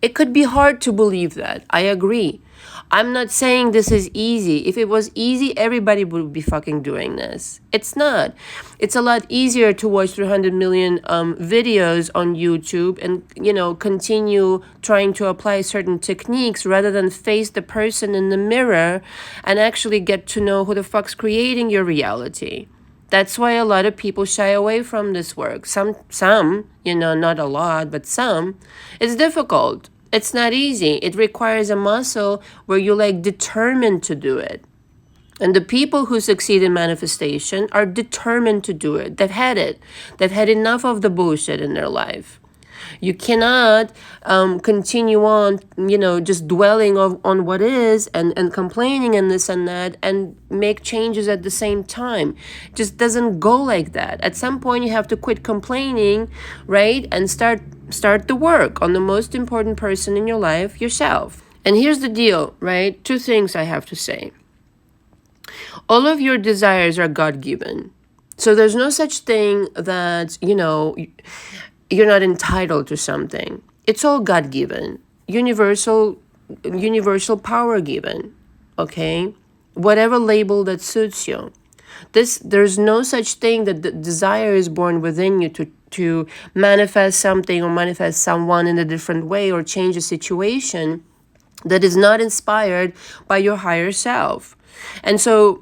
It could be hard to believe that. I agree. I'm not saying this is easy. If it was easy, everybody would be fucking doing this. It's not. It's a lot easier to watch 300 million videos on YouTube and, continue trying to apply certain techniques rather than face the person in the mirror and actually get to know who the fuck's creating your reality. That's why a lot of people shy away from this work. Some, not a lot, but some. It's difficult. It's not easy. It requires a muscle where you're determined to do it. And the people who succeed in manifestation are determined to do it. They've had it. They've had enough of the bullshit in their life. You cannot continue on, just dwelling on what is and complaining and this and that and make changes at the same time. Just doesn't go like that. At some point you have to quit complaining, right? And start the work on the most important person in your life, yourself. And here's the deal, right? Two things I have to say. All of your desires are God-given. So there's no such thing that, you're not entitled to something. It's all God-given. Universal power given. Okay? Whatever label that suits you. There's no such thing that the desire is born within you to manifest something or manifest someone in a different way or change a situation that is not inspired by your higher self. And so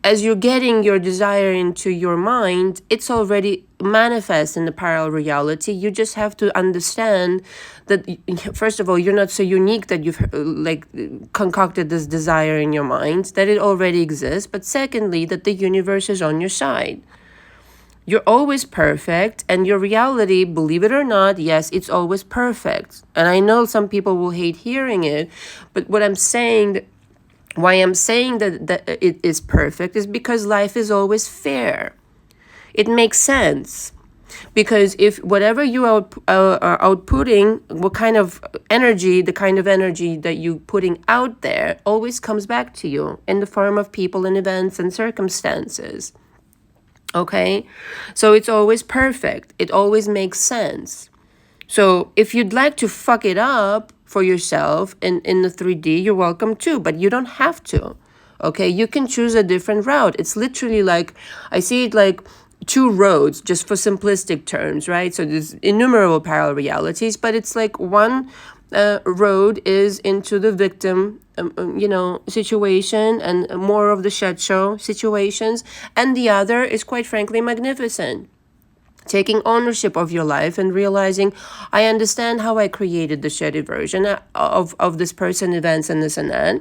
as you're getting your desire into your mind, it's already manifest in the parallel reality. You just have to understand that, first of all, you're not so unique that you've concocted this desire in your mind, that it already exists. But secondly, that the universe is on your side. You're always perfect, and your reality, believe it or not, yes, it's always perfect. And I know some people will hate hearing it, but why I'm saying that it is perfect is because life is always fair. It makes sense. Because if whatever you are outputting, what kind of energy, the kind of energy that you're putting out there always comes back to you in the form of people and events and circumstances. Okay, so it's always perfect. It always makes sense. So if you'd like to fuck it up for yourself in the 3D, you're welcome to, but you don't have to. Okay, you can choose a different route. It's literally like, I see it like two roads, just for simplistic terms, right? So there's innumerable parallel realities, but it's like one road is into the victim situation and more of the shit show situations, and the other is quite frankly magnificent, taking ownership of your life and realizing, I understand how I created the shitty version of this person, events, and this and that.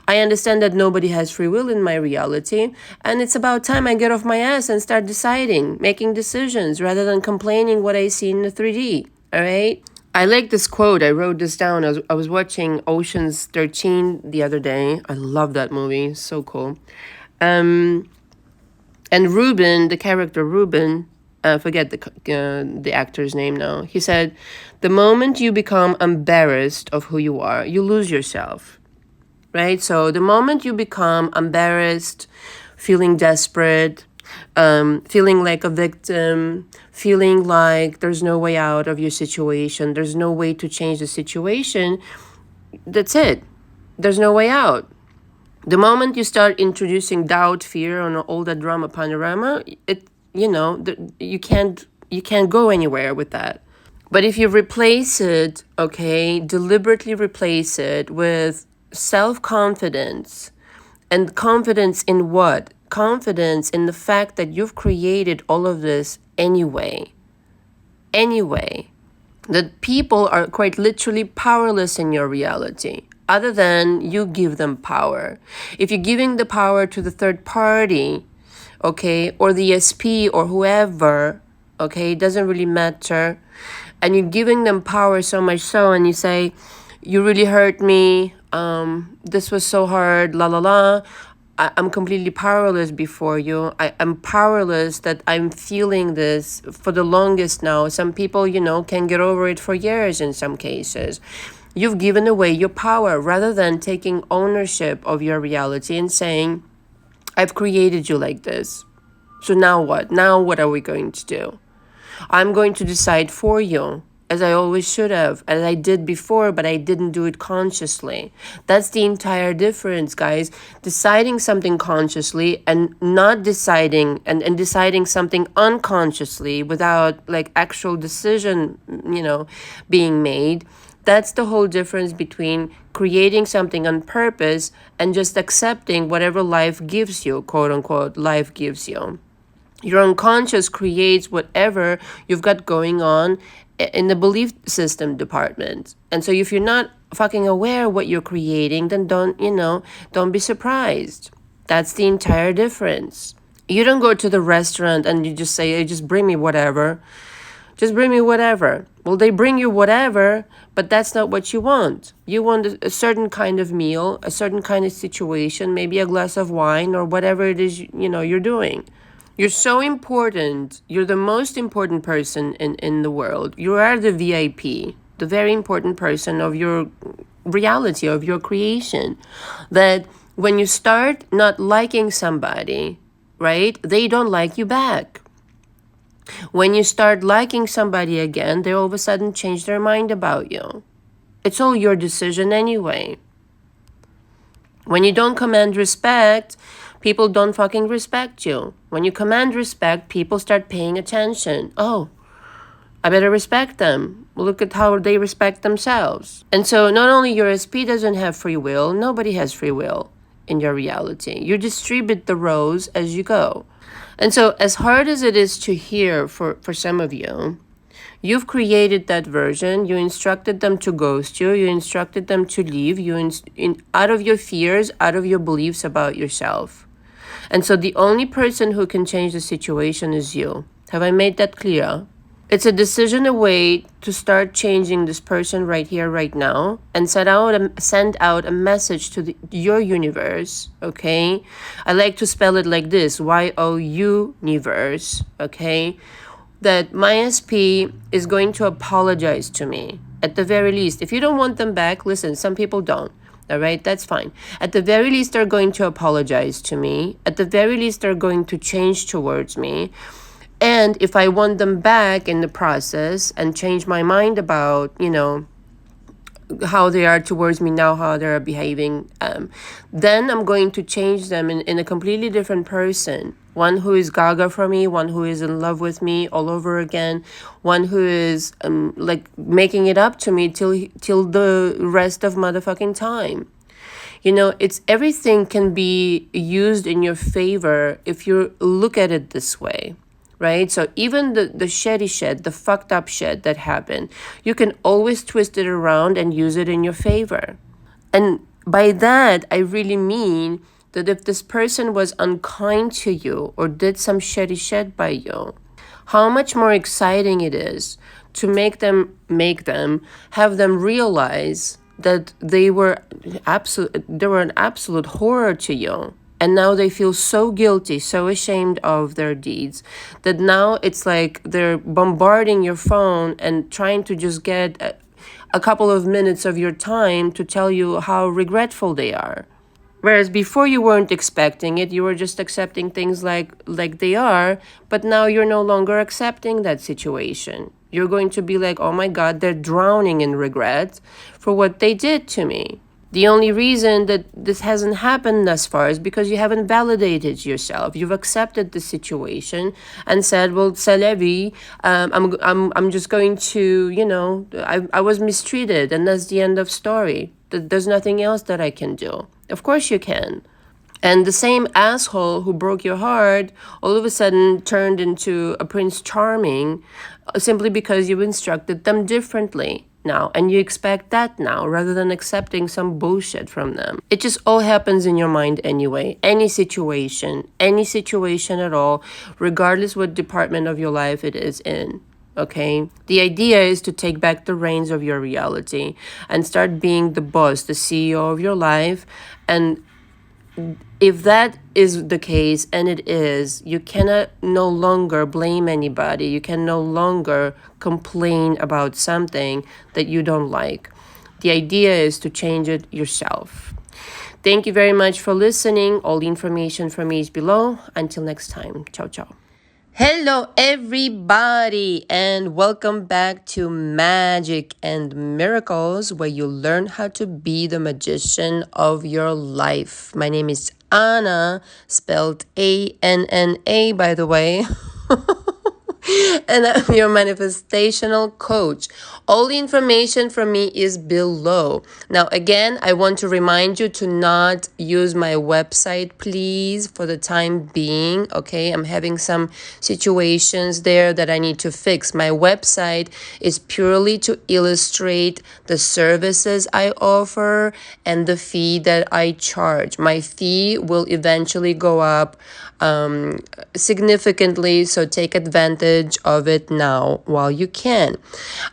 I understand that nobody has free will in my reality, and it's about time I get off my ass and start deciding, making decisions rather than complaining what I see in the 3D. All right. I like this quote. I wrote this down. I was watching Ocean's 13 the other day. I love that movie. So cool. And Ruben, the character Ruben, forget the actor's name now. He said, the moment you become embarrassed of who you are, you lose yourself. Right? So the moment you become embarrassed, feeling desperate, feeling like a victim, feeling like there's no way out of your situation, there's no way to change the situation, that's it. There's no way out. The moment you start introducing doubt, fear, and all that drama panorama, you can't go anywhere with that. But if you replace it, okay, deliberately replace it with self-confidence, and confidence in what? Confidence in the fact that you've created all of this anyway. That people are quite literally powerless in your reality, other than you give them power. If you're giving the power to the third party, okay, or the SP or whoever, okay, it doesn't really matter, and you're giving them power so much so, and you say, you really hurt me, this was so hard, la la la, I'm completely powerless before you. I'm powerless that I'm feeling this for the longest now. Some people, can get over it for years in some cases. You've given away your power rather than taking ownership of your reality and saying, I've created you like this. So now what? Now what are we going to do? I'm going to decide for you, as I always should have, as I did before, but I didn't do it consciously. That's the entire difference, guys. Deciding something consciously and not deciding, and deciding something unconsciously without actual decision, being made. That's the whole difference between creating something on purpose and just accepting whatever life gives you, quote unquote, life gives you. Your unconscious creates whatever you've got going on in the belief system department. And so if you're not fucking aware what you're creating, then don't be surprised. That's the entire difference. You don't go to the restaurant and you just say, hey, just bring me whatever. Just bring me whatever. Well, they bring you whatever, but that's not what you want. You want a certain kind of meal, a certain kind of situation, maybe a glass of wine or whatever it is, you're doing. You're so important. You're the most important person in the world. You are the VIP, the very important person of your reality, of your creation. That when you start not liking somebody, right, they don't like you back. When you start liking somebody again, they all of a sudden change their mind about you. It's all your decision anyway. When you don't command respect, people don't fucking respect you. When you command respect, people start paying attention. Oh, I better respect them. Look at how they respect themselves. And so not only your SP doesn't have free will, nobody has free will in your reality. You distribute the roles as you go. And so as hard as it is to hear for some of you, you've created that version. You instructed them to ghost you. You instructed them to leave you out of your fears, out of your beliefs about yourself. And so the only person who can change the situation is you. Have I made that clear? It's a decision away to start changing this person right here, right now, and send out a message to your universe, okay? I like to spell it like this, Y-O-U-niverse, okay? That my SP is going to apologize to me, at the very least. If you don't want them back, listen, some people don't. All right, that's fine. At the very least, they're going to apologize to me. At the very least, they're going to change towards me. And if I want them back in the process and change my mind about, how they are towards me now, how they're behaving, then I'm going to change them in a completely different person. One who is gaga for me, one who is in love with me all over again, one who is like making it up to me till the rest of motherfucking time. It's everything can be used in your favor if you look at it this way. Right? So even the shitty shit, the fucked up shit that happened, you can always twist it around and use it in your favor. And by that, I really mean that if this person was unkind to you or did some shitty shit by you, how much more exciting it is to make them have them realize that they were an absolute horror to you. And now they feel so guilty, so ashamed of their deeds, that now it's like they're bombarding your phone and trying to just get a couple of minutes of your time to tell you how regretful they are. Whereas before you weren't expecting it, you were just accepting things like they are, but now you're no longer accepting that situation. You're going to be like, oh my God, they're drowning in regret for what they did to me. The only reason that this hasn't happened thus far is because you haven't validated yourself. You've accepted the situation and said, well, c'est la vie. I'm just going to, I was mistreated and that's the end of story. There's nothing else that I can do. Of course you can. And the same asshole who broke your heart all of a sudden turned into a Prince Charming simply because you instructed them differently now, and you expect that now rather than accepting some bullshit from them. It just all happens in your mind anyway. Any situation at all, regardless what department of your life it is in. Okay? The idea is to take back the reins of your reality and start being the boss, the CEO of your life. And if that is the case, and it is, you cannot no longer blame anybody. You can no longer complain about something that you don't like. The idea is to change it yourself. Thank you very much for listening. All the information from me is below. Until next time. Ciao, ciao. Hello, everybody, and welcome back to Magic and Miracles, where you learn how to be the magician of your life. My name is Anna, spelled A-N-N-A, by the way. And I'm your manifestational coach. All the information from me is below. Now, again, I want to remind you to not use my website, please, for the time being. Okay, I'm having some situations there that I need to fix. My website is purely to illustrate the services I offer and the fee that I charge. My fee will eventually go up significantly. So take advantage of it now while you can.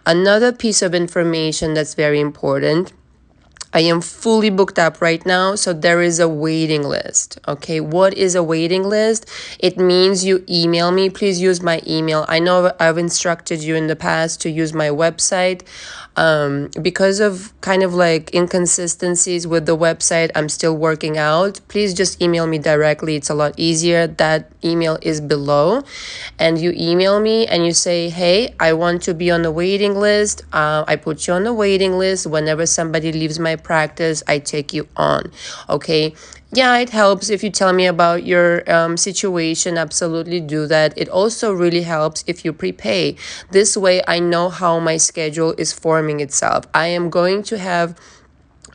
Another piece of information that's very important: I am fully booked up right now, so there is a waiting list. Okay, what is a waiting list? It means you email me. Please use my email. I know I've instructed you in the past to use my website. Because of kind of like inconsistencies with the website, I'm still working out. Please just email me directly. It's a lot easier. That email is below, and you email me and you say, hey, I want to be on the waiting list. I put you on the waiting list. Whenever somebody leaves my practice, I take you on. Okay. Yeah, it helps if you tell me about your situation. Absolutely do that. It also really helps if you prepay. This way, I know how my schedule is forming itself. I am going to have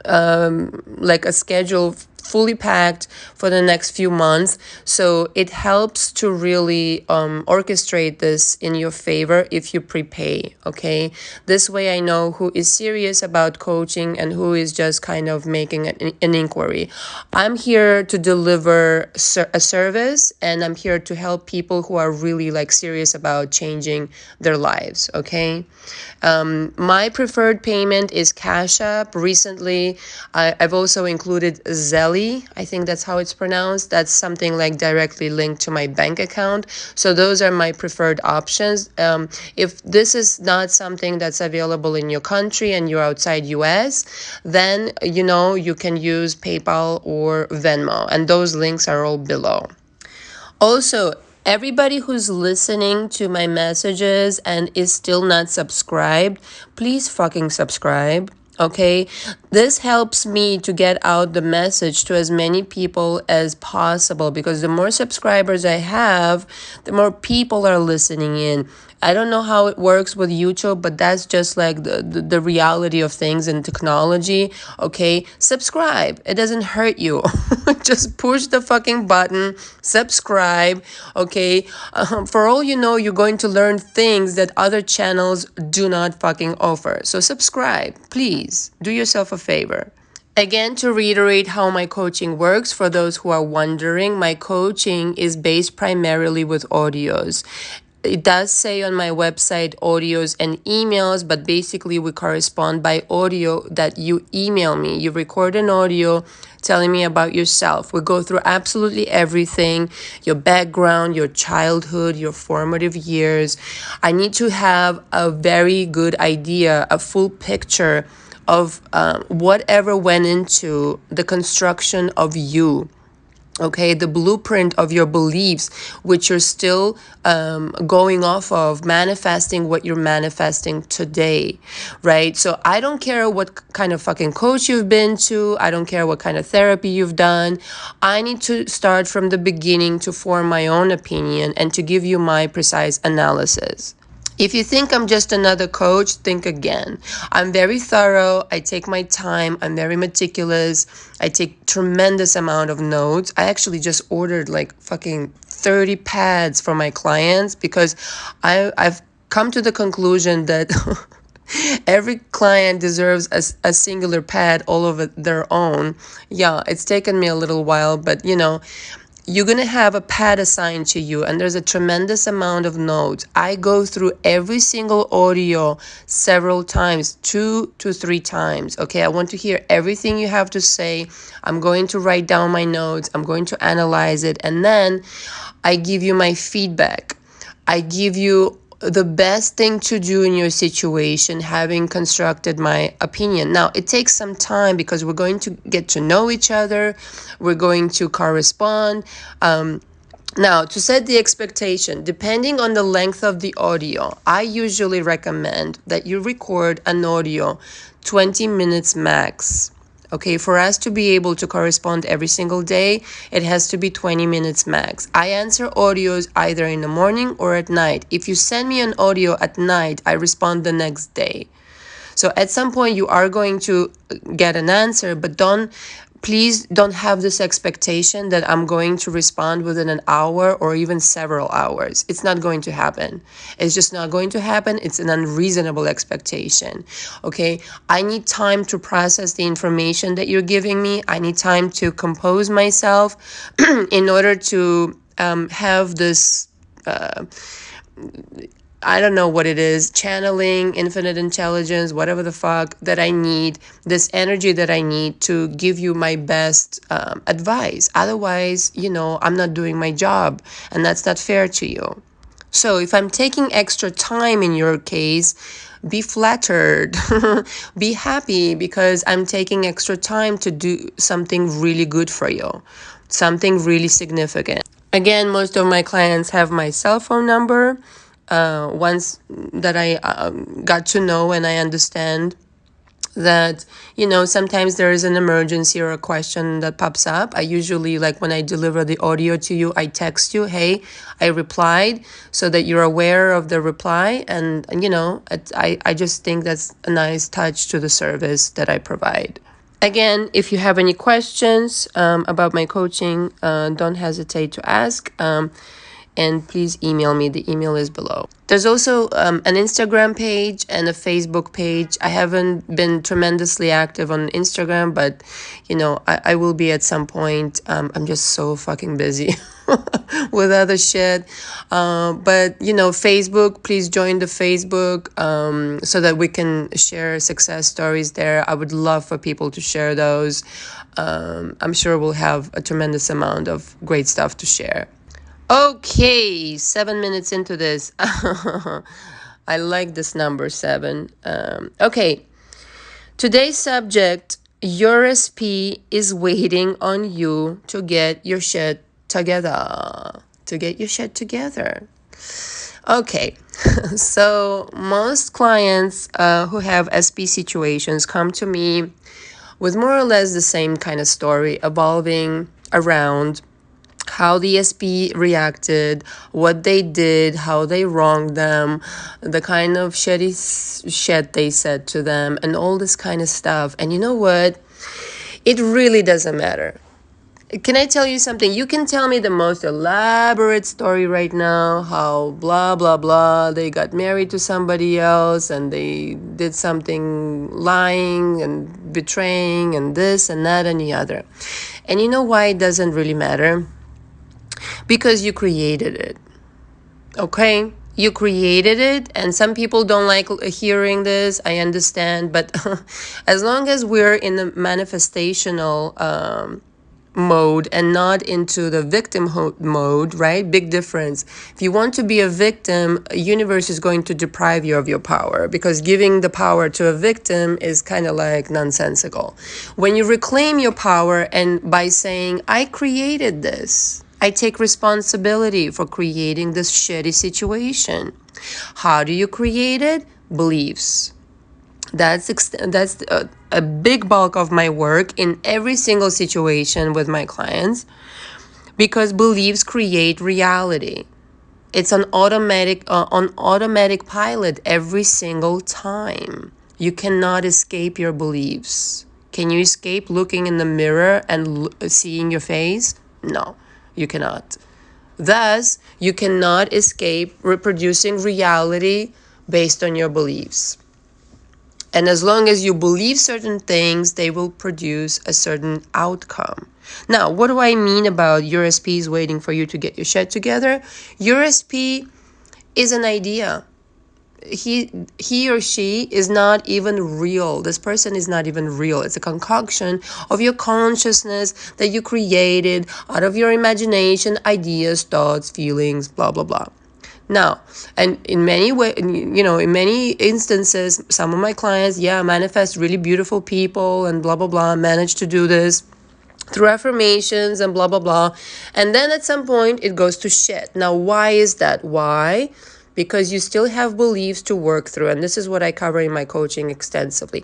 like a schedule fully packed for the next few months. So it helps to really orchestrate this in your favor if you prepay. Okay, this way I know who is serious about coaching and who is just kind of making an inquiry. I'm here to deliver a service, and I'm here to help people who are really like serious about changing their lives. Okay, my preferred payment is Cash App. Recently, I've also included Zelle. I think that's how it's pronounced. That's something like directly linked to my bank account. So those are my preferred options. If this is not something that's available in your country and you're outside US, then you can use PayPal or Venmo, and those links are all below. Also, everybody who's listening to my messages and is still not subscribed, please fucking subscribe. Okay, this helps me to get out the message to as many people as possible, because the more subscribers I have, the more people are listening in. I don't know how it works with YouTube, but that's just like the reality of things in technology. Okay, subscribe. It doesn't hurt you. Just push the fucking button, subscribe. Okay, for all you know, you're going to learn things that other channels do not fucking offer. So subscribe, please. Do yourself a favor. Again, to reiterate how my coaching works, for those who are wondering, my coaching is based primarily with audios. It does say on my website audios and emails, but basically we correspond by audio that you email me. You record an audio telling me about yourself. We go through absolutely everything: your background, your childhood, your formative years. I need to have a very good idea, a full picture of whatever went into the construction of you. Okay, the blueprint of your beliefs, which you're still going off of, manifesting what you're manifesting today, right? So I don't care what kind of fucking coach you've been to. I don't care what kind of therapy you've done. I need to start from the beginning to form my own opinion and to give you my precise analysis. If you think I'm just another coach, think again. I'm very thorough. I take my time. I'm very meticulous. I take tremendous amount of notes. I actually just ordered like fucking 30 pads for my clients, because I've come to the conclusion that every client deserves a singular pad all of their own. Yeah, it's taken me a little while, but you're going to have a pad assigned to you, and there's a tremendous amount of notes. I go through every single audio several times, 2 to 3 times. Okay, I want to hear everything you have to say. I'm going to write down my notes. I'm going to analyze it, and then I give you my feedback. I give you the best thing to do in your situation, having constructed my opinion. Now, it takes some time because we're going to get to know each other. We're going to correspond. Now, to set the expectation, depending on the length of the audio, I usually recommend that you record an audio 20 minutes max. Okay, for us to be able to correspond every single day, it has to be 20 minutes max. I answer audios either in the morning or at night. If you send me an audio at night, I respond the next day. So at some point you are going to get an answer, but please don't have this expectation that I'm going to respond within an hour or even several hours. It's not going to happen. It's just not going to happen. It's an unreasonable expectation. Okay, I need time to process the information that you're giving me. I need time to compose myself in order to have this, I don't know what it is, channeling, infinite intelligence, whatever the fuck that I need, this energy that I need to give you my best advice. Otherwise, I'm not doing my job, and that's not fair to you. So if I'm taking extra time in your case, be flattered, be happy, because I'm taking extra time to do something really good for you, something really significant. Again, most of my clients have my cell phone number. Once that I got to know and I understand that, sometimes there is an emergency or a question that pops up. I usually, like when I deliver the audio to you, I text you, hey, I replied, so that you're aware of the reply. And I just think that's a nice touch to the service that I provide. Again, if you have any questions about my coaching, don't hesitate to ask. And please email me. The email is below. There's also an Instagram page and a Facebook page. I haven't been tremendously active on Instagram, but, I will be at some point. I'm just so fucking busy with other shit. But, Facebook, please join the Facebook so that we can share success stories there. I would love for people to share those. I'm sure we'll have a tremendous amount of great stuff to share. Okay, 7 minutes into this. I like this number 7. Okay, today's subject, your SP is waiting on you to get your shit together. Okay, so most clients who have SP situations come to me with more or less the same kind of story evolving around how the SP reacted, what they did, how they wronged them, the kind of shitty shit they said to them, and all this kind of stuff. And you know what? It really doesn't matter. Can I tell you something? You can tell me the most elaborate story right now, how blah, blah, blah, they got married to somebody else and they did something lying and betraying and this and that and the other. And you know why it doesn't really matter? Because you created it, okay? You created it, and some people don't like hearing this, I understand, but as long as we're in the manifestational mode and not into the victim mode, right? Big difference. If you want to be a victim, a universe is going to deprive you of your power, because giving the power to a victim is kind of like nonsensical. When you reclaim your power and by saying, I created this, I take responsibility for creating this shitty situation. How do you create it? Beliefs. That's a big bulk of my work in every single situation with my clients, because beliefs create reality. It's on automatic pilot every single time. You cannot escape your beliefs. Can you escape looking in the mirror and seeing your face? No. You cannot. Thus, you cannot escape reproducing reality based on your beliefs. And as long as you believe certain things, they will produce a certain outcome. Now, what do I mean about your SP is waiting for you to get your shit together? Your SP is an idea. He or she is not even real. This person is not even real. It's a concoction of your consciousness that you created out of your imagination, ideas, thoughts, feelings, blah, blah, blah. Now, and in many in many instances, some of my clients, manifest really beautiful people and blah, blah, blah, manage to do this through affirmations and blah, blah, blah. And then at some point, it goes to shit. Now, why is that? Why? Because you still have beliefs to work through. And this is what I cover in my coaching extensively.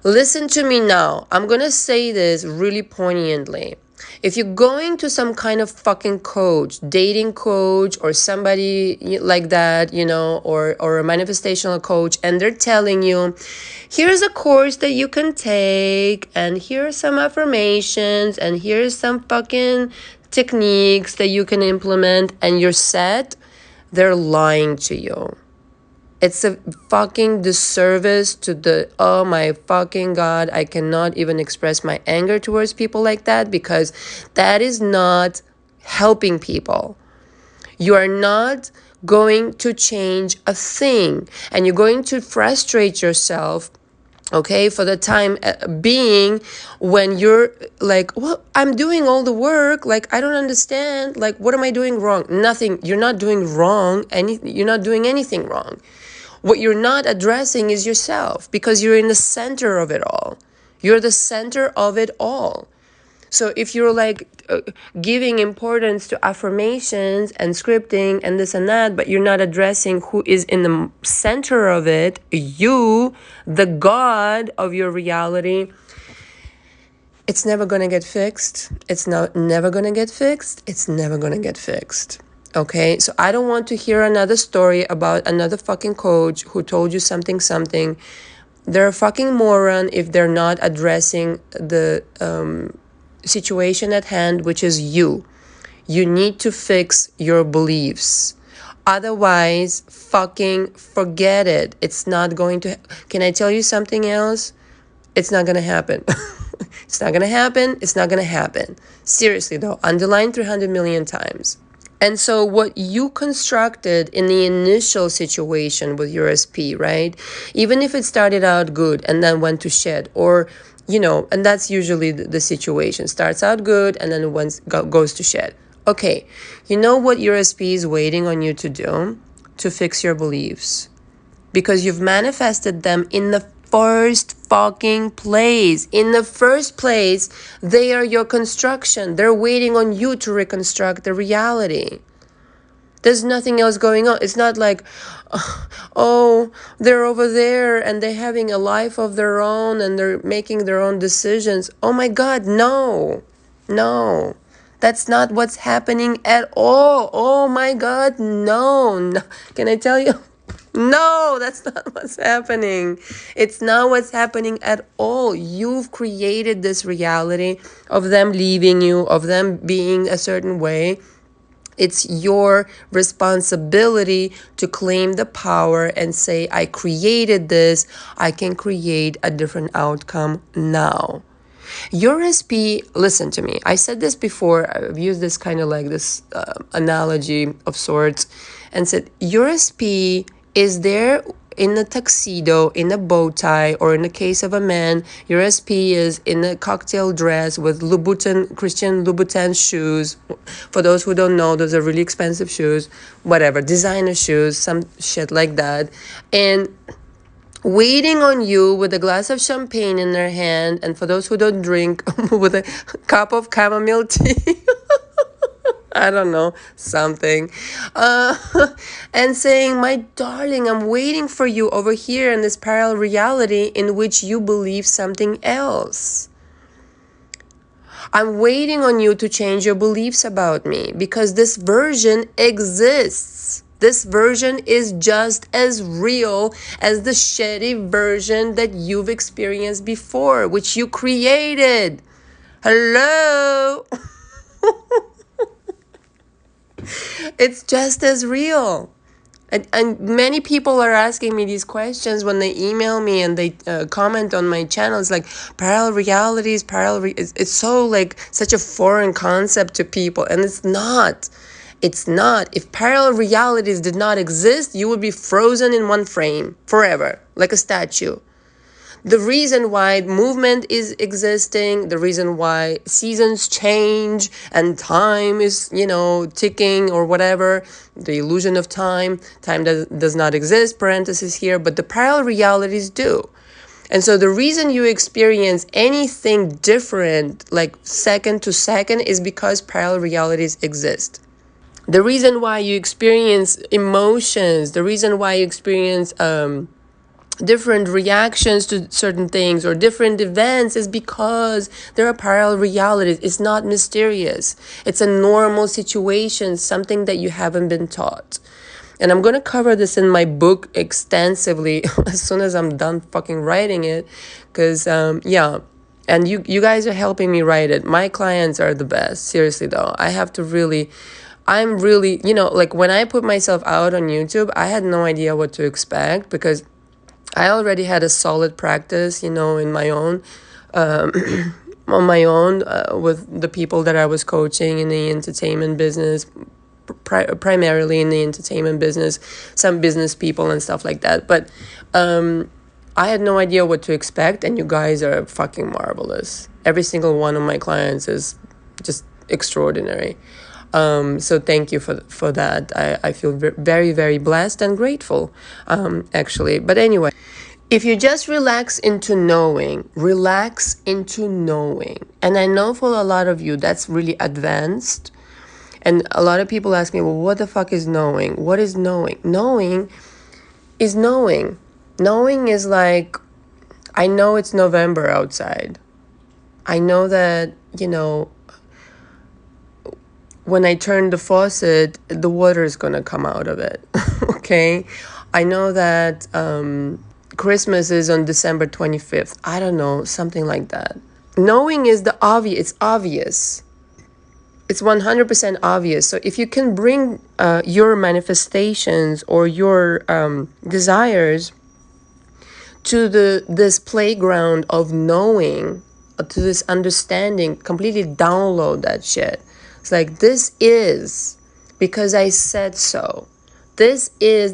Listen to me now. I'm going to say this really poignantly. If you're going to some kind of fucking coach, dating coach or somebody like that, or a manifestational coach, and they're telling you, here's a course that you can take, and here's some affirmations, and here's some fucking techniques that you can implement, and you're set, they're lying to you. It's a fucking disservice to oh my fucking God, I cannot even express my anger towards people like that, because that is not helping people. You are not going to change a thing, and you're going to frustrate yourself, okay, for the time being, when you're like, well, I'm doing all the work, like, I don't understand, like, what am I doing wrong? Nothing. You're not doing wrong. You're not doing anything wrong. What you're not addressing is yourself, because you're in the center of it all. You're the center of it all. So if you're like giving importance to affirmations and scripting and this and that, but you're not addressing who is in the center of it, you, the God of your reality, it's never going to get fixed. It's never going to get fixed. It's never going to get fixed. Okay, so I don't want to hear another story about another fucking coach who told you something. They're a fucking moron if they're not addressing the situation at hand, which is you. You need to fix your beliefs. Otherwise, fucking forget it. It's not going to... Can I tell you something else? It's not going to happen. It's not going to happen. It's not going to happen. Seriously, though. Underline 300 million times. And so what you constructed in the initial situation with your SP, right? Even if it started out good and then went to shit, or, you know, and that's usually the situation. Starts out good and then goes to shit. Okay, you know what your SP is waiting on you to do? To fix your beliefs. Because you've manifested them in the first fucking place. In the first place, they are your construction. They're waiting on you to reconstruct the reality. There's nothing else going on. It's not like, oh, they're over there and they're having a life of their own and they're making their own decisions. Oh my God, no. No. That's not what's happening at all. Oh my God, no. Can I tell you? No, that's not what's happening. It's not what's happening at all. You've created this reality of them leaving you, of them being a certain way. It's your responsibility to claim the power and say, I created this. I can create a different outcome now. Your SP, listen to me. I said this before. I've used this kind of like this analogy of sorts and said, your SP is there in a tuxedo, in a bow tie, or in the case of a man, your SP is in a cocktail dress with Christian Louboutin shoes. For those who don't know, those are really expensive shoes, whatever, designer shoes, some shit like that. And waiting on you with a glass of champagne in their hand, and for those who don't drink, with a cup of chamomile tea. I don't know, something. And saying, my darling, I'm waiting for you over here in this parallel reality in which you believe something else. I'm waiting on you to change your beliefs about me because this version exists. This version is just as real as the shitty version that you've experienced before, which you created. Hello? It's just as real. And many people are asking me these questions when they email me and they comment on my channel. It's like parallel realities, it's so like such a foreign concept to people. And it's not. It's not. If parallel realities did not exist, you would be frozen in one frame forever, like a statue. The reason why movement is existing, the reason why seasons change and time is, ticking or whatever, the illusion of time does not exist, parenthesis here, but the parallel realities do. And so the reason you experience anything different, like second to second, is because parallel realities exist. The reason why you experience emotions, the reason why you experience different reactions to certain things or different events is because there are parallel realities. It's not mysterious. It's a normal situation, something that you haven't been taught. And I'm going to cover this in my book extensively as soon as I'm done fucking writing it. Because, and you guys are helping me write it. My clients are the best. Seriously, though. I'm really, like when I put myself out on YouTube, I had no idea what to expect because I already had a solid practice, in my own, on my own, with the people that I was coaching in the entertainment business, primarily in the entertainment business, some business people and stuff like that. But I had no idea what to expect, and you guys are fucking marvelous. Every single one of my clients is just extraordinary. So thank you for that. I feel very, very blessed and grateful, actually. But anyway, if you just relax into knowing, and I know for a lot of you that's really advanced, and a lot of people ask me, well, what the fuck is knowing? What is knowing? Knowing is knowing. Knowing is like, I know it's November outside. I know that, when I turn the faucet, the water is going to come out of it. Okay? I know that Christmas is on December 25th. I don't know, something like that. Knowing is the obvious. It's obvious. It's 100% obvious. So if you can bring your manifestations or your desires to this playground of knowing, to this understanding, completely download that shit. It's like, this is because I said so. This is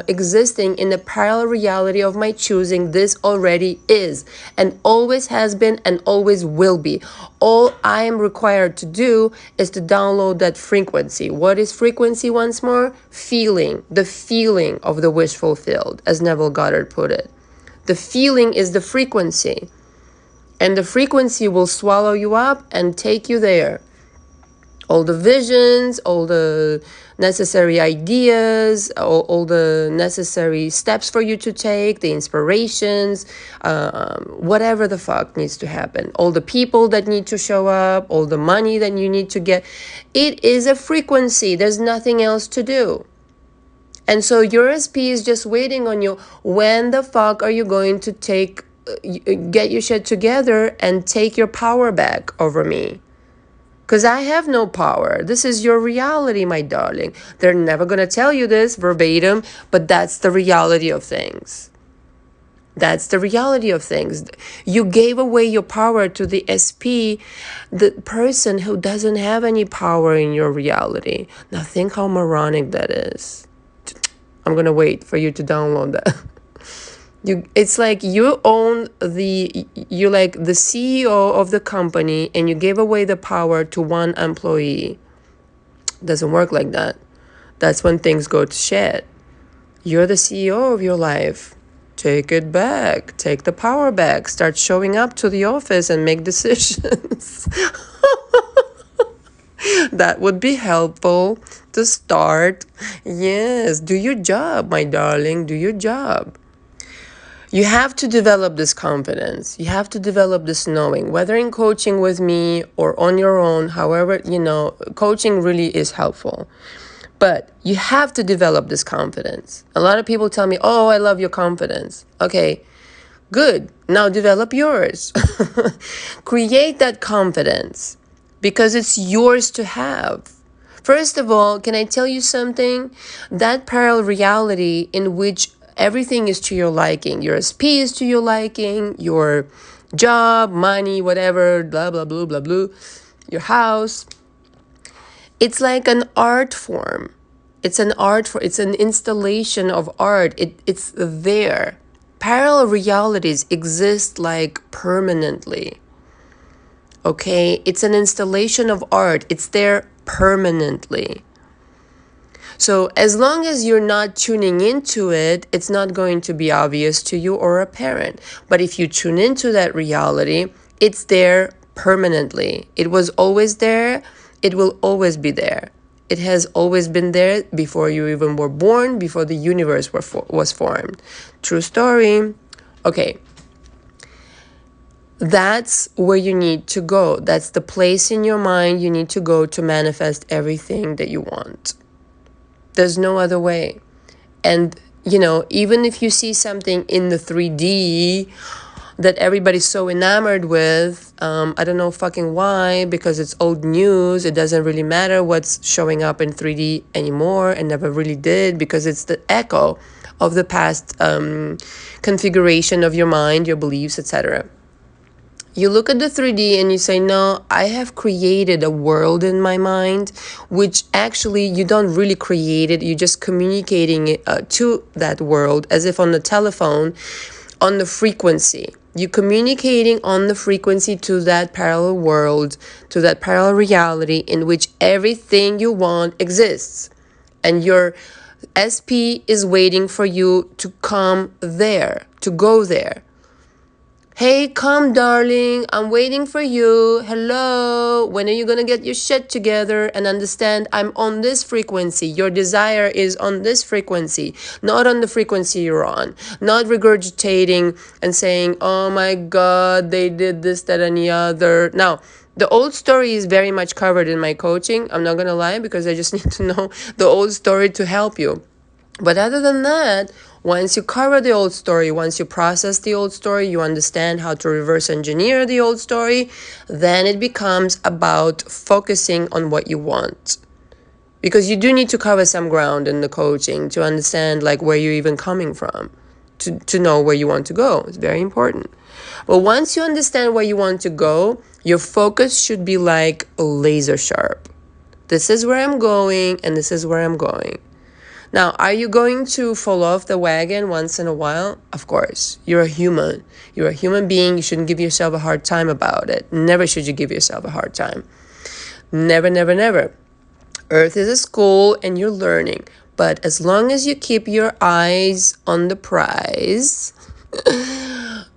existing in the parallel reality of my choosing. This already is and always has been and always will be. All I am required to do is to download that frequency. What is frequency once more? Feeling. The feeling of the wish fulfilled, as Neville Goddard put it. The feeling is the frequency. And the frequency will swallow you up and take you there. All the visions, all the necessary ideas, all the necessary steps for you to take, the inspirations, whatever the fuck needs to happen. All the people that need to show up, all the money that you need to get. It is a frequency. There's nothing else to do. And so your SP is just waiting on you. When the fuck are you going to get your shit together and take your power back over me? Because I have no power. This is your reality, my darling. They're never going to tell you this verbatim, but that's the reality of things. That's the reality of things. You gave away your power to the SP, the person who doesn't have any power in your reality. Now think how moronic that is. I'm going to wait for you to download that. It's like you're like the CEO of the company and you gave away the power to one employee. Doesn't work like that. That's when things go to shit. You're the CEO of your life. Take it back. Take the power back. Start showing up to the office and make decisions. That would be helpful to start. Yes, do your job, my darling. Do your job. You have to develop this confidence. You have to develop this knowing, whether in coaching with me or on your own, however, coaching really is helpful. But you have to develop this confidence. A lot of people tell me, oh, I love your confidence. Okay, good. Now develop yours. Create that confidence because it's yours to have. First of all, can I tell you something? That parallel reality in which everything is to your liking. Your SP is to your liking. Your job, money, whatever, blah, blah, blah, blah, blah. Your house. It's like an art form. It's an installation of art. It's there. Parallel realities exist like permanently. Okay? It's an installation of art. It's there permanently. So as long as you're not tuning into it, it's not going to be obvious to you or apparent. But if you tune into that reality, it's there permanently. It was always there. It will always be there. It has always been there before you even were born, before the universe was formed. True story. Okay. That's where you need to go. That's the place in your mind you need to go to manifest everything that you want. There's no other way. And, even if you see something in the 3D that everybody's so enamored with, I don't know fucking why, because it's old news. It doesn't really matter what's showing up in 3D anymore and never really did, because it's the echo of the past configuration of your mind, your beliefs, etc. You look at the 3D and you say, no, I have created a world in my mind, which actually you don't really create it. You're just communicating it, to that world as if on the telephone, on the frequency. You're communicating on the frequency to that parallel world, to that parallel reality in which everything you want exists. And your SP is waiting for you to come there, to go there. Hey, come, darling. I'm waiting for you. Hello. When are you going to get your shit together and understand I'm on this frequency? Your desire is on this frequency, not on the frequency you're on. Not regurgitating and saying, oh my God, they did this, that, and the other. Now, the old story is very much covered in my coaching. I'm not going to lie, because I just need to know the old story to help you. But other than that, once you cover the old story, once you process the old story, you understand how to reverse engineer the old story, then it becomes about focusing on what you want. Because you do need to cover some ground in the coaching to understand like where you're even coming from, to know where you want to go. It's very important. But once you understand where you want to go, your focus should be like laser sharp. This is where I'm going, and this is where I'm going. Now, are you going to fall off the wagon once in a while? Of course. You're a human. You're a human being. You shouldn't give yourself a hard time about it. Never should you give yourself a hard time. Never, never, never. Earth is a school and you're learning. But as long as you keep your eyes on the prize,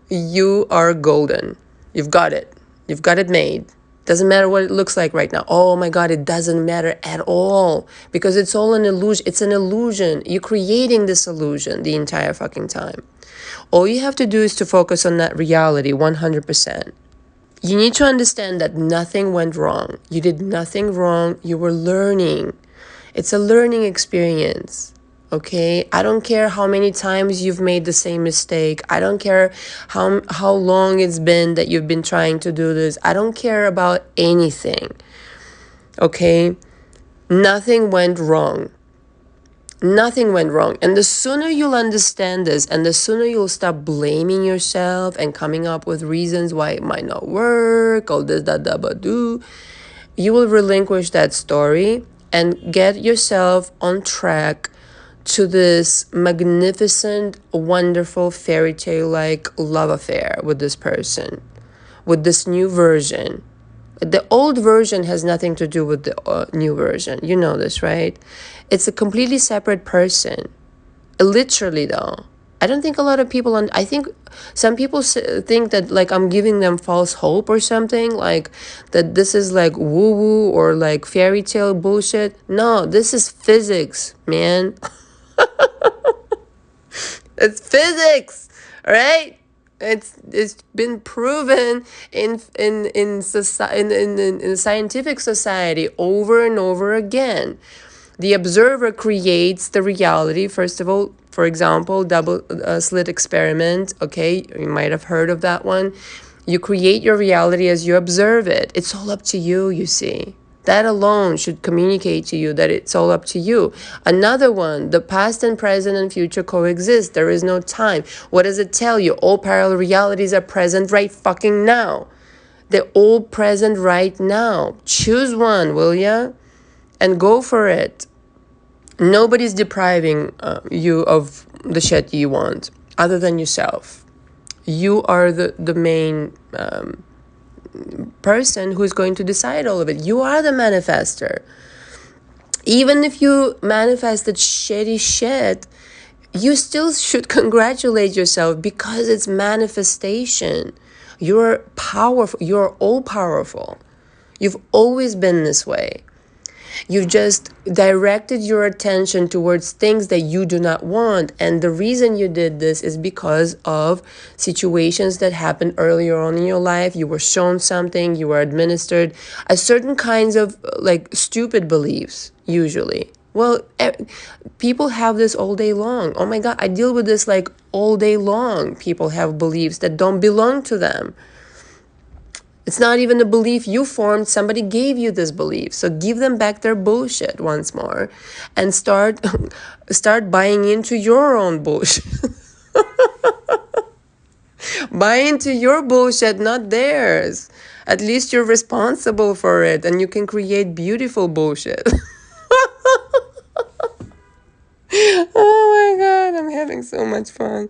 you are golden. You've got it. You've got it made. Doesn't matter what it looks like right now. Oh my God, it doesn't matter at all, because it's all an illusion. It's an illusion. You're creating this illusion the entire fucking time. All you have to do is to focus on that reality 100%. You need to understand that nothing went wrong. You did nothing wrong. You were learning. It's a learning experience. Okay, I don't care how many times you've made the same mistake. I don't care how long it's been that you've been trying to do this. I don't care about anything. Okay, nothing went wrong. Nothing went wrong. And the sooner you'll understand this, and the sooner you'll stop blaming yourself and coming up with reasons why it might not work, all this, that, that, but do, you will relinquish that story and get yourself on track to this magnificent, wonderful, fairy tale-like love affair with this person, with this new version. The old version has nothing to do with the new version. You know this, right? It's a completely separate person. Literally, though. I don't think a lot of people, I think some people think that like I'm giving them false hope or something, like that this is like woo-woo or like fairy tale bullshit. No, this is physics, man. It's physics, right? It's been proven in the scientific society over and over again. The observer creates the reality. First of all, for example, double slit experiment. Okay, you might have heard of that one. You create your reality as you observe it. It's all up to you, you see. That alone should communicate to you that it's all up to you. Another one, the past and present and future coexist. There is no time. What does it tell you? All parallel realities are present right fucking now. They're all present right now. Choose one, will ya? And go for it. Nobody's depriving you of the shit you want other than yourself. You are the main person who's going to decide all of it. You are the manifester. Even if you manifested shitty shit, you still should congratulate yourself because it's manifestation. You're powerful. You're all powerful. You've always been this way. You've just directed your attention towards things that you do not want. And the reason you did this is because of situations that happened earlier on in your life. You were shown something, you were administered a certain kinds of like stupid beliefs, usually. Well, people have this all day long. Oh my God, I deal with this like all day long. People have beliefs that don't belong to them. It's not even a belief you formed. Somebody gave you this belief. So give them back their bullshit once more and start buying into your own bullshit. Buy into your bullshit, not theirs. At least you're responsible for it and you can create beautiful bullshit. Oh my God, I'm having so much fun.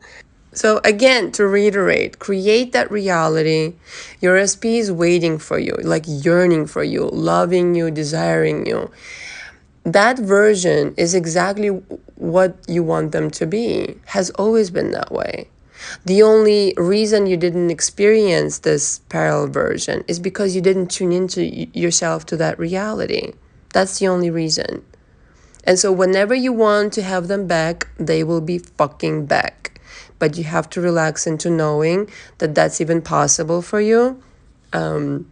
So again, to reiterate, create that reality. Your SP is waiting for you, like yearning for you, loving you, desiring you. That version is exactly what you want them to be, has always been that way. The only reason you didn't experience this parallel version is because you didn't tune into yourself to that reality. That's the only reason. And so whenever you want to have them back, they will be fucking back. But you have to relax into knowing that that's even possible for you. And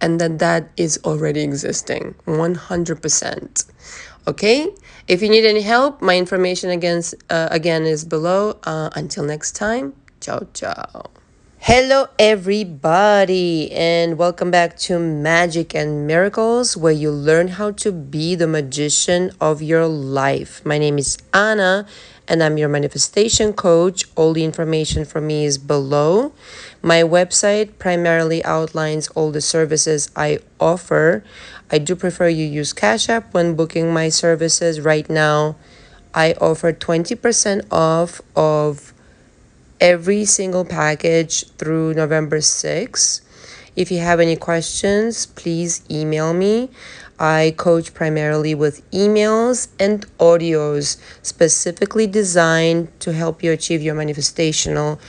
that is already existing 100%. Okay? If you need any help, my information again is below. Until next time, ciao, ciao. Hello, everybody, and welcome back to Magic and Miracles, where you learn how to be the magician of your life. My name is Anna, and I'm your manifestation coach. All the information for me is below. My website primarily outlines all the services I offer. I do prefer you use Cash App when booking my services. Right now, I offer 20% off of every single package through November 6th. If you have any questions, please email me. I coach primarily with emails and audios specifically designed to help you achieve your manifestational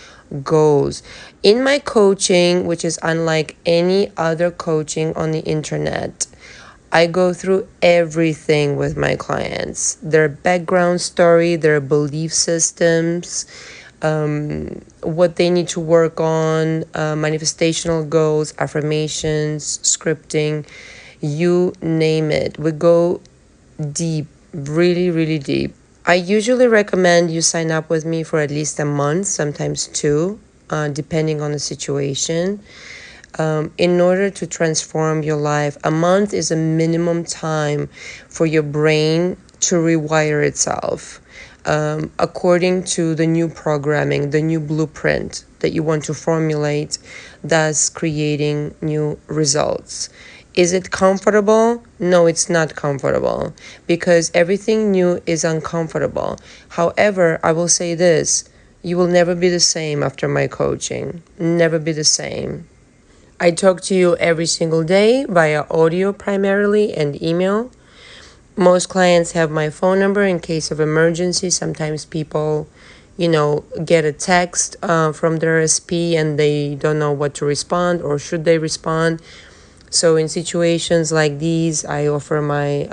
goals. In my coaching, which is unlike any other coaching on the internet, I go through everything with my clients, their background story, their belief systems, what they need to work on, manifestational goals, affirmations, scripting, you name it. We go deep, really, really deep. I usually recommend you sign up with me for at least a month, sometimes two, depending on the situation. In order to transform your life, a month is a minimum time for your brain to rewire itself. According to the new programming, the new blueprint that you want to formulate, thus creating new results. Is it comfortable? No, it's not comfortable because everything new is uncomfortable. However, I will say this, you will never be the same after my coaching. Never be the same. I talk to you every single day via audio primarily and email. Most clients have my phone number in case of emergency. Sometimes people, get a text from their SP and they don't know what to respond or should they respond. So in situations like these, I offer my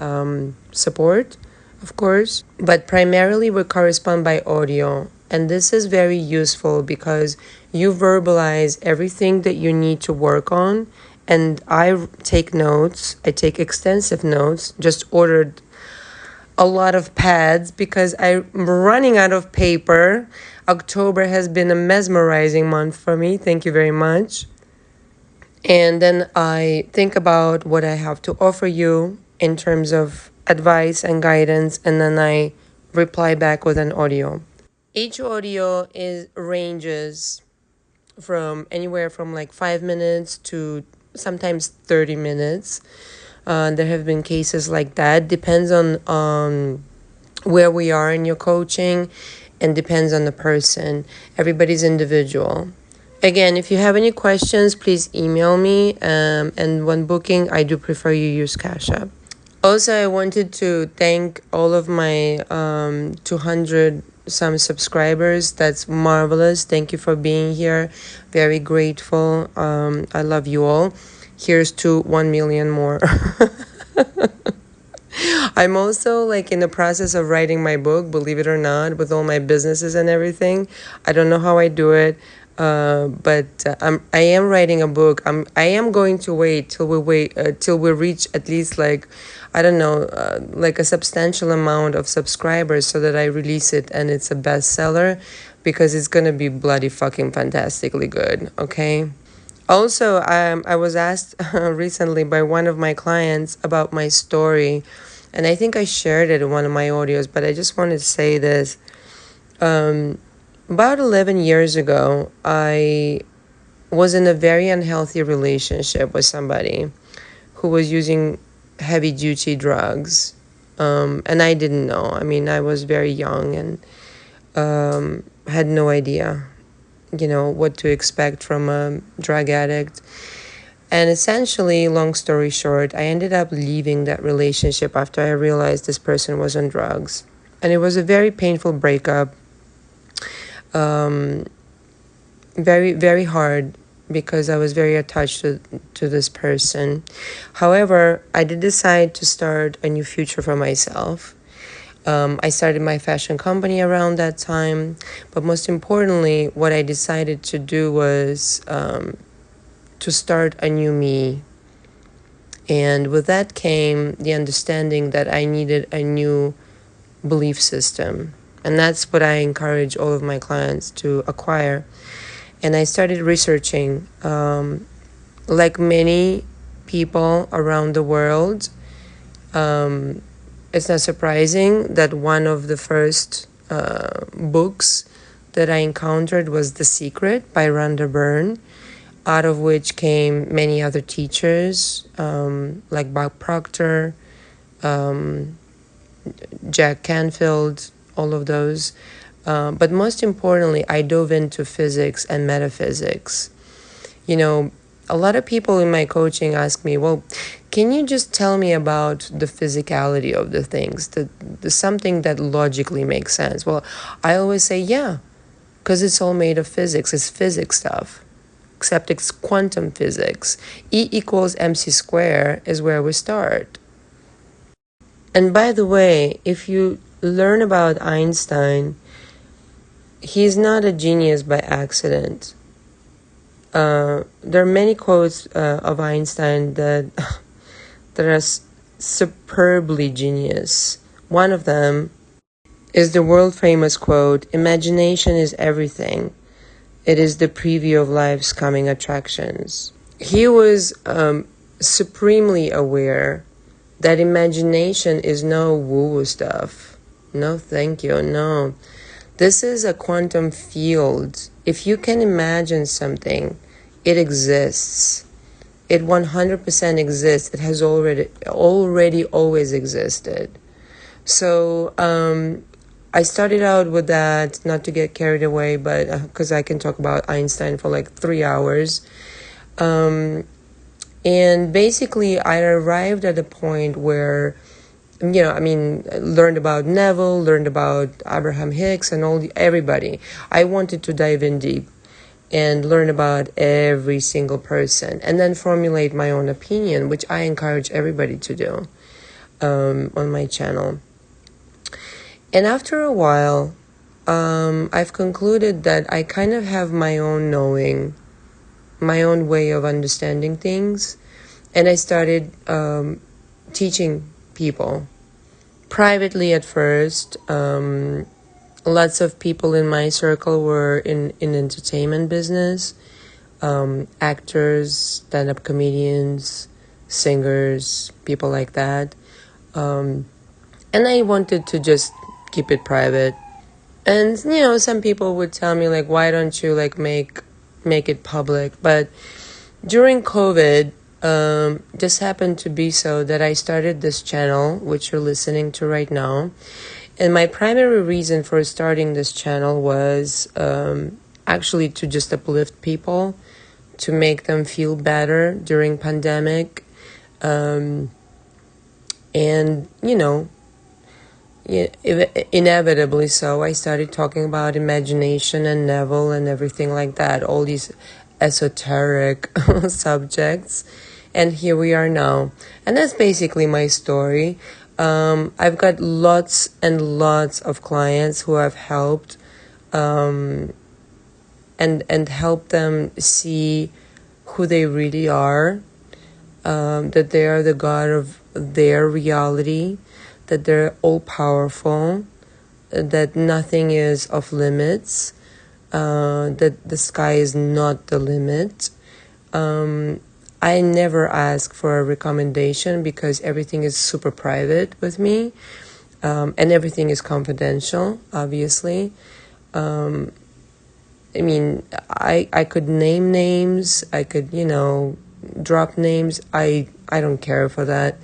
support, of course. But primarily we correspond by audio. And this is very useful because you verbalize everything that you need to work on. And I take notes. I take extensive notes. Just ordered a lot of pads because I'm running out of paper. October has been a mesmerizing month for me. Thank you very much. And then I think about what I have to offer you in terms of advice and guidance. And then I reply back with an audio. Each audio ranges from anywhere from like 5 minutes to sometimes 30 minutes. There have been cases like that. Depends on where we are in your coaching and depends on the person. Everybody's individual. Again, if you have any questions, please email me. And when booking, I do prefer you use Cash App. Also, I wanted to thank all of my 200 some subscribers. That's marvelous. Thank you for being here. Very grateful. I love you all. Here's to 1 million more. I'm also in the process of writing my book, believe it or not, with all my businesses and everything. I don't know how I do it. But I am writing a book. I am going to wait till we reach at least I don't know, a substantial amount of subscribers so that I release it and it's a bestseller because it's gonna be bloody fucking fantastically good. Okay. Also, I was asked recently by one of my clients about my story, and I think I shared it in one of my audios. But I just wanted to say this. About 11 years ago, I was in a very unhealthy relationship with somebody who was using heavy duty drugs. And I didn't know. I mean, I was very young and had no idea, what to expect from a drug addict. And essentially, long story short, I ended up leaving that relationship after I realized this person was on drugs. And it was a very painful breakup. Very, very hard because I was very attached to this person. However, I did decide to start a new future for myself. I started my fashion company around that time. But most importantly, what I decided to do was to start a new me. And with that came the understanding that I needed a new belief system. And that's what I encourage all of my clients to acquire. And I started researching, like many people around the world. It's not surprising that one of the first books that I encountered was The Secret by Rhonda Byrne, out of which came many other teachers, like Bob Proctor, Jack Canfield, all of those. But most importantly, I dove into physics and metaphysics. A lot of people in my coaching ask me, well, can you just tell me about the physicality of the things, the something that logically makes sense? Well, I always say, yeah, because it's all made of physics. It's physics stuff, except it's quantum physics. E equals mc squared is where we start. And by the way, if you learn about Einstein, he's not a genius by accident. There are many quotes of Einstein that are superbly genius. One of them is the world-famous quote, "Imagination is everything. It is the preview of life's coming attractions." He was supremely aware that imagination is no woo-woo stuff. No, thank you, no. This is a quantum field. If you can imagine something, it exists. It 100% exists. It has already always existed. So I started out with that, not to get carried away, but because I can talk about Einstein for like 3 hours. And basically, I arrived at a point where, learned about Neville, learned about Abraham Hicks and everybody. I wanted to dive in deep and learn about every single person and then formulate my own opinion, which I encourage everybody to do on my channel. And after a while, I've concluded that I kind of have my own knowing, my own way of understanding things. And I started teaching people privately at first. Lots of people in my circle were in entertainment business, actors, stand-up comedians, singers, people like that. And I wanted to just keep it private. And, some people would tell me, like, why don't you, like, make it public? But during COVID, just happened to be so that I started this channel, which you're listening to right now. And my primary reason for starting this channel was actually to just uplift people, to make them feel better during pandemic. And, inevitably so, I started talking about imagination and Neville and everything like that, all these esoteric subjects. And here we are now. And that's basically my story. I've got lots and lots of clients who I've helped and help them see who they really are, that they are the God of their reality, that they're all-powerful, that nothing is off limits, that the sky is not the limit. I never ask for a recommendation because everything is super private with me, and everything is confidential, obviously. I mean, I could name names. I could, drop names. I don't care for that.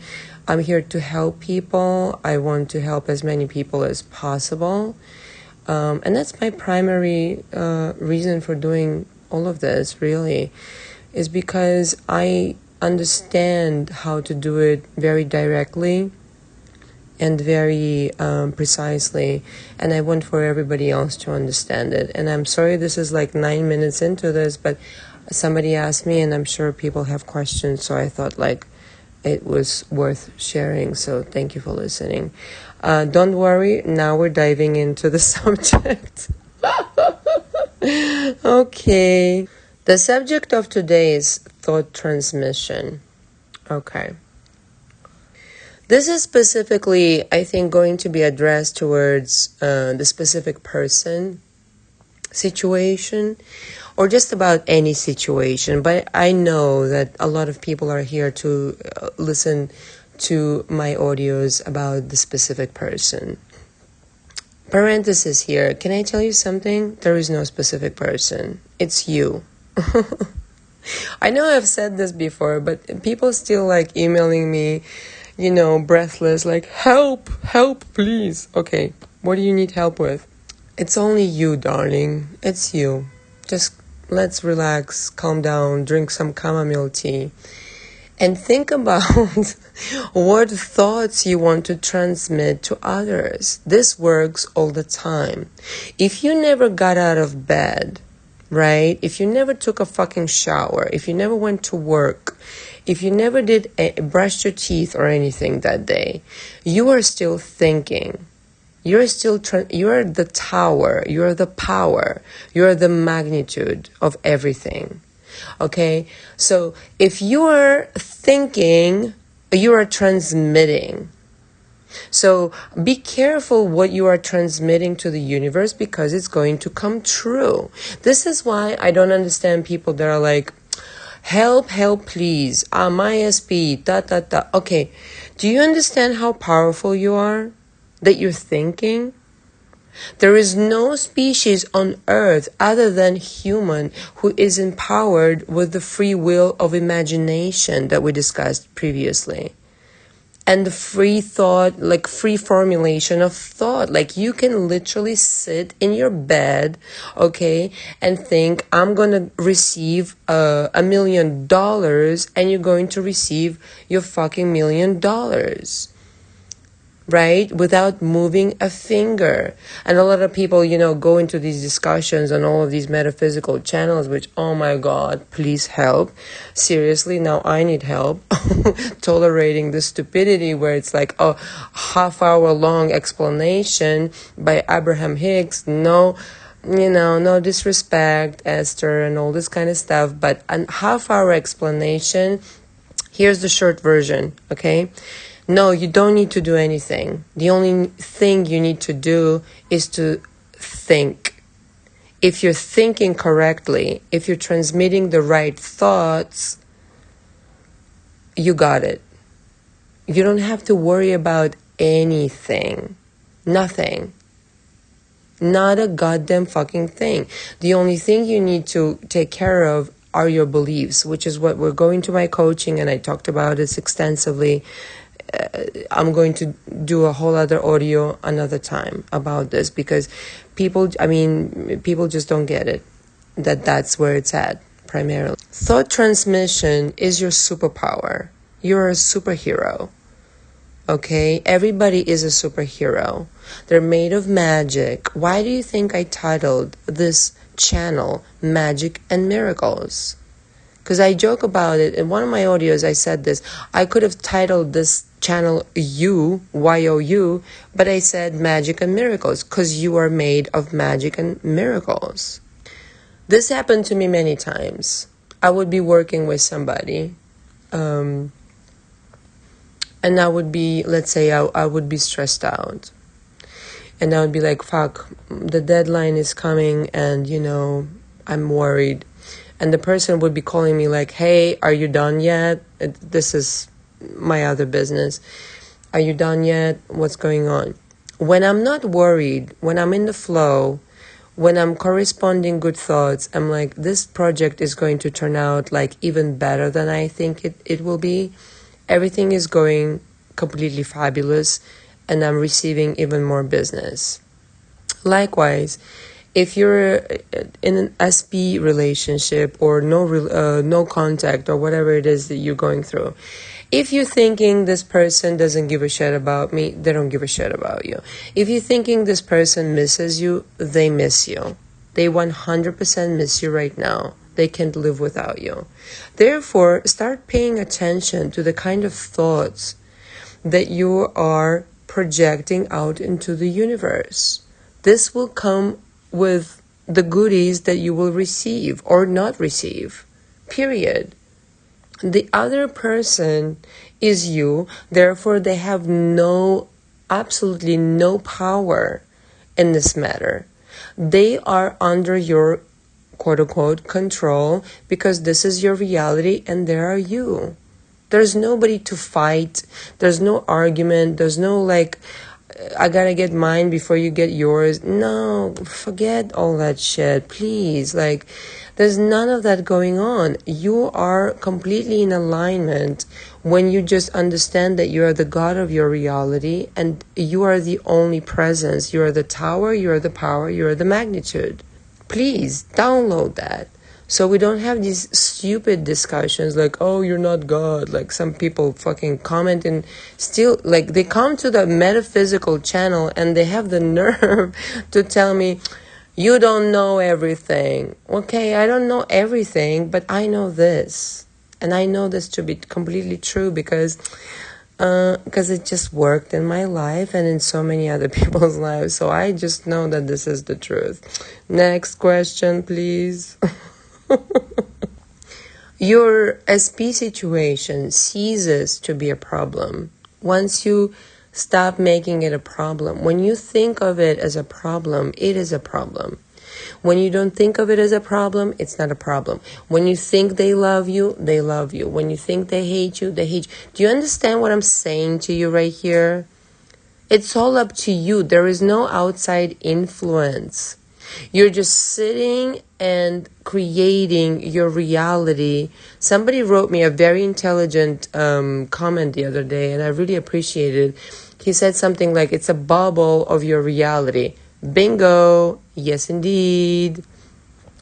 I'm here to help people. I want to help as many people as possible. And that's my primary reason for doing all of this, really, is because I understand how to do it very directly and very precisely, and I want for everybody else to understand it. And I'm sorry this is like 9 minutes into this, but somebody asked me, and I'm sure people have questions, so I thought like it was worth sharing. So thank you for listening. Don't worry, now we're diving into the subject. Okay. The subject of today is thought transmission. Okay. This is specifically, I think, going to be addressed towards the specific person, situation, or just about any situation. But I know that a lot of people are here to listen to my audios about the specific person. Parenthesis here. Can I tell you something? There is no specific person. It's you. I know I've said this before, but people still like emailing me, breathless, like, help, please. Okay, what do you need help with? It's only you, darling. It's you. Just let's relax, calm down, drink some chamomile tea, and think about what thoughts you want to transmit to others. This works all the time. If you never got out of bed, right? If you never took a fucking shower, if you never went to work, if you never did brushed your teeth or anything that day, you are still thinking. You're still you're the tower, you're the power, you're the magnitude of everything. Okay? So if you are thinking, you are transmitting. So be careful what you are transmitting to the universe, because it's going to come true. This is why I don't understand people that are like, help, please. My SP, Okay, do you understand how powerful you are? That you're thinking? There is no species on earth other than human who is empowered with the free will of imagination that we discussed previously. And the free thought, like free formulation of thought. Like you can literally sit in your bed, okay, and think, I'm going to receive $1 million, and you're going to receive your fucking $1 million. Right? Without moving a finger. And a lot of people, go into these discussions on all of these metaphysical channels, which, oh my God, please help. Seriously, now I need help tolerating the stupidity where it's like, oh, half-hour long explanation by Abraham Hicks. No, no disrespect, Esther, and all this kind of stuff. But a half-hour explanation, here's the short version, okay? No, you don't need to do anything. The only thing you need to do is to think. If you're thinking correctly, if you're transmitting the right thoughts, you got it. You don't have to worry about anything. Nothing. Not a goddamn fucking thing. The only thing you need to take care of are your beliefs, which is what we're going to my coaching, and I talked about this extensively. I'm going to do a whole other audio another time about this, because people just don't get it, that's where it's at primarily. Thought transmission is your superpower. You're a superhero. Okay? Everybody is a superhero. They're made of magic. Why do you think I titled this channel Magic and Miracles? Because I joke about it. In one of my audios, I said this. I could have titled this channel YOU, but I said Magic and Miracles, because you are made of magic and miracles. This happened to me many times. I would be working with somebody, and I would be, let's say, I would be stressed out. And I would be like, fuck, the deadline is coming, and, I'm worried. And the person would be calling me like, hey, are you done yet? This is my other business. Are you done yet? What's going on? When I'm not worried, when I'm in the flow, when I'm corresponding good thoughts, I'm like, this project is going to turn out like even better than I think it will be. Everything is going completely fabulous, and I'm receiving even more business. Likewise, if you're in an SP relationship or no contact or whatever it is that you're going through, if you're thinking this person doesn't give a shit about me, they don't give a shit about you. If you're thinking this person misses you, they miss you. They 100% miss you right now. They can't live without you. Therefore, start paying attention to the kind of thoughts that you are projecting out into the universe. This will come with the goodies that you will receive or not receive. Period. The other person is you, therefore they have absolutely no power in this matter. They are under your quote-unquote control because this is your reality and there are you. There's nobody to fight. There's no argument. There's no like, I gotta get mine before you get yours. No, forget all that shit, please. Like, there's none of that going on. You are completely in alignment when you just understand that you are the God of your reality and you are the only presence. You are the tower, you are the power, you are the magnitude. Please download that. So we don't have these stupid discussions like, oh, you're not God. Like some people fucking comment and still, like they come to the metaphysical channel and they have the nerve to tell me, you don't know everything. Okay, I don't know everything, but I know this. And I know this to be completely true because it just worked in my life and in so many other people's lives. So I just know that this is the truth. Next question, please. Your SP situation ceases to be a problem once you stop making it a problem. When you think of it as a problem, it is a problem. When you don't think of it as a problem, it's not a problem. When you think they love you, they love you. When you think they hate you, they hate you. Do you understand what I'm saying to you right here? It's all up to you. There is no outside influence. You're just sitting and creating your reality. Somebody wrote me a very intelligent comment the other day, and I really appreciated it. He said something like, it's a bubble of your reality. Bingo. Yes, indeed.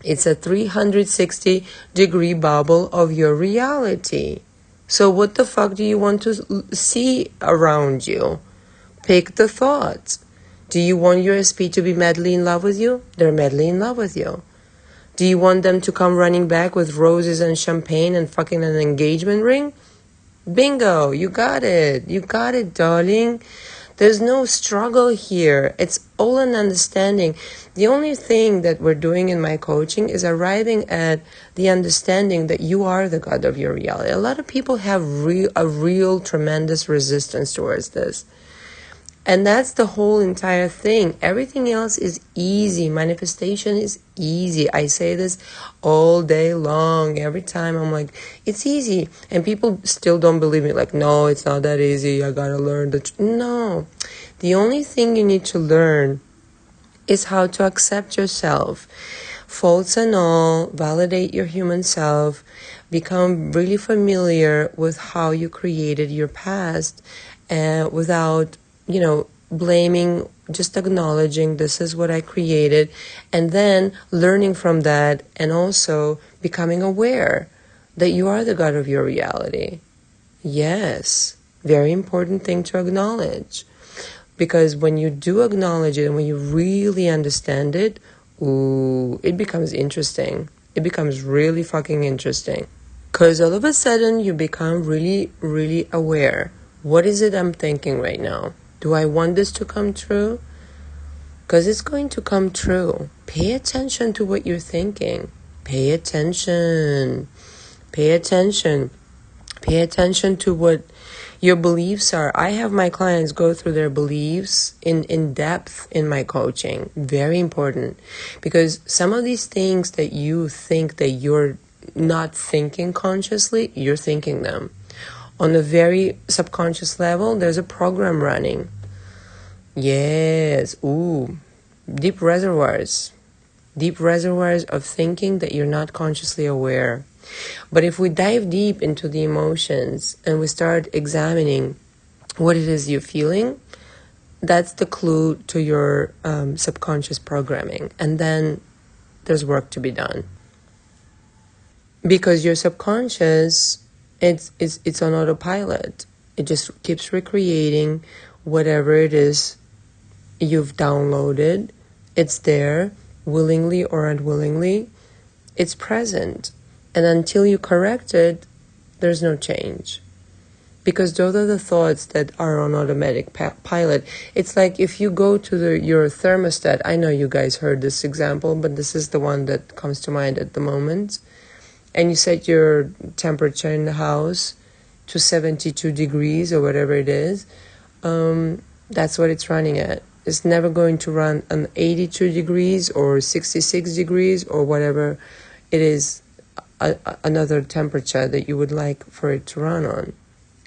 It's a 360-degree bubble of your reality. So what the fuck do you want to see around you? Pick the thoughts. Do you want your SP to be madly in love with you? They're madly in love with you. Do you want them to come running back with roses and champagne and fucking an engagement ring? Bingo, you got it. You got it, darling. There's no struggle here. It's all an understanding. The only thing that we're doing in my coaching is arriving at the understanding that you are the God of your reality. A lot of people have a real tremendous resistance towards this. And that's the whole entire thing. Everything else is easy. Manifestation is easy. I say this all day long. Every time I'm like, it's easy. And people still don't believe me. Like, no, it's not that easy. I gotta learn No. The only thing you need to learn is how to accept yourself. Faults and all, validate your human self, become really familiar with how you created your past without blaming, just acknowledging this is what I created, and then learning from that and also becoming aware that you are the God of your reality. Yes, very important thing to acknowledge. Because when you do acknowledge it and when you really understand it, it becomes interesting. It becomes really fucking interesting. Because all of a sudden you become really, really aware. What is it I'm thinking right now? Do I want this to come true? Because it's going to come true. Pay attention to what you're thinking. Pay attention. Pay attention. Pay attention to what your beliefs are. I have my clients go through their beliefs in depth in my coaching. Very important. Because some of these things that you think that you're not thinking consciously, you're thinking them. On a very subconscious level, there's a program running. Yes. Deep reservoirs. deep reservoirs of thinking that you're not consciously aware. But if we dive deep into the emotions and we start examining what it is you're feeling, that's the clue to your subconscious programming. And then there's work to be done. Because your subconscious, it's on autopilot. It just keeps recreating whatever it is you've downloaded. It's there, willingly or unwillingly. It's present. And until you correct it, there's no change. Because those are the thoughts that are on automatic pilot. It's like if you go to your thermostat. I know you guys heard this example, but this is the one that comes to mind at the moment. And you set your temperature in the house to 72 degrees or whatever it is. That's what it's running at. It's never going to run on 82 degrees or 66 degrees or whatever it is, another temperature that you would like for it to run on.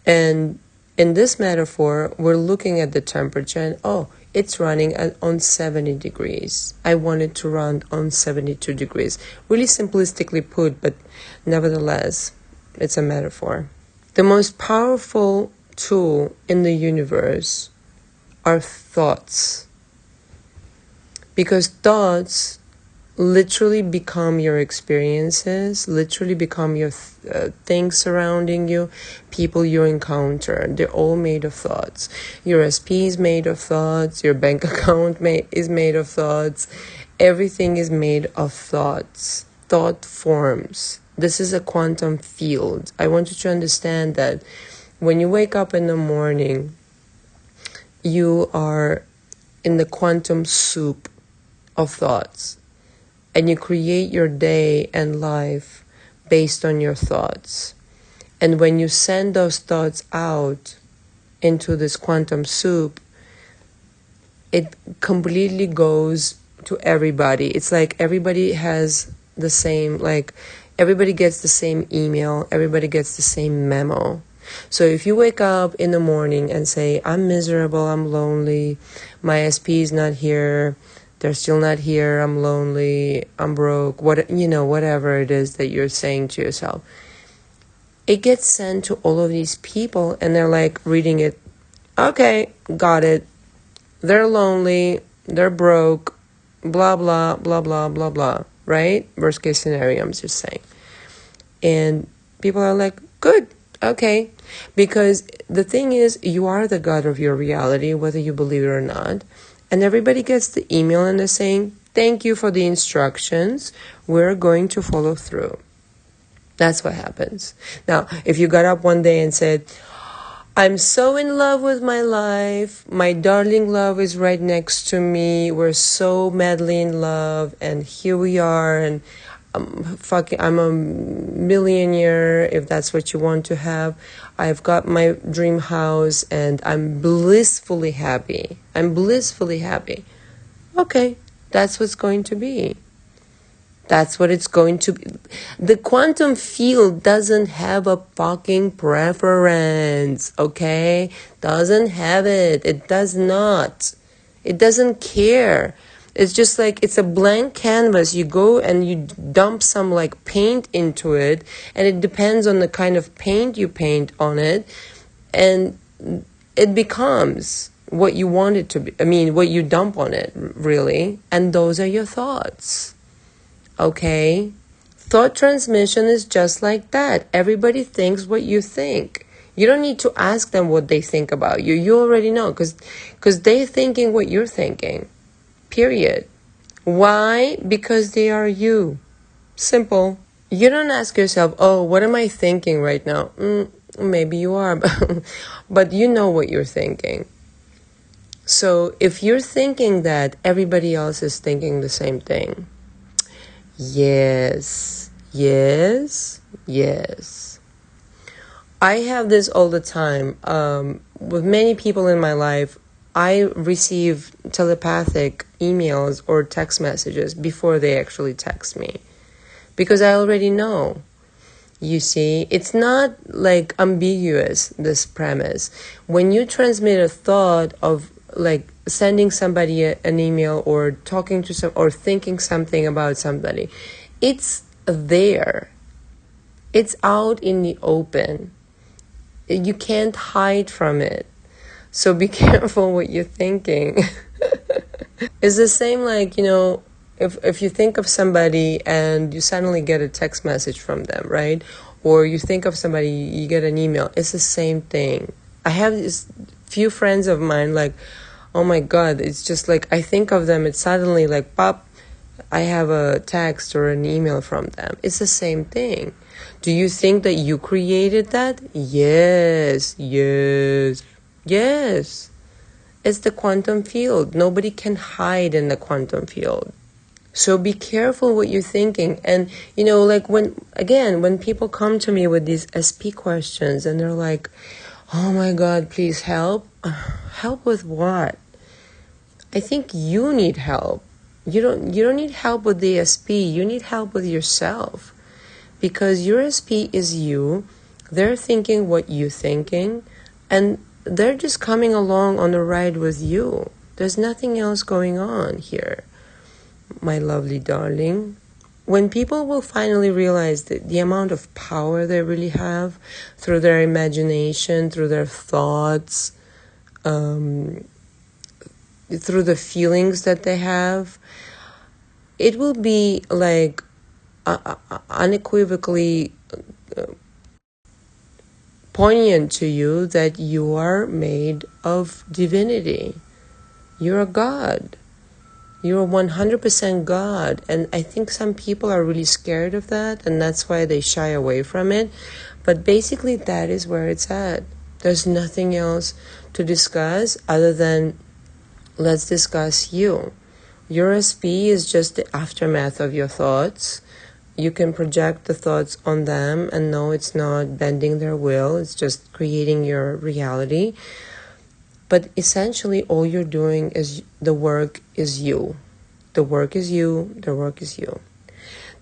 And in this metaphor, we're looking at the temperature and, it's running on 70 degrees. I want it to run on 72 degrees. Really simplistically put, but nevertheless, it's a metaphor. The most powerful tool in the universe are thoughts. Because thoughts literally become your experiences, literally become your things surrounding you, people you encounter. They're all made of thoughts. Your SP is made of thoughts. Your bank account is made of thoughts. Everything is made of thoughts, thought forms. This is a quantum field. I want you to understand that when you wake up in the morning, you are in the quantum soup of thoughts. And you create your day and life based on your thoughts. And when you send those thoughts out into this quantum soup, it completely goes to everybody. It's like everybody has the same, everybody gets the same email, everybody gets the same memo. So if you wake up in the morning and say, I'm miserable, I'm lonely, my SP is not here, they're still not here, I'm lonely, I'm broke, whatever it is that you're saying to yourself. It gets sent to all of these people and they're like reading it. Okay, got it. They're lonely, they're broke, blah, blah, blah, blah, blah, blah, right? Worst case scenario, I'm just saying. And people are like, good, okay. Because the thing is, you are the God of your reality, whether you believe it or not. And everybody gets the email and they're saying, thank you for the instructions. We're going to follow through. That's what happens. Now, if you got up one day and said, I'm so in love with my life. My darling love is right next to me. We're so madly in love. And here we are. And I'm a millionaire, if that's what you want to have. I've got my dream house and I'm blissfully happy. Okay, that's what's going to be. That's what it's going to be. The quantum field doesn't have a fucking preference, okay? Doesn't have it. It does not. It doesn't care. It's just like it's a blank canvas. You go and you dump some paint into it, and it depends on the kind of paint you paint on it, and it becomes what you want it to be. What you dump on it, really. And those are your thoughts. Okay? Thought transmission is just like that. Everybody thinks what you think. You don't need to ask them what they think about you. You already know, because they're thinking what you're thinking. Period. Why? Because they are you. Simple. You don't ask yourself, what am I thinking right now? Maybe you are, but you know what you're thinking. So if you're thinking that, everybody else is thinking the same thing. Yes. I have this all the time. With many people in my life, I receive telepathic emails or text messages before they actually text me. Because I already know. You see, it's not ambiguous, this premise. When you transmit a thought of like sending somebody an email or talking to some or thinking something about somebody. It's there. It's out in the open. You can't hide from it. So be careful what you're thinking. It's the same like, if you think of somebody and you suddenly get a text message from them, right? Or you think of somebody, you get an email. It's the same thing. I have this few friends of mine, like, oh my God, it's just like I think of them, it's suddenly like, pop, I have a text or an email from them. It's the same thing. Do you think that you created that? Yes. It's the quantum field. Nobody can hide in the quantum field. So be careful what you're thinking. And, like when people come to me with these SP questions and they're like, oh my God, please help. Help with what? I think you need help. You don't need help with the SP. You need help with yourself. Because your SP is you. They're thinking what you're thinking. And they're just coming along on the ride with you. There's nothing else going on here, my lovely darling. When people will finally realize that the amount of power they really have through their imagination, through their thoughts, through the feelings that they have, it will be like unequivocally poignant to you that you are made of divinity. You're a God. You're 100% God. And I think some people are really scared of that, and that's why they shy away from it. But basically, that is where it's at. There's nothing else to discuss other than let's discuss you. Your SP is just the aftermath of your thoughts. You can project the thoughts on them and know it's not bending their will. It's just creating your reality. But essentially, all you're doing is the work is you. The work is you. The work is you.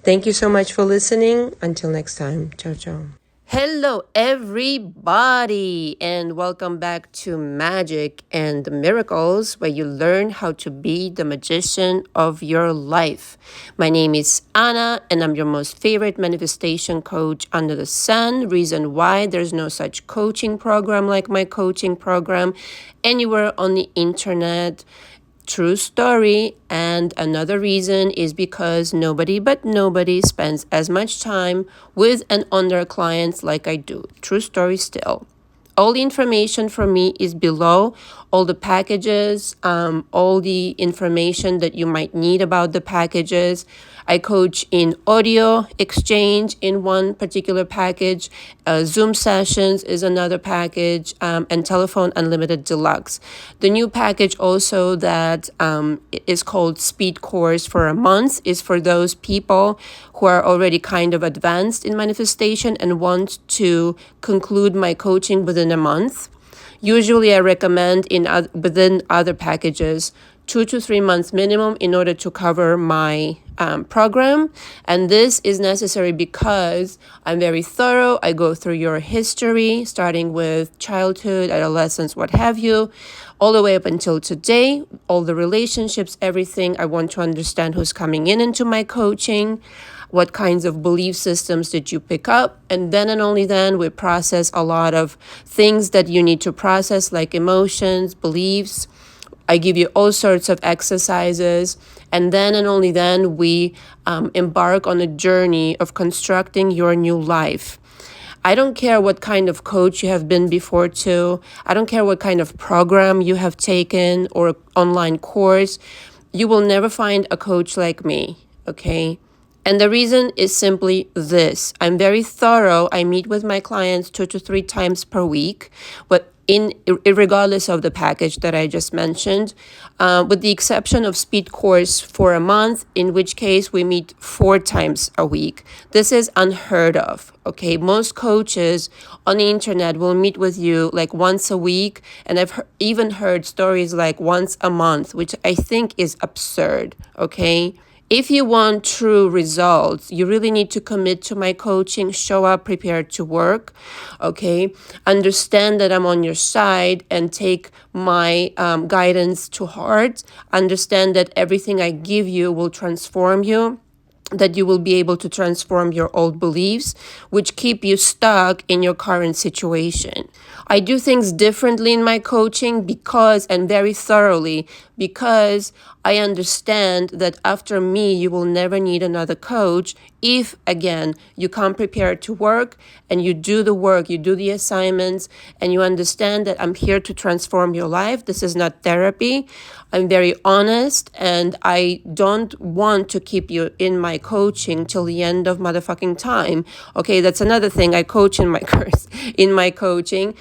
Thank you so much for listening. Until next time. Ciao, ciao. Hello, everybody, and welcome back to Magic and Miracles, where you learn how to be the magician of your life. My name is Anna, and I'm your most favorite manifestation coach under the sun. Reason why there's no such coaching program like my coaching program anywhere on the internet. True story. And another reason is because nobody spends as much time with and on their clients like I do. True story still. All the information from me is below, all the packages, all the information that you might need about the packages. I coach in audio exchange in one particular package, Zoom sessions is another package, and telephone unlimited deluxe. The new package also that is called Speed Course for a month is for those people who are already kind of advanced in manifestation and want to conclude my coaching within a month. Usually I recommend within other packages 2 to 3 months minimum in order to cover my program. And this is necessary because I'm very thorough. I go through your history, starting with childhood, adolescence, what have you, all the way up until today, all the relationships, everything. I want to understand who's coming into my coaching, what kinds of belief systems did you pick up, and then and only then we process a lot of things that you need to process, like emotions, beliefs. I give you all sorts of exercises, and then and only then we embark on a journey of constructing your new life. I don't care what kind of coach you have been before to. I don't care what kind of program you have taken or online course. You will never find a coach like me, okay? And the reason is simply this. I'm very thorough. I meet with my clients 2 to 3 times per week, but regardless of the package that I just mentioned, with the exception of Speed Course for a month, in which case we meet 4 times a week. This is unheard of, okay? Most coaches on the internet will meet with you like once a week, and I've even heard stories like once a month, which I think is absurd, okay? If you want true results, you really need to commit to my coaching, show up prepared to work, okay? Understand that I'm on your side and take my guidance to heart. Understand that everything I give you will transform you, that you will be able to transform your old beliefs, which keep you stuck in your current situation. I do things differently in my coaching and very thoroughly, because I understand that after me, you will never need another coach if, again, you come prepared to work and you do the work, you do the assignments, and you understand that I'm here to transform your life. This is not therapy. I'm very honest, and I don't want to keep you in my coaching till the end of motherfucking time. Okay, that's another thing. I coach in my coaching,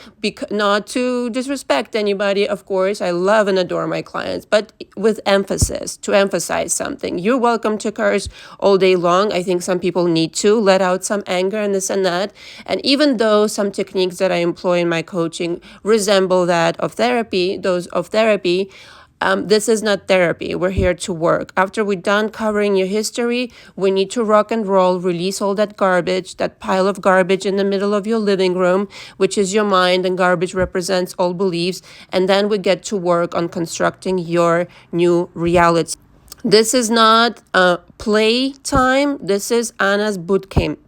not to disrespect anybody, of course. I love and adore my clients, but with emphasis, to emphasize something. You're welcome to curse all day long. I think some people need to let out some anger and this and that. And even though some techniques that I employ in my coaching resemble that of therapy, this is not therapy. We're here to work. After we're done covering your history, we need to rock and roll, release all that garbage, that pile of garbage in the middle of your living room, which is your mind, and garbage represents all beliefs. And then we get to work on constructing your new reality. This is not play time. This is Anna's boot camp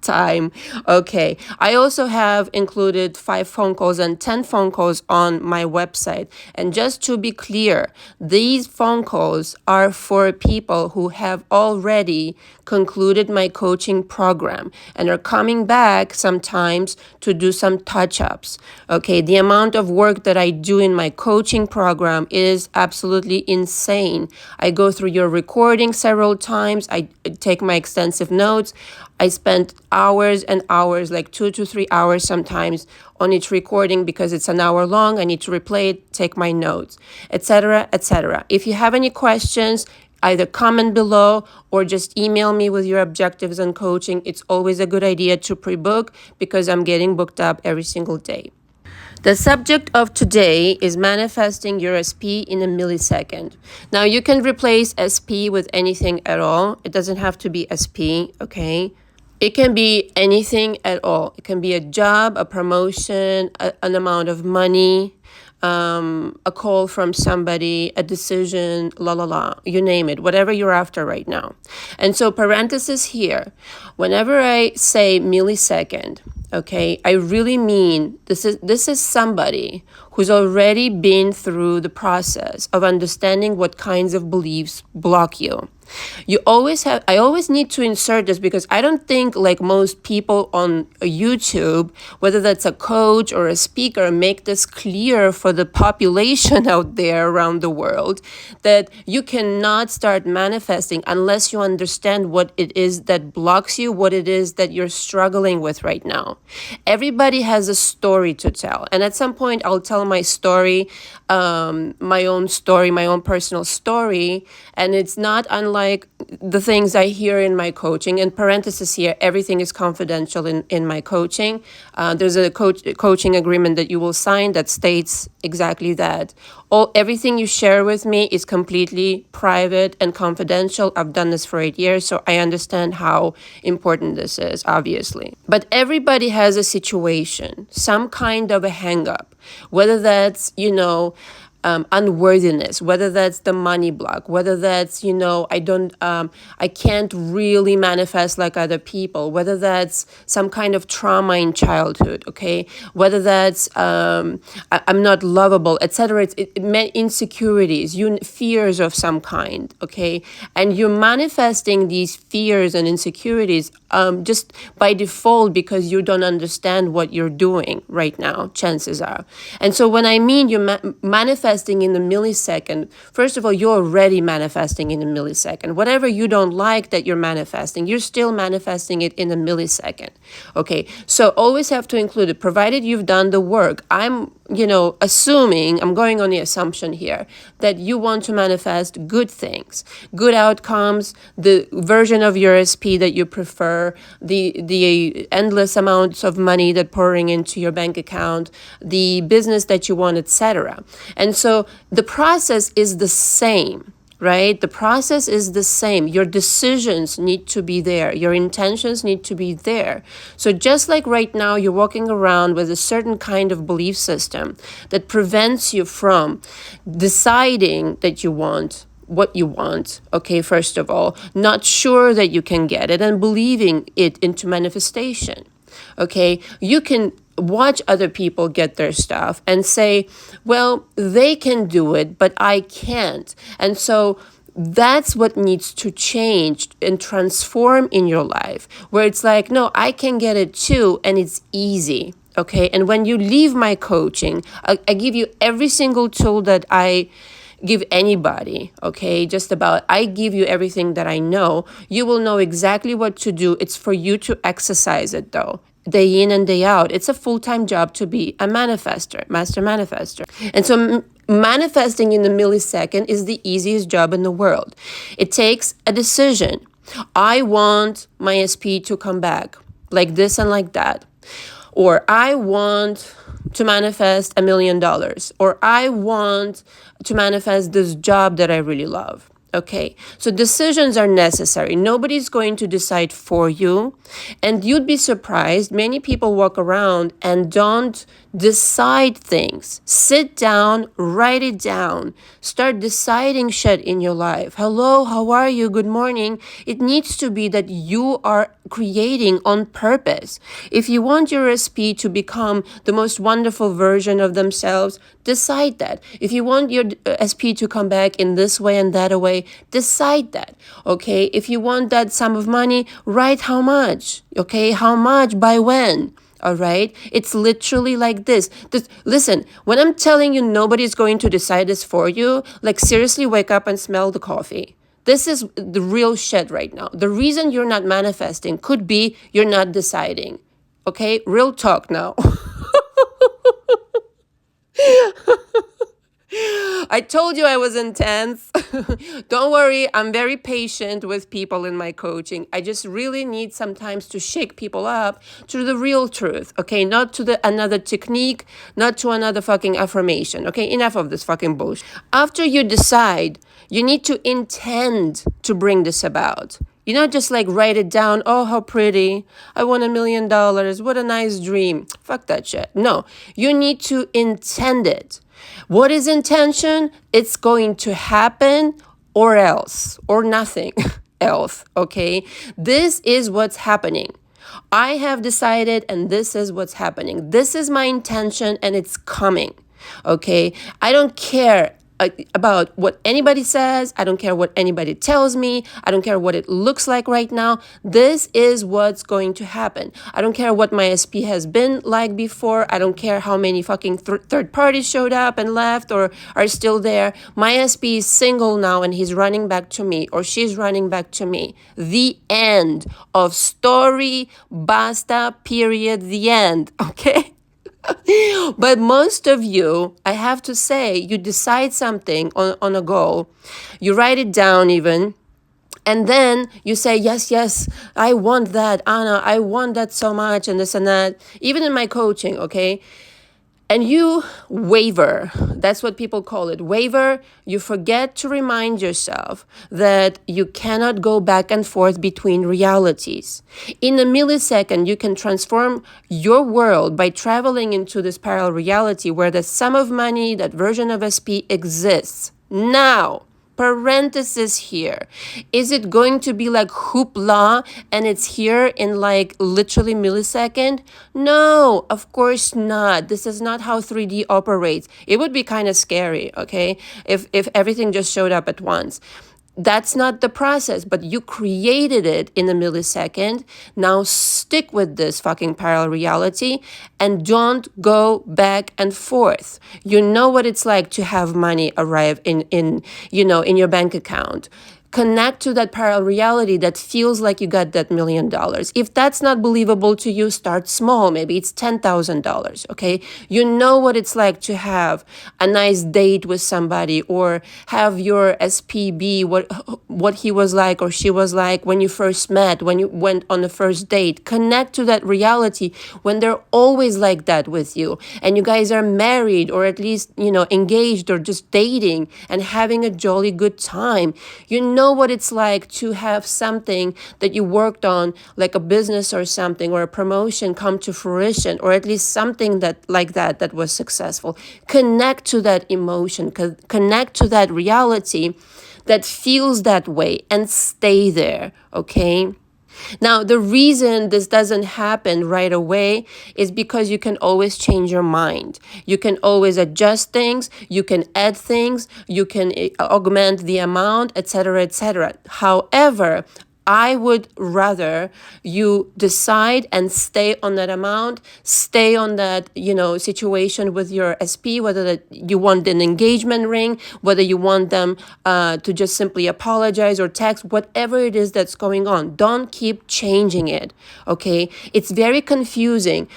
time. Okay. I also have included 5 phone calls and 10 phone calls on my website. And just to be clear, these phone calls are for people who have already concluded my coaching program and are coming back sometimes to do some touch-ups. Okay. The amount of work that I do in my coaching program is absolutely insane. I go through your recording several times. I take my extensive notes. I spent hours and hours, like 2 to 3 hours sometimes, on each recording because it's an hour long. I need to replay it, take my notes, etc., etc. If you have any questions, either comment below or just email me with your objectives and coaching. It's always a good idea to pre-book because I'm getting booked up every single day. The subject of today is manifesting your SP in a millisecond. Now, you can replace SP with anything at all. It doesn't have to be SP, okay? It can be anything at all. It can be a job, a promotion, an amount of money, a call from somebody, a decision, you name it, whatever you're after right now. And so parenthesis here, whenever I say millisecond, okay, I really mean this is somebody who's already been through the process of understanding what kinds of beliefs block you. I always need to insert this because I don't think, like most people on YouTube, whether that's a coach or a speaker, make this clear for the population out there around the world, that you cannot start manifesting unless you understand what it is that blocks you, what it is that you're struggling with right now. Everybody has a story to tell. And at some point, I'll tell my story, my own personal story. And it's not unlike the things I hear in my coaching. In parentheses here, everything is confidential in my coaching. There's a coaching agreement that you will sign that states exactly that. Everything you share with me is completely private and confidential. I've done this for 8 years, so I understand how important this is, obviously. But everybody has a situation, some kind of a hang-up, whether that's, unworthiness, whether that's the money block, whether that's, I can't really manifest like other people, whether that's some kind of trauma in childhood, okay, whether that's I'm not lovable, etc. It meant insecurities, fears of some kind, okay, and you're manifesting these fears and insecurities just by default because you don't understand what you're doing right now, chances are. And so when I mean you're manifesting in a millisecond, first of all, you're already manifesting in a millisecond. Whatever you don't like that you're manifesting, you're still manifesting it in a millisecond. Okay, so always have to include it, provided you've done the work. I'm assuming, I'm going on the assumption here, that you want to manifest good things, good outcomes, the version of your SP that you prefer, the endless amounts of money that pouring into your bank account, the business that you want, etc. And so the process is the same, right? The process is the same. Your decisions need to be there. Your intentions need to be there. So just like right now, you're walking around with a certain kind of belief system that prevents you from deciding that you want what you want, okay, first of all, not sure that you can get it and believing it into manifestation, okay? You can watch other people get their stuff and say, well, they can do it, but I can't. And so that's what needs to change and transform in your life, where it's like, no, I can get it too, and it's easy, okay? And when you leave my coaching, I give you every single tool that I give anybody, okay? Just about, I give you everything that I know. You will know exactly what to do. It's for you to exercise it though, day in and day out. It's a full-time job to be a manifester, master manifester. And so manifesting in a millisecond is the easiest job in the world. It takes a decision. I want my SP to come back like this and like that. Or I want to manifest $1 million, or I want to manifest this job that I really love. Okay, so decisions are necessary. Nobody's going to decide for you. And you'd be surprised, many people walk around and don't decide things. Sit down, write it down. Start deciding shit in your life. Hello, how are you? Good morning. It needs to be that you are creating on purpose. If you want your SP to become the most wonderful version of themselves, decide that. If you want your SP to come back in this way and that way, decide that. Okay, if you want that sum of money, write how much. Okay, how much, by when. All right, it's literally like this. Listen, when I'm telling you nobody's going to decide this for you, like seriously wake up and smell the coffee. This is the real shit right now. The reason you're not manifesting could be you're not deciding. Okay, real talk now. I told you I was intense. Don't worry, I'm very patient with people in my coaching. I just really need sometimes to shake people up to the real truth, okay? Not to another technique, not to another fucking affirmation, okay? Enough of this fucking bullshit. After you decide, you need to intend to bring this about. You not just like write it down, oh, how pretty, I won $1 million, what a nice dream. Fuck that shit. No, you need to intend it. What is intention? It's going to happen or else, or nothing else, okay? This is what's happening. I have decided and this is what's happening. This is my intention and it's coming, okay? I don't care about what anybody says. I don't care what anybody tells me. I don't care what it looks like right now. This is what's going to happen. I don't care what my SP has been like before. I don't care how many fucking third parties showed up and left or are still there. My SP is single now and he's running back to me or she's running back to me. The end of story, basta, period, the end, okay? But most of you, I have to say, you decide something on a goal, you write it down even, and then you say, yes, I want that, Anna, I want that so much, and this and that, even in my coaching, okay? And you waver. That's what people call it. Waver. You forget to remind yourself that you cannot go back and forth between realities. In a millisecond, you can transform your world by traveling into this parallel reality where the sum of money, that version of SP exists. Now, parenthesis here. Is it going to be like hoopla and it's here in like literally millisecond? No, of course not. This is not how 3D operates. It would be kind of scary, okay? If everything just showed up at once. That's not the process, but you created it in a millisecond. Now stick with this fucking parallel reality and don't go back and forth. You know what it's like to have money arrive in your bank account. Connect to that parallel reality that feels like you got that $1 million. If that's not believable to you, start small. Maybe it's $10,000, okay? You know what it's like to have a nice date with somebody, or have your SPB, what he was like or she was like when you first met, when you went on the first date. Connect to that reality when they're always like that with you, and you guys are married, or at least, engaged, or just dating and having a jolly good time. You know what it's like to have something that you worked on, like a business or something, or a promotion, come to fruition, or at least something that was successful. Connect to that emotion, connect to that reality that feels that way, and stay there, okay? Now, the reason this doesn't happen right away is because you can always change your mind. You can always adjust things, you can add things, you can augment the amount, etc., etc. However, I would rather you decide and stay on that amount, stay on that, situation with your SP, whether that you want an engagement ring, whether you want them to just simply apologize or text, whatever it is that's going on. Don't keep changing it, okay? It's very confusing.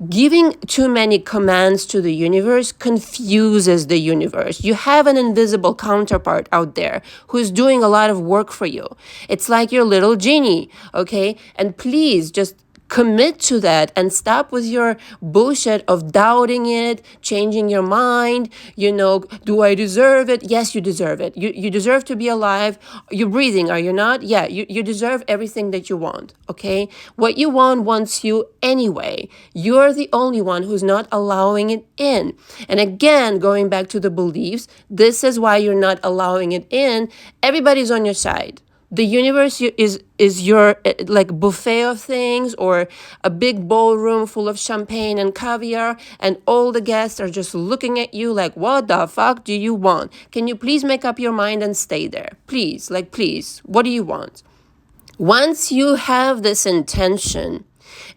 Giving too many commands to the universe confuses the universe. You have an invisible counterpart out there who's doing a lot of work for you. It's like your little genie, okay? And please just commit to that and stop with your bullshit of doubting it, changing your mind. Do I deserve it? Yes, you deserve it. You deserve to be alive. You're breathing, are you not? Yeah, you deserve everything that you want, okay? What you want wants you anyway. You're the only one who's not allowing it in. And again, going back to the beliefs, this is why you're not allowing it in. Everybody's on your side. The universe is your like buffet of things, or a big ballroom full of champagne and caviar, and all the guests are just looking at you like, what the fuck do you want? Can you please make up your mind and stay there? Please, please, what do you want? Once you have this intention,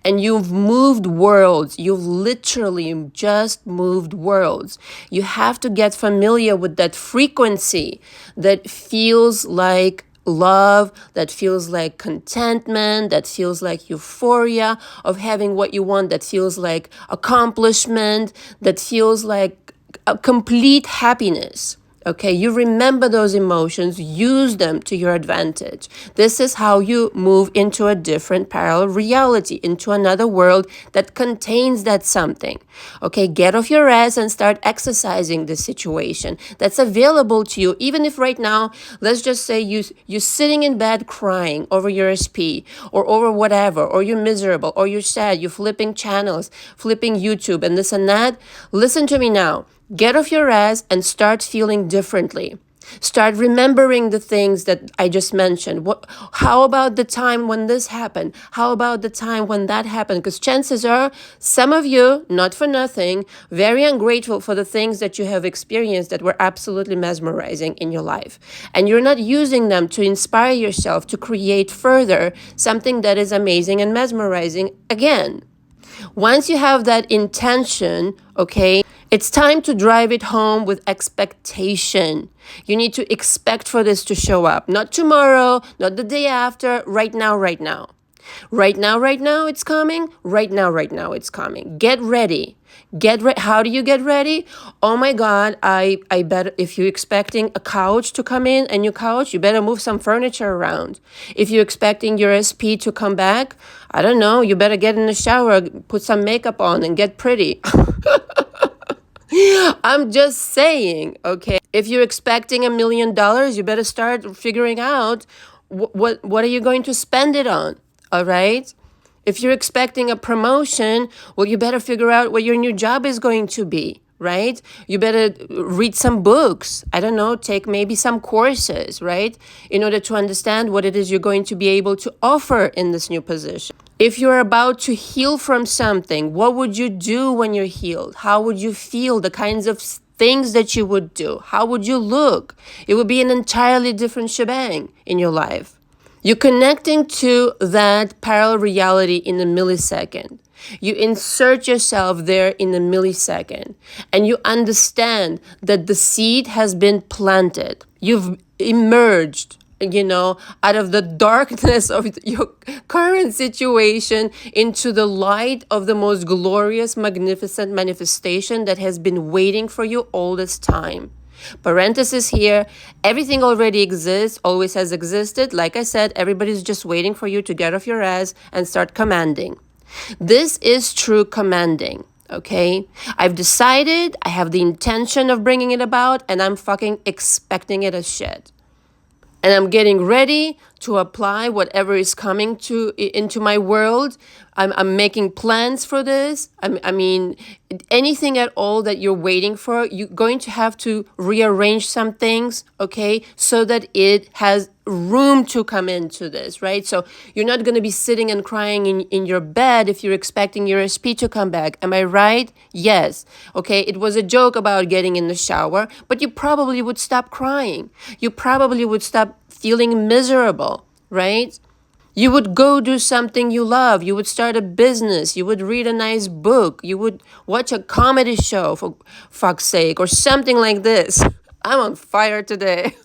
and you've moved worlds, you've literally just moved worlds, you have to get familiar with that frequency that feels like love, that feels like contentment, that feels like euphoria of having what you want, that feels like accomplishment, that feels like a complete happiness. Okay, you remember those emotions, use them to your advantage. This is how you move into a different parallel reality, into another world that contains that something. Okay, get off your ass and start exercising this situation that's available to you. Even if right now, let's just say you're sitting in bed crying over your SP, or over whatever, or you're miserable, or you're sad, you're flipping channels, flipping YouTube and this and that. Listen to me now. Get off your ass and start feeling differently. Start remembering the things that I just mentioned. How about the time when this happened? How about the time when that happened? Because chances are, some of you, not for nothing, very ungrateful for the things that you have experienced that were absolutely mesmerizing in your life. And you're not using them to inspire yourself to create further something that is amazing and mesmerizing again. Once you have that intention, okay, it's time to drive it home with expectation. You need to expect for this to show up. Not tomorrow, not the day after, right now, right now. Right now, it's coming. Right now, it's coming. Get ready. How do you get ready? Oh my God, I bet if you're expecting a couch to come in, a new couch, you better move some furniture around. If you're expecting your SP to come back, I don't know, you better get in the shower, put some makeup on and get pretty. I'm just saying, okay? If you're expecting $1 million, you better start figuring out what are you going to spend it on, all right? If you're expecting a promotion, well, you better figure out what your new job is going to be, right? You better read some books. I don't know, take maybe some courses, right? In order to understand what it is you're going to be able to offer in this new position. If you're about to heal from something, what would you do when you're healed? How would you feel? The kinds of things that you would do? How would you look? It would be an entirely different shebang in your life. You're connecting to that parallel reality in a millisecond. You insert yourself there in a millisecond, and you understand that the seed has been planted. You've emerged out of the darkness of your current situation into the light of the most glorious, magnificent manifestation that has been waiting for you all this time. Parenthesis here, everything already exists, always has existed. Like I said, everybody's just waiting for you to get off your ass and start commanding. This is true commanding. Okay, I've decided, I have the intention of bringing it about, and I'm fucking expecting it as shit. And I'm getting ready to apply whatever is coming into my world. I'm making plans for this. I mean, anything at all that you're waiting for, you're going to have to rearrange some things, okay, so that it has room to come into this, right? So you're not going to be sitting and crying in your bed if you're expecting your SP to come back. Am I right? Yes. Okay, it was a joke about getting in the shower, but you probably would stop crying. You probably would stop feeling miserable, right? You would go do something you love. You would start a business. You would read a nice book. You would watch a comedy show, for fuck's sake, or something like this. I'm on fire today.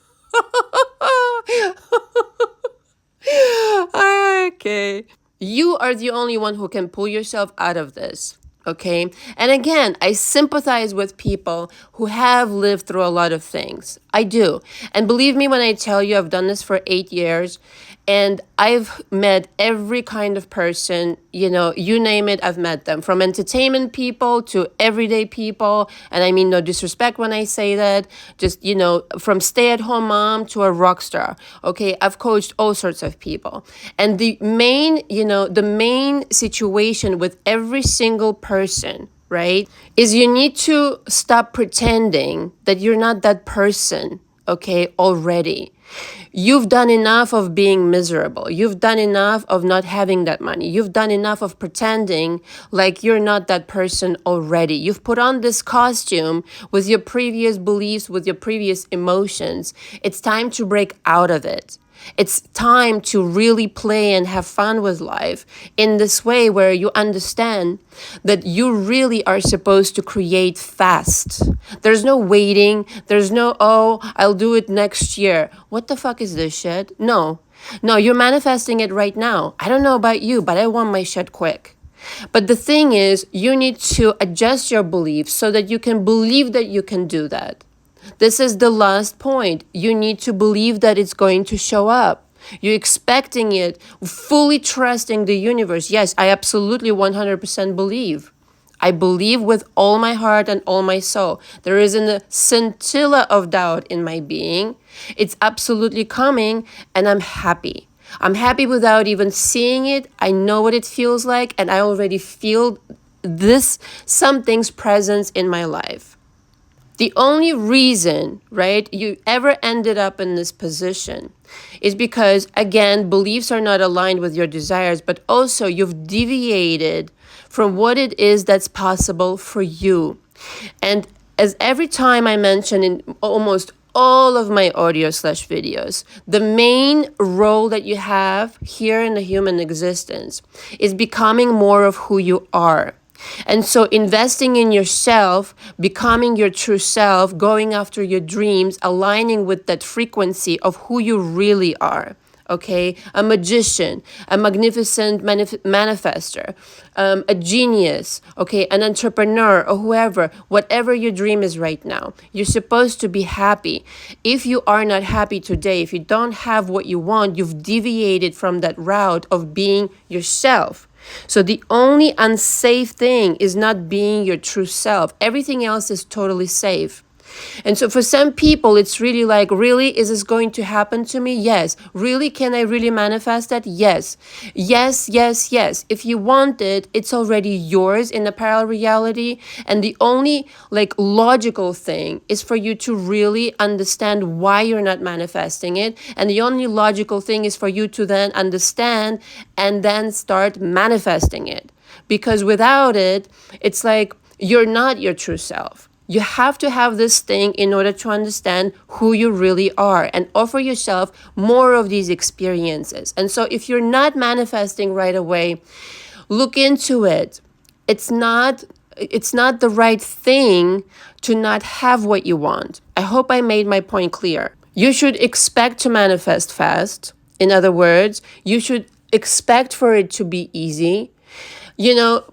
Okay. You are the only one who can pull yourself out of this. Okay. And again, I sympathize with people who have lived through a lot of things. I do. And believe me when I tell you, I've done this for 8 years and I've met every kind of person, you name it, I've met them, from entertainment people to everyday people. And I mean, no disrespect when I say that, just, from stay-at-home mom to a rock star. Okay. I've coached all sorts of people. And the main situation with every single person, right, is you need to stop pretending that you're not that person, okay, already. You've done enough of being miserable. You've done enough of not having that money. You've done enough of pretending like you're not that person already. You've put on this costume with your previous beliefs, with your previous emotions. It's time to break out of it. It's time to really play and have fun with life in this way where you understand that you really are supposed to create fast. There's no waiting. There's no, I'll do it next year. What the fuck is this shit? No, you're manifesting it right now. I don't know about you, but I want my shit quick. But the thing is, you need to adjust your beliefs so that you can believe that you can do that. This is the last point. You need to believe that it's going to show up. You're expecting it, fully trusting the universe. Yes, I absolutely 100% believe. I believe with all my heart and all my soul. There isn't a scintilla of doubt in my being. It's absolutely coming, and I'm happy. I'm happy without even seeing it. I know what it feels like, and I already feel something's presence in my life. The only reason, right, you ever ended up in this position is because, again, beliefs are not aligned with your desires, but also you've deviated from what it is that's possible for you. And as every time I mention in almost all of my audio/videos, the main role that you have here in the human existence is becoming more of who you are. And so investing in yourself, becoming your true self, going after your dreams, aligning with that frequency of who you really are. Okay, a magician, a magnificent manifester, a genius, okay, an entrepreneur or whatever your dream is right now. You're supposed to be happy. If you are not happy today, if you don't have what you want, you've deviated from that route of being yourself. So the only unsafe thing is not being your true self. Everything else is totally safe. And so for some people, it's really like, really, is this going to happen to me? Yes. Really, can I really manifest that? Yes. Yes, yes, yes. If you want it, it's already yours in a parallel reality. And the only logical thing is for you to really understand why you're not manifesting it. And the only logical thing is for you to then understand and then start manifesting it. Because without it, it's like you're not your true self. You have to have this thing in order to understand who you really are and offer yourself more of these experiences. And so if you're not manifesting right away, look into it. It's not the right thing to not have what you want. I hope I made my point clear. You should expect to manifest fast. In other words, you should expect for it to be easy.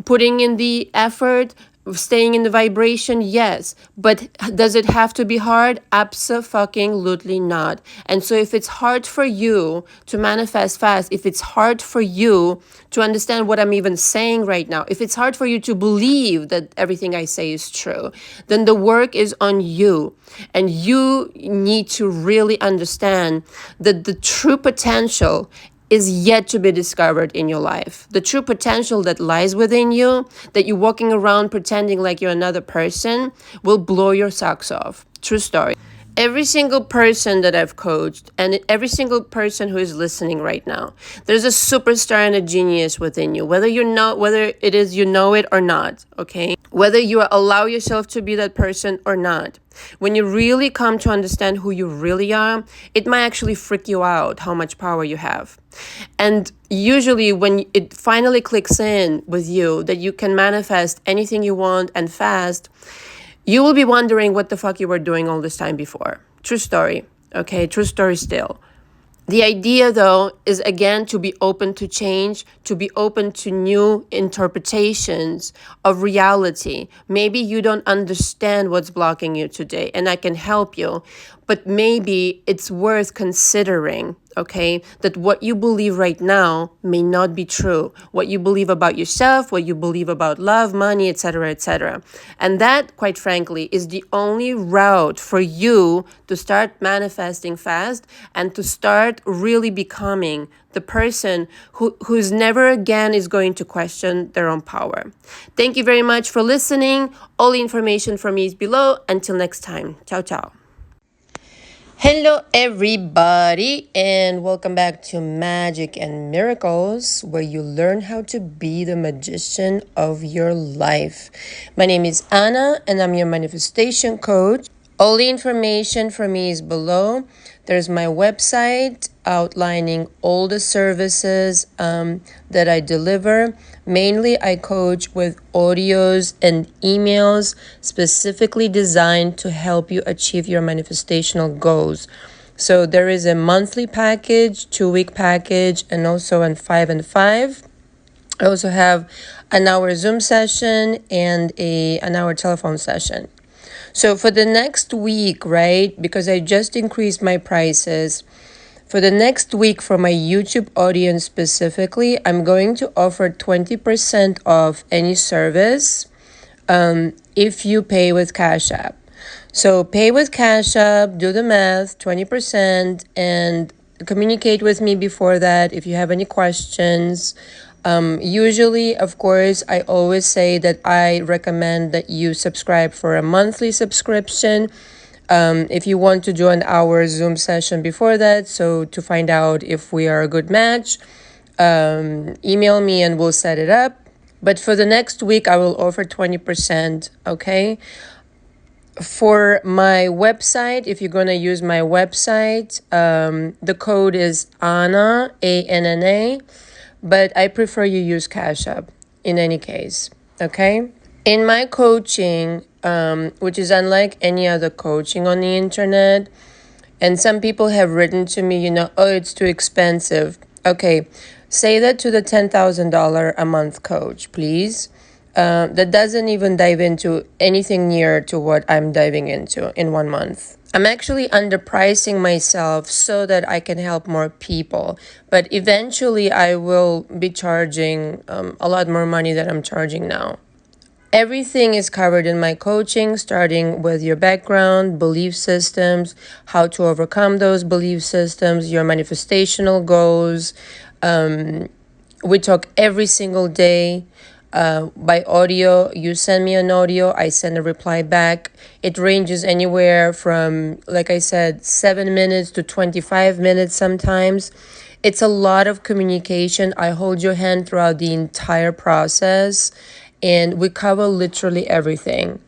Putting in the effort, staying in the vibration, yes. But does it have to be hard? Abso-fucking-lutely not. And so if it's hard for you to manifest fast, if it's hard for you to understand what I'm even saying right now, if it's hard for you to believe that everything I say is true, then the work is on you. And you need to really understand that the true potential is yet to be discovered in your life. The true potential that lies within you, that you're walking around pretending like you're another person, will blow your socks off. True story. Every single person that I've coached and every single person who is listening right now, there's a superstar and a genius within you, whether it is you know it or not, okay? Whether you allow yourself to be that person or not. When you really come to understand who you really are, it might actually freak you out how much power you have. And usually when it finally clicks in with you that you can manifest anything you want and fast, you will be wondering what the fuck you were doing all this time before. True story. Okay, true story still. The idea, though, is again to be open to change, to be open to new interpretations of reality. Maybe you don't understand what's blocking you today, and I can help you. But maybe it's worth considering, okay, that what you believe right now may not be true. What you believe about yourself, what you believe about love, money, etc., etc. And that, quite frankly, is the only route for you to start manifesting fast and to start really becoming the person who's never again is going to question their own power. Thank you very much for listening. All the information from me is below. Until next time. Ciao, ciao. Hello, everybody, and welcome back to Magic and Miracles, where you learn how to be the magician of your life. My name is Anna, and I'm your manifestation coach. All the information for me is below. There's my website outlining all the services that I deliver. Mainly, I coach with audios and emails specifically designed to help you achieve your manifestational goals. So there is a monthly package, 2-week package, and also a 5 and 5. I also have an hour Zoom session and an hour telephone session. So for the next week, right, because I just increased my prices, for the next week for my YouTube audience specifically, I'm going to offer 20% off any service if you pay with Cash App. So pay with Cash App, do the math, 20%, and communicate with me before that if you have any questions. Usually, of course, I always say that I recommend that you subscribe for a monthly subscription. If you want to do an hour Zoom session before that, so to find out if we are a good match, email me and we'll set it up. But for the next week, I will offer 20%, okay? For my website, if you're going to use my website, the code is ANNA, ANNA. But I prefer you use Cash App in any case, okay? In my coaching, which is unlike any other coaching on the internet, and some people have written to me, oh, it's too expensive. Okay, say that to the $10,000 a month coach, please. That doesn't even dive into anything near to what I'm diving into in 1 month. I'm actually underpricing myself so that I can help more people. But eventually I will be charging a lot more money than I'm charging now. Everything is covered in my coaching, starting with your background, belief systems, how to overcome those belief systems, your manifestational goals. We talk every single day. By audio, you send me an audio, I send a reply back. It ranges anywhere from, like I said, 7 minutes to 25 minutes sometimes. It's a lot of communication. I hold your hand throughout the entire process, and we cover literally everything.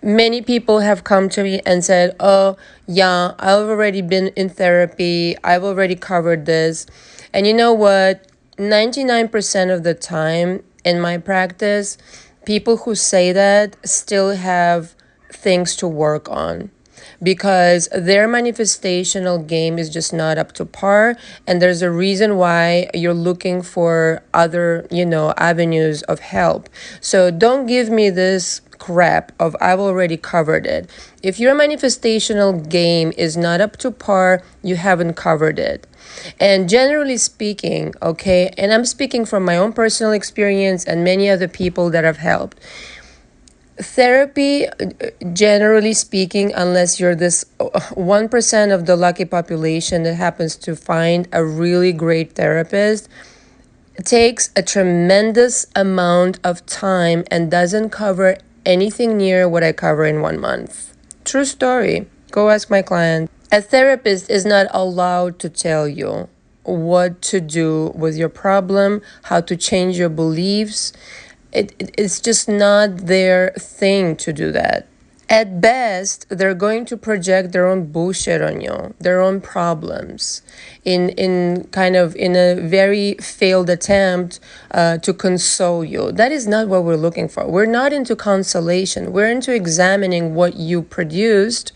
Many people have come to me and said, oh, yeah, I've already been in therapy. I've already covered this. And you know what? 99% of the time, in my practice, people who say that still have things to work on. because their manifestational game is just not up to par, and there's a reason why you're looking for other, avenues of help. So don't give me this crap of I've already covered it. If your manifestational game is not up to par, you haven't covered it. And generally speaking, okay, and I'm speaking from my own personal experience and many other people that I've helped, therapy, generally speaking, unless you're this 1% of the lucky population that happens to find a really great therapist, takes a tremendous amount of time and doesn't cover anything near what I cover in 1 month. True story. Go ask my client. A therapist is not allowed to tell you what to do with your problem, how to change your beliefs. It's just not their thing to do that. At best, they're going to project their own bullshit on you, their own problems, in a very failed attempt to console you. That is not what we're looking for. We're not into consolation. We're into examining what you produced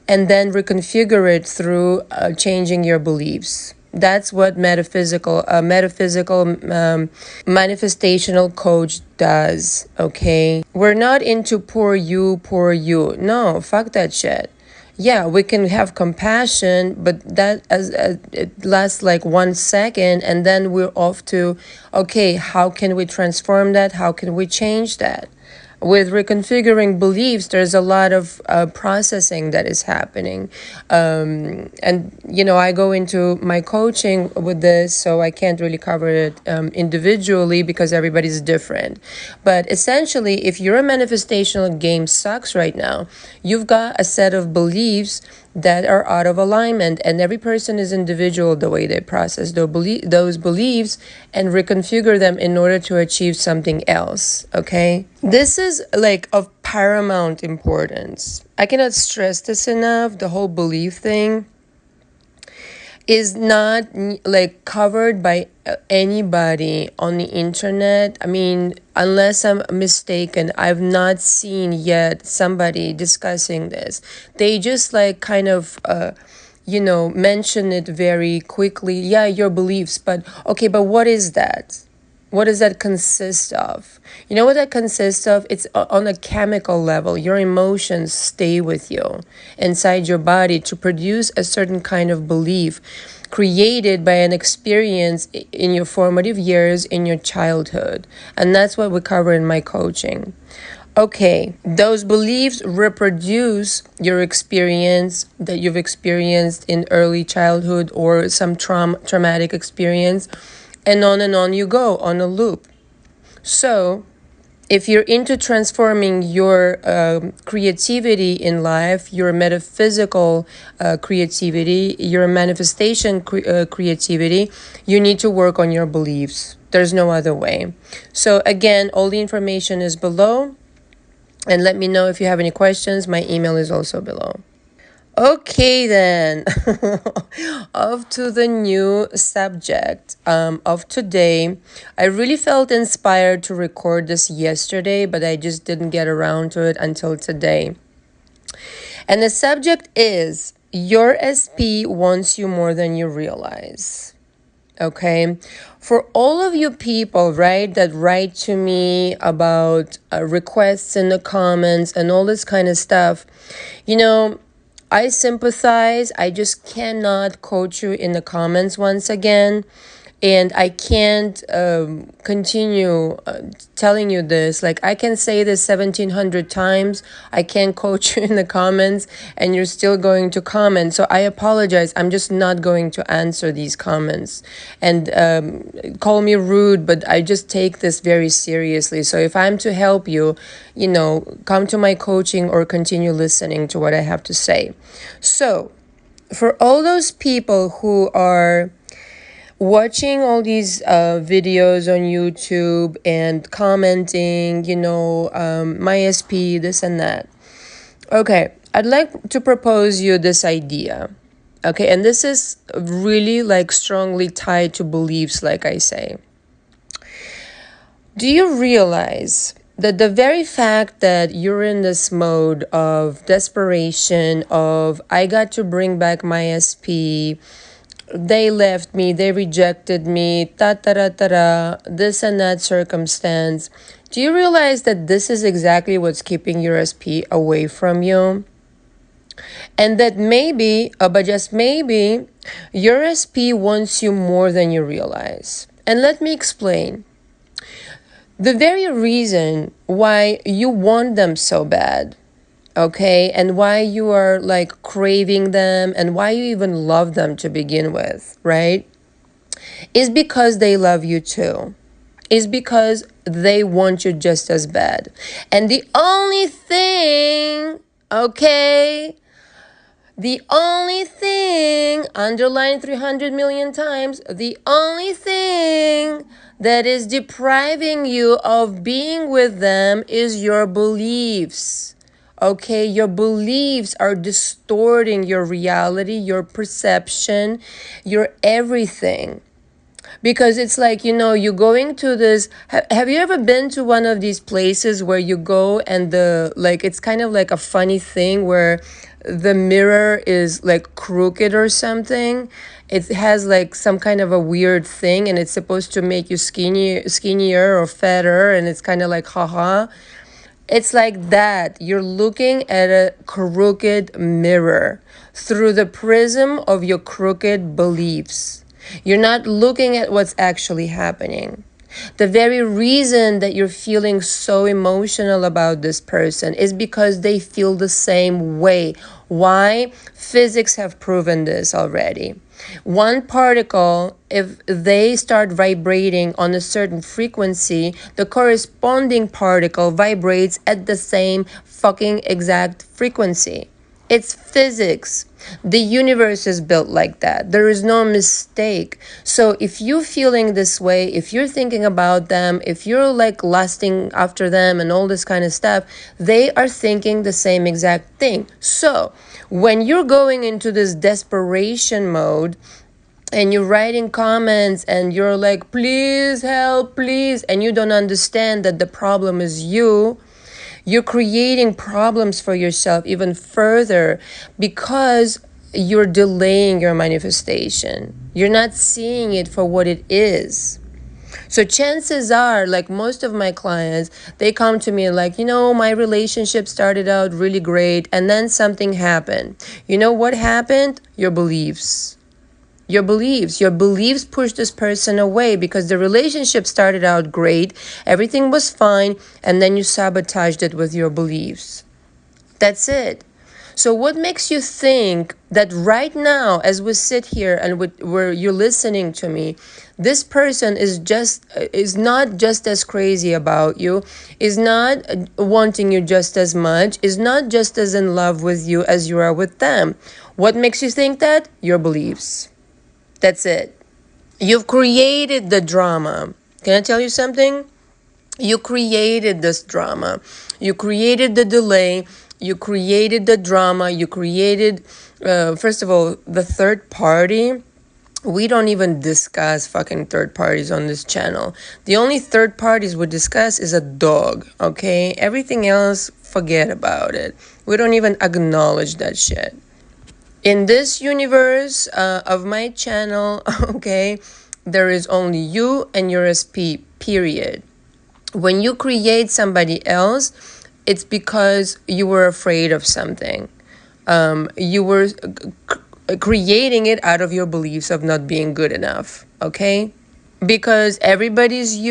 and then reconfigure it through changing your beliefs. That's what metaphysical manifestational coach does, okay? We're not into poor you. No, fuck that shit. Yeah, we can have compassion, but that it lasts like 1 second, and then we're off to, okay, how can we transform that? How can we change that? With reconfiguring beliefs, there's a lot of processing that is happening. And, I go into my coaching with this, so I can't really cover it individually because everybody's different. But essentially, if your manifestational game sucks right now, you've got a set of beliefs that are out of alignment, and every person is individual the way they process those beliefs and reconfigure them in order to achieve something else, okay? This is like of paramount importance. I cannot stress this enough. The whole belief thing is not like covered by anybody on the internet. I mean, unless I'm mistaken, I've not seen yet somebody discussing this. They just mention it very quickly. Yeah, your beliefs, but okay, but what is that? What does that consist of? You know what that consists of? It's on a chemical level. Your emotions stay with you inside your body to produce a certain kind of belief created by an experience in your formative years, in your childhood. And that's what we cover in my coaching. Okay, those beliefs reproduce your experience that you've experienced in early childhood or some traumatic experience. And on you go on a loop. So if you're into transforming your creativity in life, your metaphysical creativity, your manifestation creativity, you need to work on your beliefs. There's no other way. So again, all the information is below. And let me know if you have any questions. My email is also below. Okay, then, off to the new subject of today. I really felt inspired to record this yesterday, but I just didn't get around to it until today. And the subject is, your SP wants you more than you realize. Okay, for all of you people, right, that write to me about requests in the comments and all this kind of stuff, I sympathize. I just cannot coach you in the comments once again. And I can't continue telling you this. Like, I can say this 1,700 times. I can't coach you in the comments, and you're still going to comment. So I apologize. I'm just not going to answer these comments. And call me rude, but I just take this very seriously. So if I'm to help you, come to my coaching or continue listening to what I have to say. So for all those people who are watching all these videos on YouTube and commenting, my SP, this and that. Okay, I'd like to propose you this idea. Okay, and this is really strongly tied to beliefs, like I say. Do you realize The very fact that you're in this mode of desperation, of I got to bring back my SP, they left me, they rejected me, this and that circumstance. Do you realize that this is exactly what's keeping your SP away from you? And that maybe, but just maybe, your SP wants you more than you realize. And let me explain. The very reason why you want them so bad, okay, and why you are like craving them and why you even love them to begin with, right, is because they love you too. Is because they want you just as bad. And the only thing, okay, the only thing, underlined 300 million times, the only thing that is depriving you of being with them is your beliefs. Okay, your beliefs are distorting your reality, your perception, your everything. Because it's like, you're going to this, have you ever been to one of these places where you go and it's kind of like a funny thing where the mirror is like crooked or something? It has like some kind of a weird thing and it's supposed to make you skinnier or fatter, and it's kind of like, haha. It's like that. You're looking at a crooked mirror through the prism of your crooked beliefs. You're not looking at what's actually happening. The very reason that you're feeling so emotional about this person is because they feel the same way. Why? Physics have proven this already. One particle, if they start vibrating on a certain frequency, the corresponding particle vibrates at the same fucking exact frequency. It's physics. The universe is built like that. There is no mistake. So if you're feeling this way, if you're thinking about them, if you're like lusting after them and all this kind of stuff, they are thinking the same exact thing. So when you're going into this desperation mode and you're writing comments and you're like, please help, please, and you don't understand that the problem is you're creating problems for yourself even further because you're delaying your manifestation. You're not seeing it for what it is. So chances are, like most of my clients, they come to me like, my relationship started out really great and then something happened. You know what happened? Your beliefs. Your beliefs push this person away because the relationship started out great, everything was fine, and then you sabotaged it with your beliefs. That's it. So what makes you think that right now, as we sit here and where you're listening to me, this person is not just as crazy about you, is not wanting you just as much, is not just as in love with you as you are with them? What makes you think that? Your beliefs. That's it. You've created the drama. Can I tell you something? You created this drama. You created the delay. You created the drama. You created, first of all, the third party. We don't even discuss fucking third parties on this channel. The only third parties we discuss is a dog, okay? Everything else, forget about it. We don't even acknowledge that shit. In this universe of my channel, okay, there is only you and your SP, period. When you create somebody else, it's because you were afraid of something. You were creating it out of your beliefs of not being good enough, okay? Because everybody's if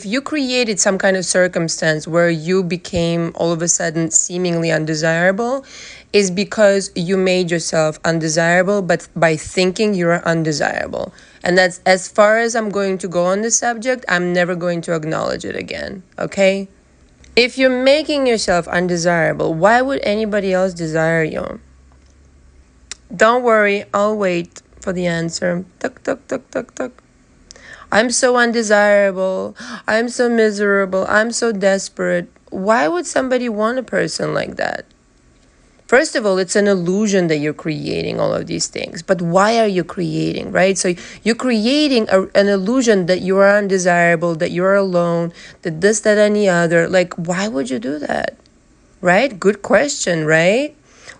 you created some kind of circumstance where you became all of a sudden seemingly undesirable, is because you made yourself undesirable, but by thinking you're undesirable. And that's as far as I'm going to go on this subject. I'm never going to acknowledge it again, okay? If you're making yourself undesirable, why would anybody else desire you? Don't worry, I'll wait for the answer. Tuck, tuck, tuck, tuck, tuck. I'm so undesirable. I'm so miserable. I'm so desperate. Why would somebody want a person like that? First of all, it's an illusion that you're creating all of these things. But why are you creating, right? So you're creating an illusion that you are undesirable, that you're alone, that this, that, any other. Like, why would you do that? Right? Good question, right?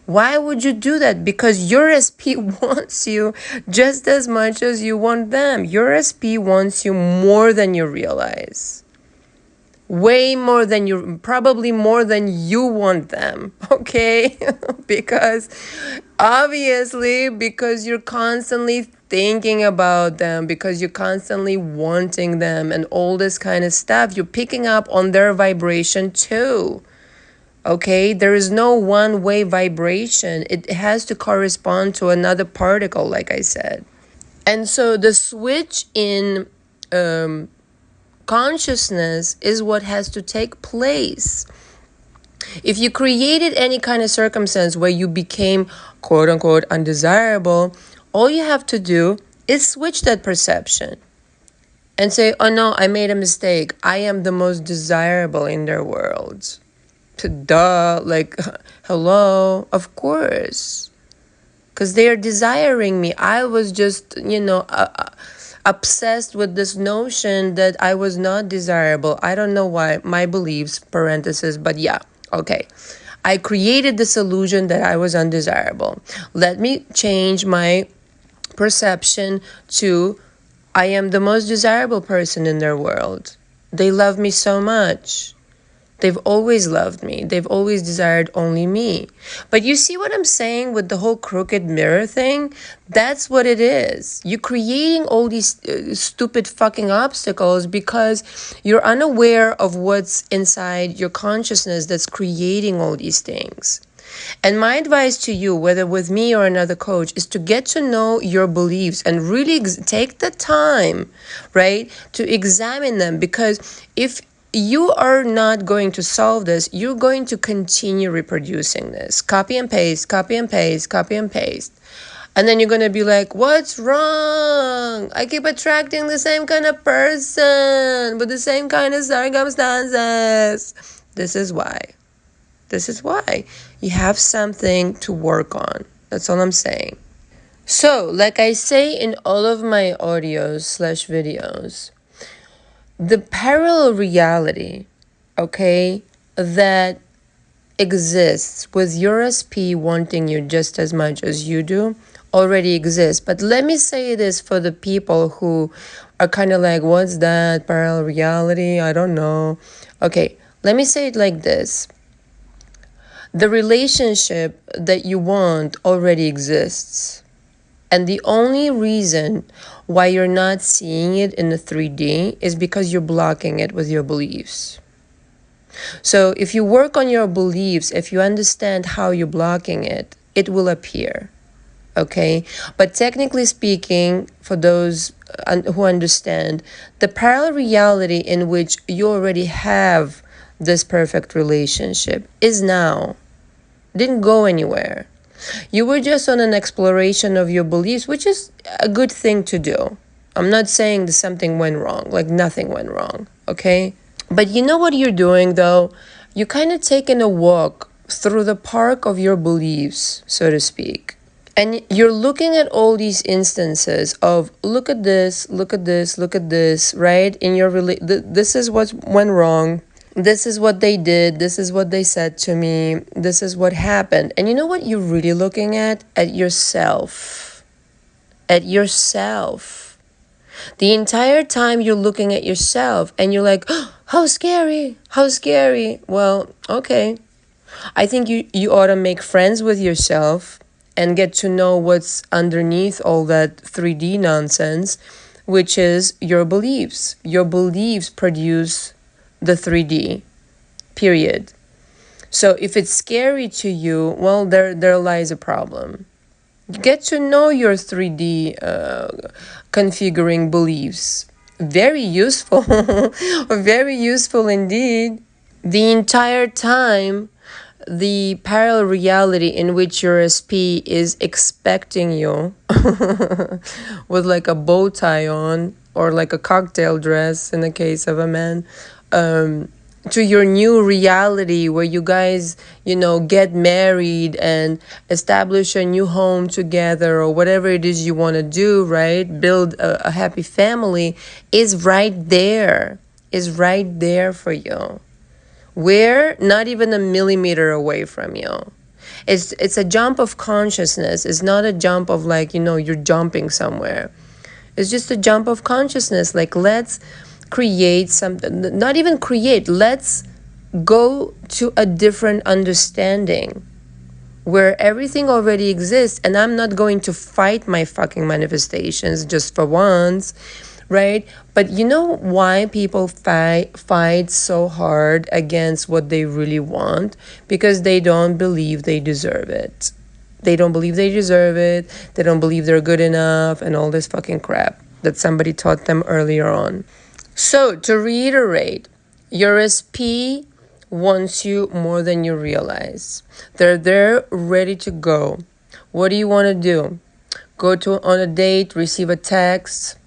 Why would you do that? Because your SP wants you just as much as you want them. Your SP wants you more than you realize. Way more than you, probably more than you want them, okay? Because obviously, because you're constantly thinking about them, because you're constantly wanting them and all this kind of stuff, you're picking up on their vibration too. Okay, there is no one-way vibration. It has to correspond to another particle, like I said. And so the switch in consciousness is what has to take place. If you created any kind of circumstance where you became quote unquote undesirable, all you have to do is switch that perception and say, oh no, I made a mistake. I am the most desirable in their world. Duh, like, hello, of course. Because they are desiring me. I was just, obsessed with this notion that I was not desirable. I don't know why. My beliefs, parenthesis, but yeah, okay. I created this illusion that I was undesirable. Let me change my perception to I am the most desirable person in their world. They love me so much. They've always loved me. They've always desired only me. But you see what I'm saying with the whole crooked mirror thing? That's what it is. You're creating all these stupid fucking obstacles because you're unaware of what's inside your consciousness that's creating all these things. And my advice to you, whether with me or another coach, is to get to know your beliefs and really take the time, right, to examine them. Because if you are not going to solve this, you're going to continue reproducing this. Copy and paste, copy and paste, copy and paste. And then you're going to be like, what's wrong? I keep attracting the same kind of person with the same kind of circumstances. This is why. This is why. You have something to work on. That's all I'm saying. So, like I say in all of my audios/videos, the parallel reality, okay, that exists with your SP wanting you just as much as you do already exists. But let me say this for the people who are kind of like, what's that parallel reality? I don't know. Okay, let me say it like this. The relationship that you want already exists. And the only reason why you're not seeing it in the 3D is because you're blocking it with your beliefs. So if you work on your beliefs, if you understand how you're blocking it, it will appear. Okay? But technically speaking, for those who understand, the parallel reality in which you already have this perfect relationship is now. Didn't go anywhere. You were just on an exploration of your beliefs, which is a good thing to do. I'm not saying that something went wrong, like nothing went wrong, okay? But you know what you're doing, though? You're kind of taking a walk through the park of your beliefs, so to speak. And you're looking at all these instances of, look at this, look at this, look at this, right? In your this is what went wrong. This is what they did. This is what they said to me. This is what happened. And you know what you're really looking at? At yourself. At yourself. The entire time you're looking at yourself and you're like, oh, how scary. How scary. Well, okay. I think you ought to make friends with yourself and get to know what's underneath all that 3D nonsense, which is your beliefs. Your beliefs produce the 3D, period. So if it's scary to you, well, there lies a problem. Get to know your 3D configuring beliefs. Very useful, very useful indeed. The entire time, the parallel reality in which your SP is expecting you with like a bow tie on or like a cocktail dress in the case of a man, to your new reality where you guys, get married and establish a new home together, or whatever it is you want to do, right? Build a happy family, is right there, for you. We're not even a millimeter away from you. It's a jump of consciousness. It's not a jump of like, you're jumping somewhere. It's just a jump of consciousness. Like, let's create something, not even create, let's go to a different understanding where everything already exists, and I'm not going to fight my fucking manifestations just for once, right? But you know why people fight so hard against what they really want? Because they don't believe they deserve it. They don't believe they deserve it. They don't believe they're good enough and all this fucking crap that somebody taught them earlier on. So to reiterate, your SP wants you more than you realize. They're there ready to go. What do you want to do? Go on a date, receive a text.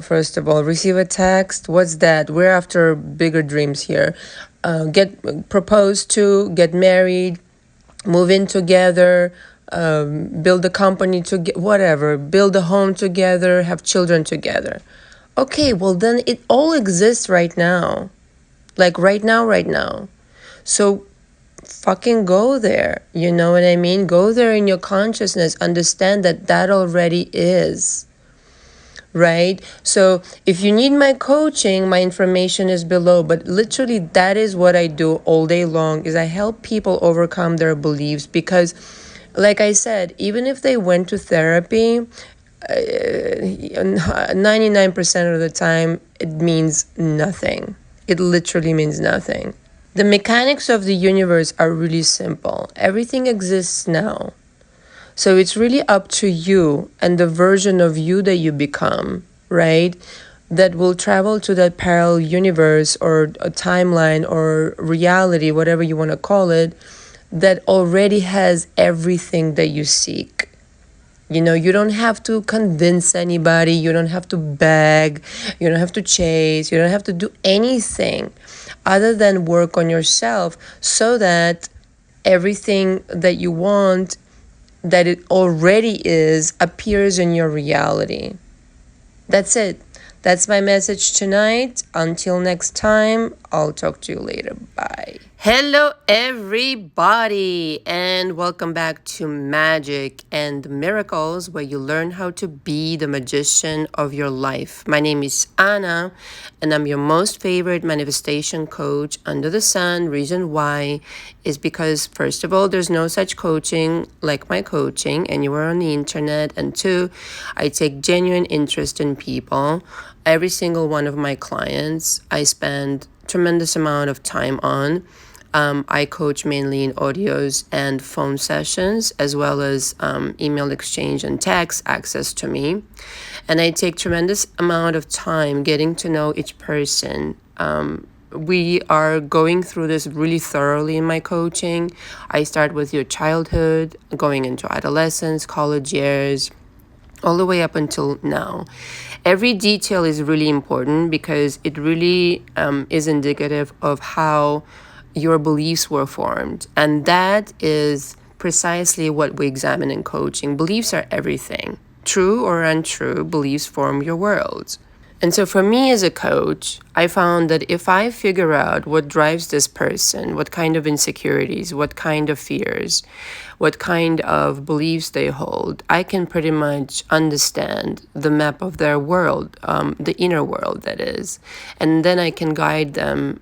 First of all, receive a text. What's that? We're after bigger dreams here. Get proposed to, get married, move in together, build a company together, whatever, build a home together, have children together. Okay, well then it all exists right now. Like right now. So fucking go there. You know what I mean? Go there in your consciousness. Understand that already is. Right? So if you need my coaching, my information is below. But literally that is what I do all day long, is I help people overcome their beliefs. Because like I said, even if they went to therapy, 99% of the time it means nothing. It literally means nothing. The mechanics of the universe are really simple. Everything exists now. So it's really up to you and the version of you that you become, right? That will travel to that parallel universe or a timeline or reality, whatever you want to call it, that already has everything that you seek. You don't have to convince anybody. You don't have to beg. You don't have to chase. You don't have to do anything other than work on yourself so that everything that you want, that it already is, appears in your reality. That's it. That's my message tonight. Until next time, I'll talk to you later. Bye. Hello, everybody, and welcome back to Magic and Miracles, where you learn how to be the magician of your life. My name is Anna, and I'm your most favorite manifestation coach under the sun. Reason why is because, first of all, there's no such coaching like my coaching anywhere on the internet, and two, I take genuine interest in people. Every single one of my clients, I spend tremendous amount of time on. I coach mainly in audios and phone sessions, as well as email exchange and text access to me. And I take tremendous amount of time getting to know each person. We are going through this really thoroughly in my coaching. I start with your childhood, going into adolescence, college years, all the way up until now. Every detail is really important because it really is indicative of how your beliefs were formed. And that is precisely what we examine in coaching. Beliefs are everything. True or untrue, beliefs form your world. And so for me as a coach, I found that if I figure out what drives this person, what kind of insecurities, what kind of fears, what kind of beliefs they hold, I can pretty much understand the map of their world, the inner world that is. And then I can guide them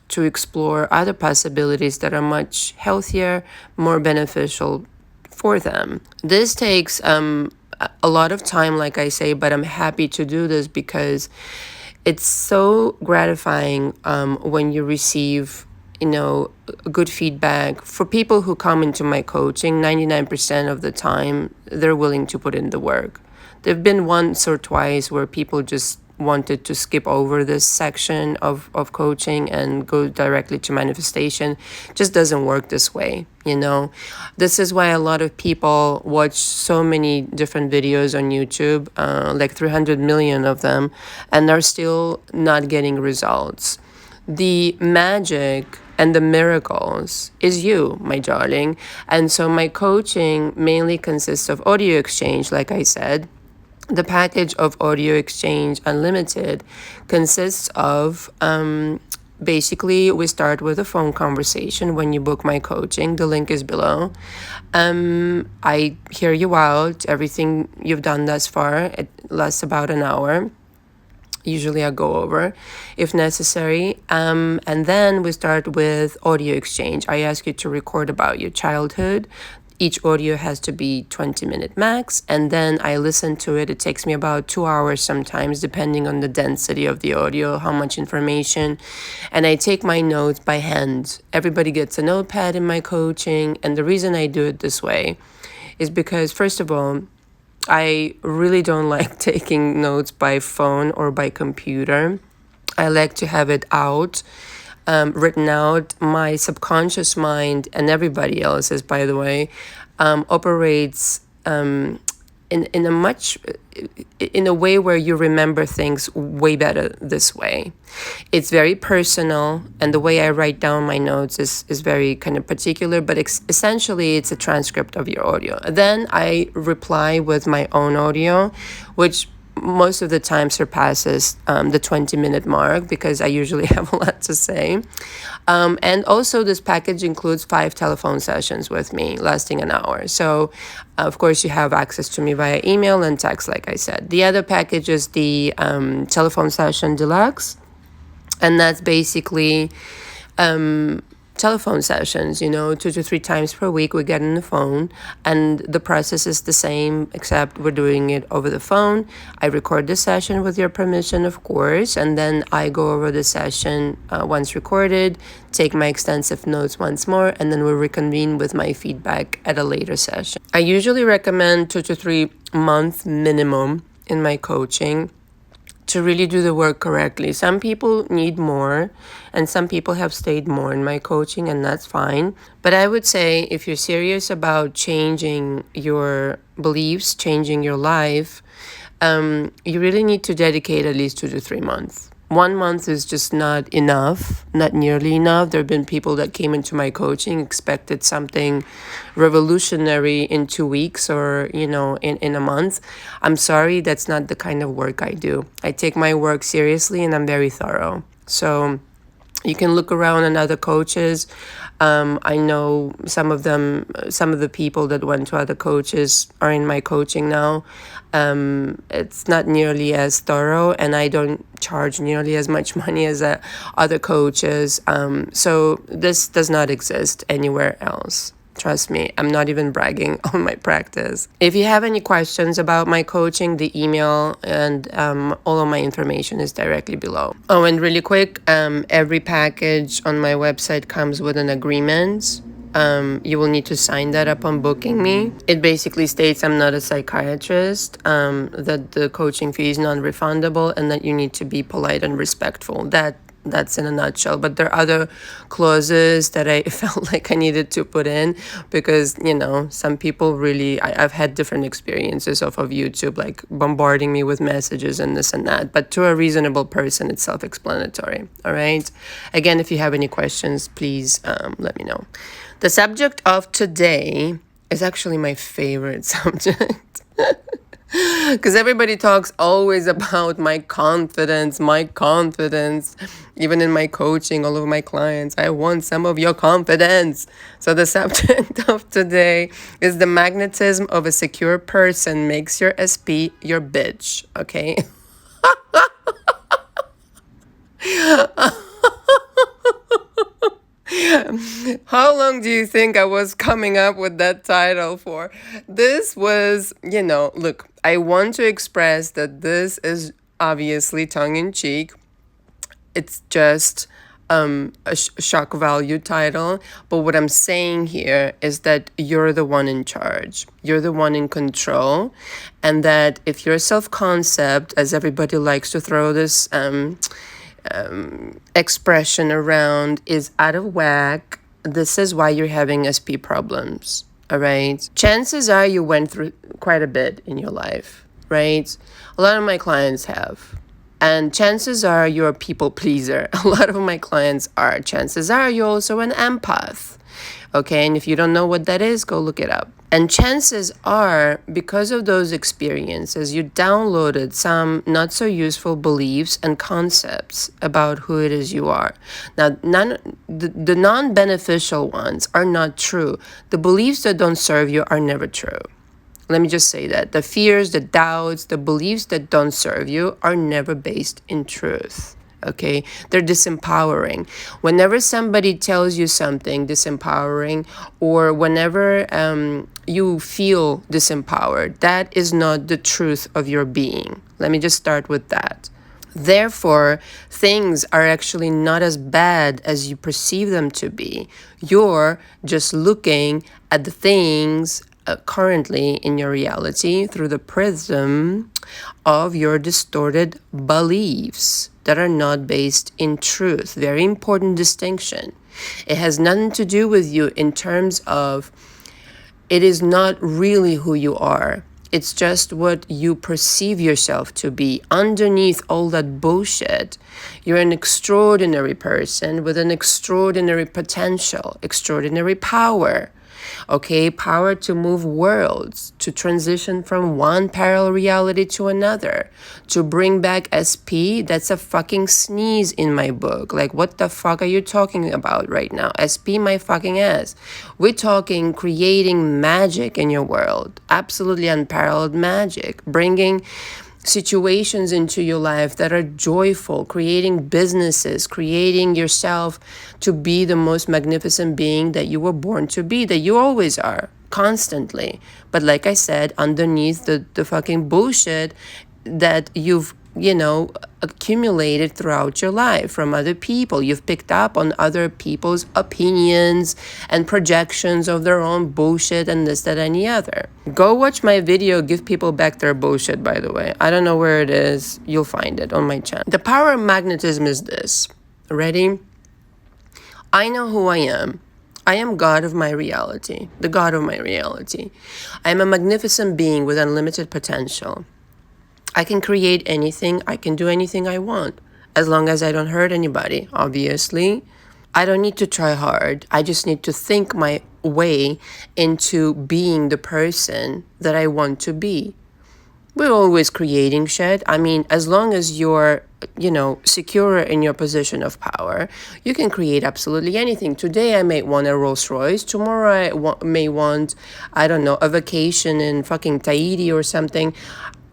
to explore other possibilities that are much healthier, more beneficial for them. This takes a lot of time, like I say, but I'm happy to do this because it's so gratifying when you receive, good feedback. For people who come into my coaching, 99% of the time, they're willing to put in the work. There've been once or twice where people just wanted to skip over this section of coaching and go directly to manifestation. Just doesn't work this way, This is why a lot of people watch so many different videos on YouTube, like 300 million of them, and are still not getting results. The magic and the miracles is you, my darling. And so my coaching mainly consists of audio exchange, like I said. The package of Audio Exchange Unlimited consists of basically, we start with a phone conversation when you book my coaching. The link is below. I hear you out, everything you've done thus far. It lasts about an hour. Usually I go over if necessary. And then we start with audio exchange. I ask you to record about your childhood. Each audio has to be 20-minute max, and then I listen to it. It takes me about 2 hours sometimes, depending on the density of the audio, how much information. And I take my notes by hand. Everybody gets a notepad in my coaching, and the reason I do it this way is because, first of all, I really don't like taking notes by phone or by computer. I like to have it out, written out. My subconscious mind, and everybody else's, by the way, operates in a way where you remember things way better this way. It's very personal, and the way I write down my notes is very kind of particular, but essentially it's a transcript of your audio. Then I reply with my own audio, which most of the time surpasses the 20-minute mark, because I usually have a lot to say. And also this package includes 5 telephone sessions with me lasting an hour. So of course you have access to me via email and text, like I said. The other package is the telephone session deluxe. And that's basically telephone sessions, 2 to 3 times per week we get on the phone, and the process is the same, except we're doing it over the phone. I record the session with your permission, of course, and then I go over the session once recorded, take my extensive notes once more, and then we'll reconvene with my feedback at a later session. I usually recommend 2 to 3 month minimum in my coaching to really do the work correctly. Some people need more, and some people have stayed more in my coaching, and that's fine. But I would say if you're serious about changing your beliefs, changing your life, you really need to dedicate at least 2 to 3 months. 1 month is just not enough, not nearly enough. There have been people that came into my coaching, expected something revolutionary in 2 weeks or, in a month. I'm sorry, that's not the kind of work I do. I take my work seriously, and I'm very thorough. So you can look around on other coaches. I know some of the people that went to other coaches are in my coaching now. It's not nearly as thorough, and I don't charge nearly as much money as other coaches. So this does not exist anywhere else. Trust me, I'm not even bragging on my practice. If you have any questions about my coaching, the email and all of my information is directly below. Oh, and really quick, every package on my website comes with an agreement. You will need to sign that upon booking me. It basically states I'm not a psychiatrist, that the coaching fee is non-refundable, and that you need to be polite and respectful. That's in a nutshell. But there are other clauses that I felt like I needed to put in because, some people really, I've had different experiences off of YouTube, like bombarding me with messages and this and that. But to a reasonable person, it's self-explanatory. All right. Again, if you have any questions, please let me know. The subject of today is actually my favorite subject. Because everybody talks always about my confidence, even in my coaching, all of my clients. I want some of your confidence. So the subject of today is the magnetism of a secure person makes your SP your bitch, okay? How long do you think I was coming up with that title for? This was, look, I want to express that this is obviously tongue-in-cheek. It's just a shock value title. But what I'm saying here is that you're the one in charge. You're the one in control. And that if your self-concept, as everybody likes to throw this expression around, is out of whack, this is why you're having SP problems. All right. Chances are you went through quite a bit in your life, right? A lot of my clients have. And chances are you're a people pleaser. A lot of my clients are. Chances are you're also an empath. Okay, and if you don't know what that is, go look it up. And chances are, because of those experiences, you downloaded some not so useful beliefs and concepts about who it is you are. Now, the non-beneficial ones are not true. The beliefs that don't serve you are never true. Let me just say that. The fears, the doubts, the beliefs that don't serve you are never based in truth. Okay? They're disempowering. Whenever somebody tells you something disempowering, or whenever you feel disempowered, that is not the truth of your being. Let me just start with that. Therefore, things are actually not as bad as you perceive them to be. You're just looking at the things currently in your reality through the prism of your distorted beliefs that are not based in truth. Very important distinction. It has nothing to do with you in terms of it is not really who you are. It's just what you perceive yourself to be. Underneath all that bullshit, you're an extraordinary person with an extraordinary potential, extraordinary power. Okay, power to move worlds, to transition from one parallel reality to another, to bring back SP. That's a fucking sneeze in my book. Like, what the fuck are you talking about right now? SP my fucking ass. We're talking creating magic in your world. Absolutely unparalleled magic. Bringing situations into your life that are joyful, creating businesses, creating yourself to be the most magnificent being that you were born to be, that you always are, constantly. But like I said, underneath the fucking bullshit that you've accumulated throughout your life from other people. You've picked up on other people's opinions and projections of their own bullshit and this, that, and the other. Go watch my video, Give People Back Their Bullshit, by the way. I don't know where it is. You'll find it on my channel. The power of magnetism is this. Ready? I know who I am. I am God of my reality, the God of my reality. I am a magnificent being with unlimited potential. I can create anything, I can do anything I want, as long as I don't hurt anybody, obviously. I don't need to try hard. I just need to think my way into being the person that I want to be. We're always creating shit. I mean, as long as you're, secure in your position of power, you can create absolutely anything. Today I may want a Rolls Royce. Tomorrow I may want, a vacation in fucking Tahiti or something.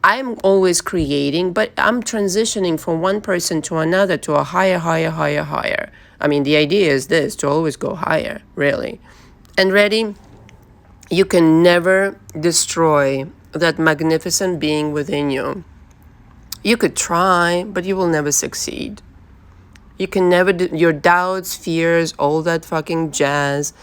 I'm always creating, but I'm transitioning from one person to another to a higher. I mean, the idea is this, to always go higher, really. And ready? You can never destroy that magnificent being within you. You could try, but you will never succeed. You can never, your doubts, fears, all that fucking jazz,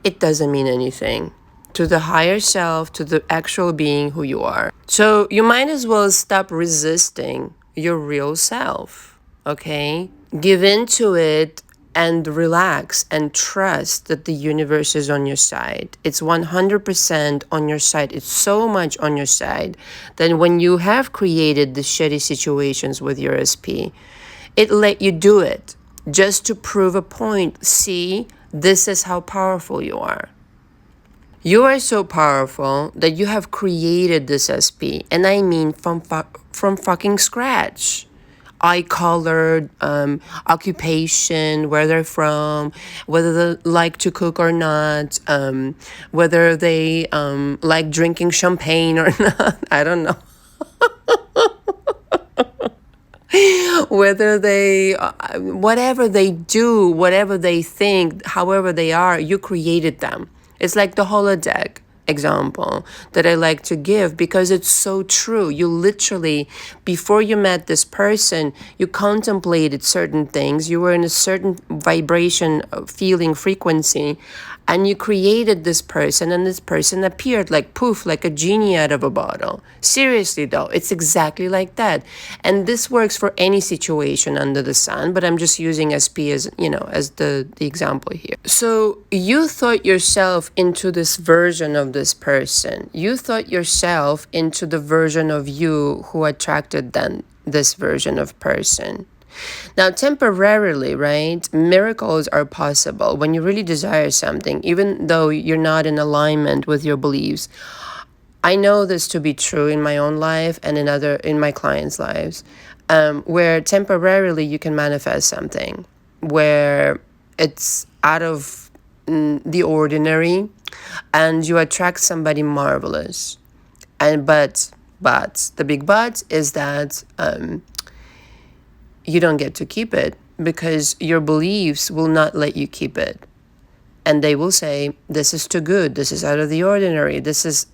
it doesn't mean anything to the higher self, to the actual being who you are. So you might as well stop resisting your real self, okay? Give in to it and relax and trust that the universe is on your side. It's 100% on your side. It's so much on your side that when you have created the shitty situations with your SP, it let you do it just to prove a point. See, this is how powerful you are. You are so powerful that you have created this SP, and I mean from fucking scratch. Eye color, occupation, where they're from, whether they like to cook or not, whether they like drinking champagne or not. I don't know. Whether they, whatever they do, whatever they think, however they are, you created them. It's like the holodeck example that I like to give because it's so true. You literally, before you met this person, you contemplated certain things. You were in a certain vibration, feeling, frequency, and you created this person, and this person appeared like poof, like a genie out of a bottle. Seriously though, it's exactly like that. And this works for any situation under the sun, but I'm just using SP as, as the example here. So you thought yourself into this version of this person. You thought yourself into the version of you who attracted this version of person. Now, temporarily, right, miracles are possible when you really desire something, even though you're not in alignment with your beliefs. I know this to be true in my own life and in my clients' lives, where temporarily you can manifest something, where it's out of the ordinary, and you attract somebody marvelous. And but the big but is that you don't get to keep it, because your beliefs will not let you keep it. And they will say, this is too good, this is out of the ordinary,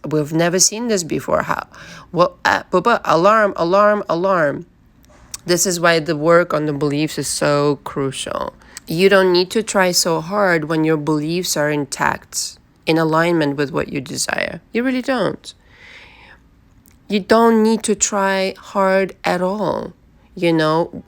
we've never seen this before. How? Well, alarm, alarm, alarm. This is why the work on the beliefs is so crucial. You don't need to try so hard when your beliefs are intact, in alignment with what you desire. You really don't. You don't need to try hard at all. You know,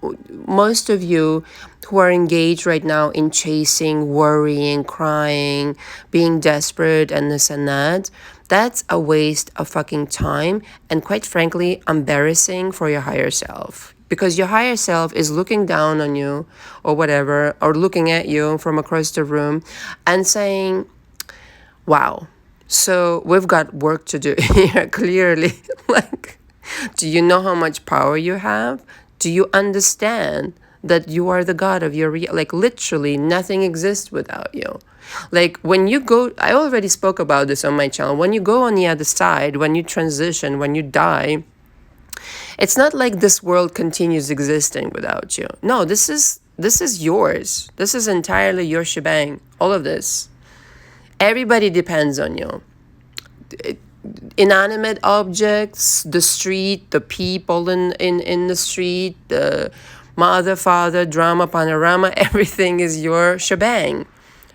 most of you who are engaged right now in chasing, worrying, crying, being desperate, and this and that, that's a waste of fucking time, and quite frankly, embarrassing for your higher self. Because your higher self is looking down on you or whatever, or looking at you from across the room and saying, wow, so we've got work to do here, clearly. Like, do you know how much power you have? Do you understand that you are the God of your like, literally nothing exists without you. Like, when you go, I already spoke about this on my channel, when you go on the other side, when you transition, when you die, it's not like this world continues existing without you. No, this is yours. This is entirely your shebang. All of this. Everybody depends on you. Inanimate objects, the street, the people in the street, the mother, father, drama, panorama, everything is your shebang.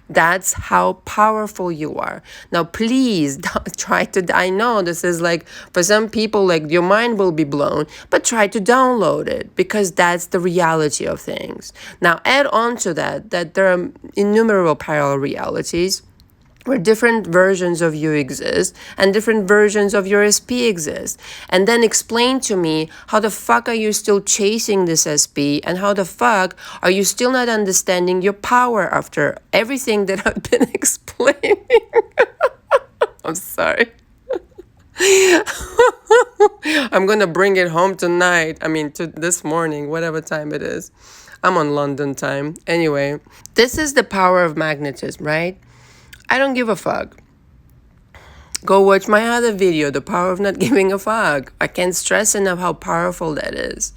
That's how powerful you are. Now, please don't try to, I know this is like, for some people, like, your mind will be blown, but try to download it, because that's the reality of things. Now, add on to that there are innumerable parallel realities, where different versions of you exist and different versions of your SP exist. And then explain to me, how the fuck are you still chasing this SP, and how the fuck are you still not understanding your power after everything that I've been explaining? I'm sorry. I'm gonna bring it home tonight. I mean, to this morning, whatever time it is. I'm on London time. Anyway, this is the power of magnetism, right? I don't give a fuck. Go watch my other video, The Power of Not Giving a Fuck. I can't stress enough how powerful that is.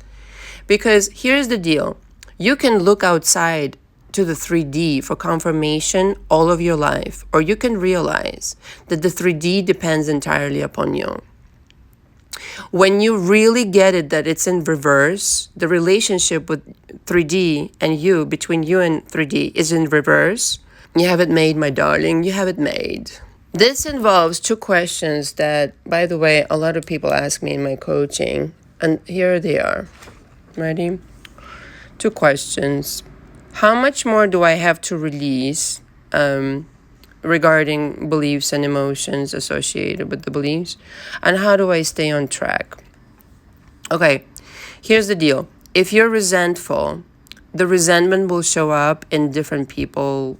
Because here's the deal. You can look outside to the 3D for confirmation all of your life. Or you can realize that the 3D depends entirely upon you. When you really get it that it's in reverse, the relationship with 3D and you, between you and 3D, is in reverse. You have it made, my darling. You have it made. This involves two questions that, by the way, a lot of people ask me in my coaching. And here they are. Ready? Two questions. How much more do I have to release regarding beliefs and emotions associated with the beliefs? And how do I stay on track? Okay, here's the deal. If you're resentful, the resentment will show up in different people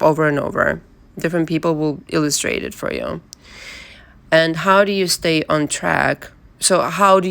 over and over. Different people will illustrate it for you. And how do you stay on track? So how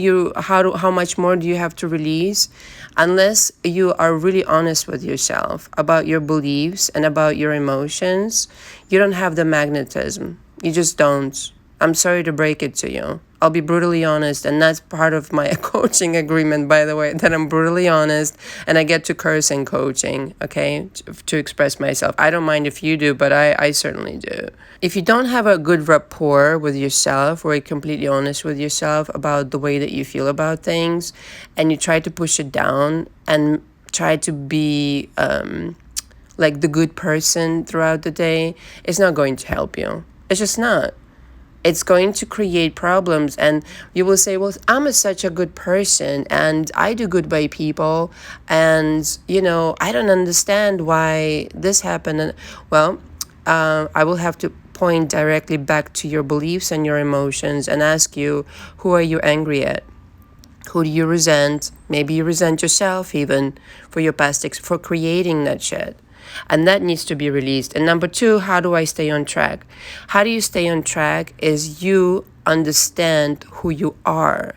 much more do you have to release? Unless you are really honest with yourself about your beliefs and about your emotions, you don't have the magnetism. You just don't. I'm sorry to break it to you. I'll be brutally honest, and that's part of my coaching agreement, by the way, that I'm brutally honest and I get to curse in coaching, okay, to express myself. I don't mind if you do, but I certainly do. If you don't have a good rapport with yourself, or you're completely honest with yourself about the way that you feel about things, and you try to push it down and try to be like the good person throughout the day, it's not going to help you. It's just not. It's going to create problems, and you will say, well, I'm such a good person and I do good by people, and I don't understand why this happened. And well, I will have to point directly back to your beliefs and your emotions and ask you, who are you angry at? Who do you resent? Maybe you resent yourself even for your past for creating that shit. And that needs to be released. And number two, how do I stay on track? How do you stay on track is you understand who you are.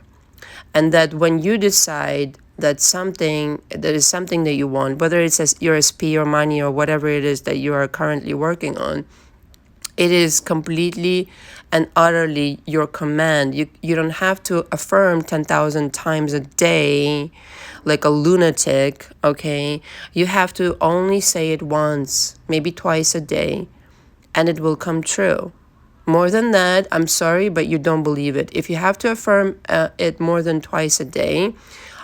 And that when you decide that is something that you want, whether it's your SP or money or whatever it is that you are currently working on, it is completely and utterly your command. You don't have to affirm 10,000 times a day like a lunatic, okay? You have to only say it once, maybe twice a day, and it will come true. More than that, I'm sorry, but you don't believe it. If you have to affirm it more than twice a day,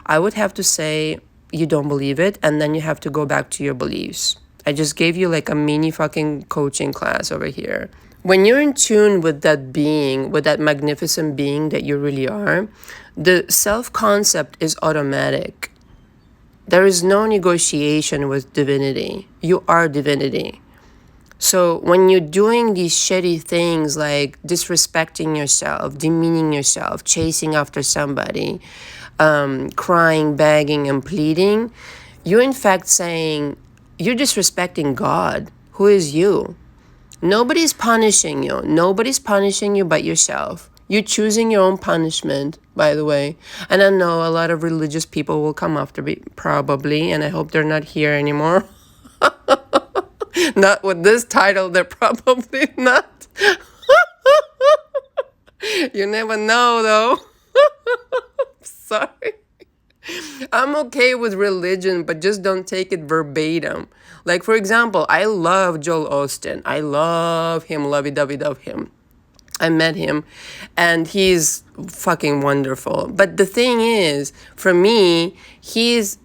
I would have to say you don't believe it, and then you have to go back to your beliefs. I just gave you like a mini fucking coaching class over here. When you're in tune with that being, with that magnificent being that you really are, the self-concept is automatic. There is no negotiation with divinity. You are divinity. So when you're doing these shitty things like disrespecting yourself, demeaning yourself, chasing after somebody, crying, begging, and pleading, you're in fact saying you're disrespecting God, who is you. Nobody's punishing you. Nobody's punishing you but yourself. You're choosing your own punishment, by the way. And I know a lot of religious people will come after me, probably, and I hope they're not here anymore. Not with this title, they're probably not. You never know, though. Sorry. I'm okay with religion, but just don't take it verbatim. Like, for example, I love Joel Osteen. I love him, lovey-dovey love him. I met him, and he's fucking wonderful. But the thing is, for me, he's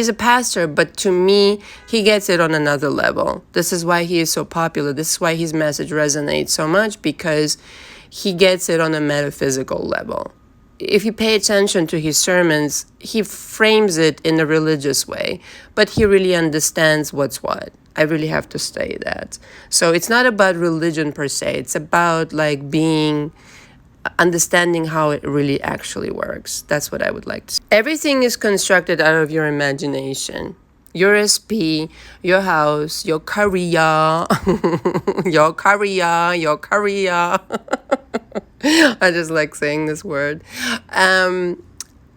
a pastor, but to me, he gets it on another level. This is why he is so popular. This is why his message resonates so much, because he gets it on a metaphysical level. If you pay attention to his sermons, he frames it in a religious way, but he really understands what's what. I really have to say that. So it's not about religion per se. It's about like understanding how it really actually works. That's what I would like to say. Everything is constructed out of your imagination. Your SP, your house, your career, your career, your career. I just like saying this word.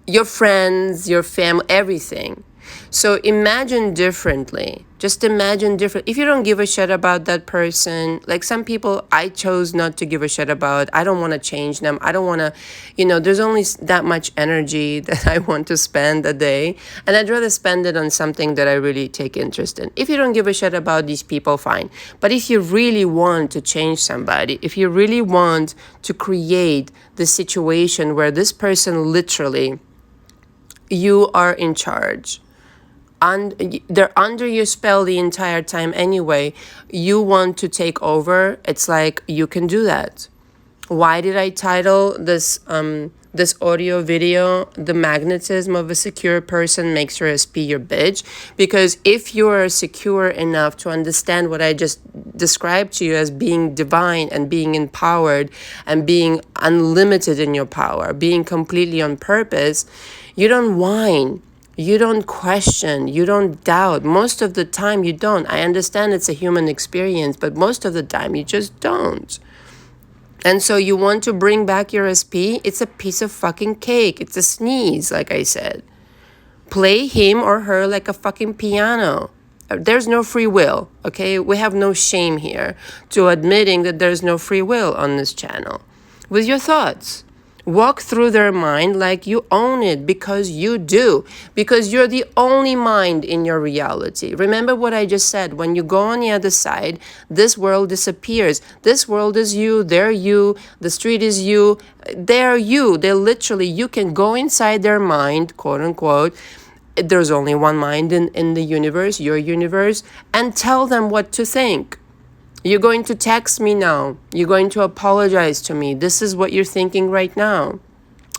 Your friends, your family, everything. So imagine differently. Just imagine different. If you don't give a shit about that person, like some people I chose not to give a shit about. I don't want to change them. I don't want to, there's only that much energy that I want to spend a day. And I'd rather spend it on something that I really take interest in. If you don't give a shit about these people, fine. But if you really want to change somebody, if you really want to create the situation where this person literally, you are in charge, and they're under your spell the entire time anyway, you want to take over, it's like you can do that. Why did I title this audio video, "The Magnetism of a Secure Person Makes Her SP Your Bitch"? Because if you are secure enough to understand what I just described to you as being divine and being empowered and being unlimited in your power, being completely on purpose, you don't whine. You don't question, you don't doubt. Most of the time you don't. I understand it's a human experience, but most of the time you just don't. And so you want to bring back your SP? It's a piece of fucking cake. It's a sneeze, like I said. Play him or her like a fucking piano. There's no free will, okay? We have no shame here to admitting that there's no free will on this channel. With your thoughts. Walk through their mind like you own it, because you do. Because you're the only mind in your reality. Remember what I just said. When you go on the other side, this world disappears. This world is you. They're you. The street is you. They're you. They're literally, you can go inside their mind, quote unquote. There's only one mind in the universe, your universe, and tell them what to think. You're going to text me now. You're going to apologize to me. This is what you're thinking right now.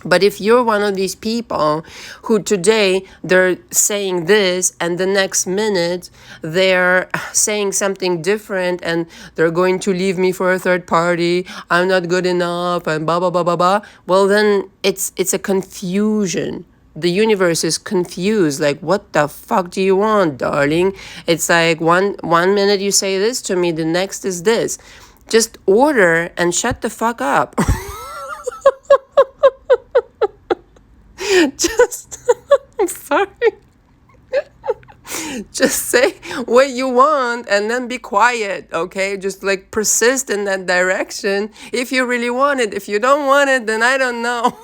But if you're one of these people who today they're saying this and the next minute they're saying something different and they're going to leave me for a third party, I'm not good enough, and blah, blah, blah, blah, blah, well, then it's a confusion. The universe is confused. Like, what the fuck do you want, darling? It's like one minute you say this to me, the next is this. Just order and shut the fuck up. Just, I'm sorry. Just say what you want and then be quiet, okay? Just like persist in that direction if you really want it. If you don't want it, then I don't know.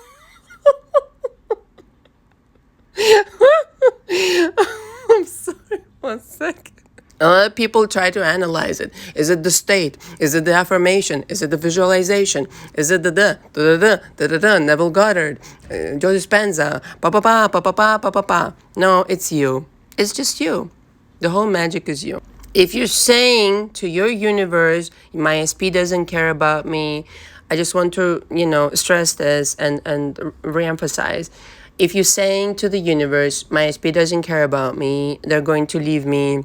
I'm sorry, 1 second. A lot of people try to analyze it. Is it the state? Is it the affirmation? Is it the visualization? Is it the Neville Goddard, Joe Dispenza, pa? No, it's you. It's just you. The whole magic is you. If you're saying to your universe, my SP doesn't care about me, I just want to, stress this and reemphasize. If you're saying to the universe, my SP doesn't care about me, they're going to leave me,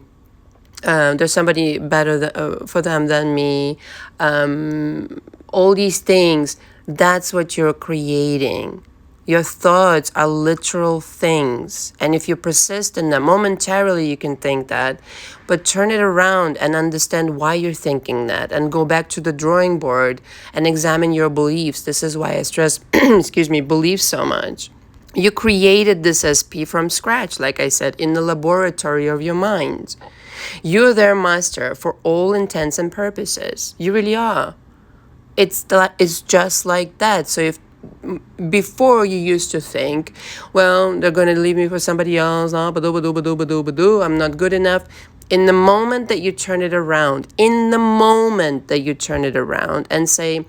there's somebody better for them than me, all these things, that's what you're creating. Your thoughts are literal things. And if you persist in them, momentarily you can think that, but turn it around and understand why you're thinking that and go back to the drawing board and examine your beliefs. This is why I stress, beliefs so much. You created this SP from scratch, like I said, in the laboratory of your mind. You're their master for all intents and purposes. You really are. It's just like that. So if before you used to think, well, they're going to leave me for somebody else, I'm not good enough. In the moment that you turn it around, and say,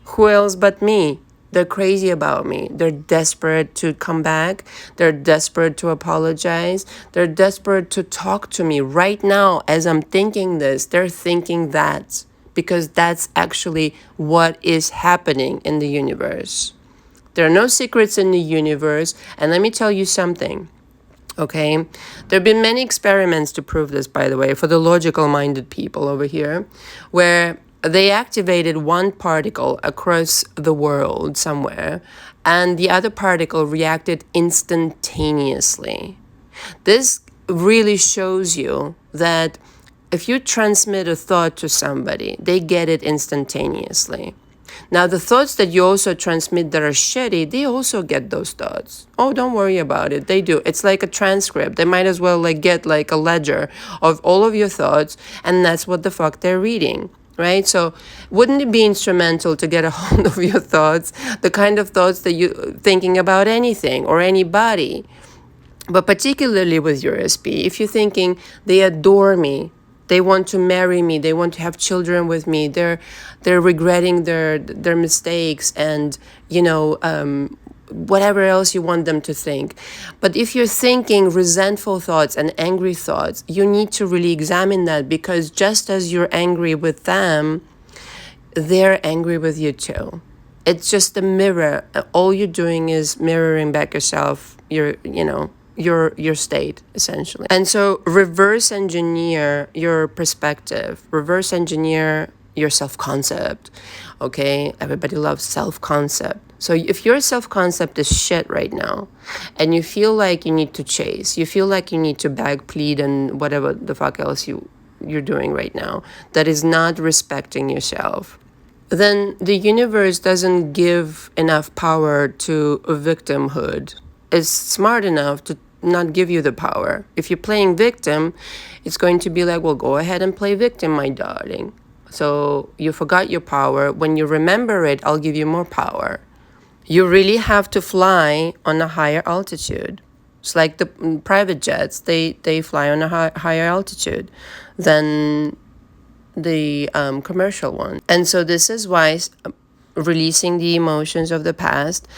who else but me? They're crazy about me. They're desperate to come back. They're desperate to apologize. They're desperate to talk to me. Right now, as I'm thinking this, they're thinking that, because that's actually what is happening in the universe. There are no secrets in the universe. And let me tell you something, okay? There have been many experiments to prove this, by the way, for the logical-minded people over here, where they activated one particle across the world somewhere, and the other particle reacted instantaneously. This really shows you that if you transmit a thought to somebody, they get it instantaneously. Now, the thoughts that you also transmit that are shitty, they also get those thoughts. Oh, don't worry about it. They do. It's like a transcript. They might as well get like a ledger of all of your thoughts, and that's what the fuck they're reading. Right? So wouldn't it be instrumental to get a hold of your thoughts, the kind of thoughts that you're thinking about anything or anybody, but particularly with your SP, if you're thinking they adore me, they want to marry me, they want to have children with me, they're regretting their mistakes and, whatever else you want them to think. But if you're thinking resentful thoughts and angry thoughts, you need to really examine that, because just as you're angry with them, they're angry with you too. It's just a mirror. All you're doing is mirroring back yourself, your state, essentially. And so reverse engineer your perspective, reverse engineer your self-concept, okay? Everybody loves self-concept. So if your self-concept is shit right now, and you feel like you need to chase, you feel like you need to beg, plead, and whatever the fuck else you're doing right now, that is not respecting yourself, then the universe doesn't give enough power to a victimhood. It's smart enough to not give you the power. If you're playing victim, it's going to be like, well, go ahead and play victim, my darling. So you forgot your power. When you remember it, I'll give you more power. You really have to fly on a higher altitude. It's like the private jets. They fly on a higher altitude than the commercial one. And so this is why releasing the emotions of the past,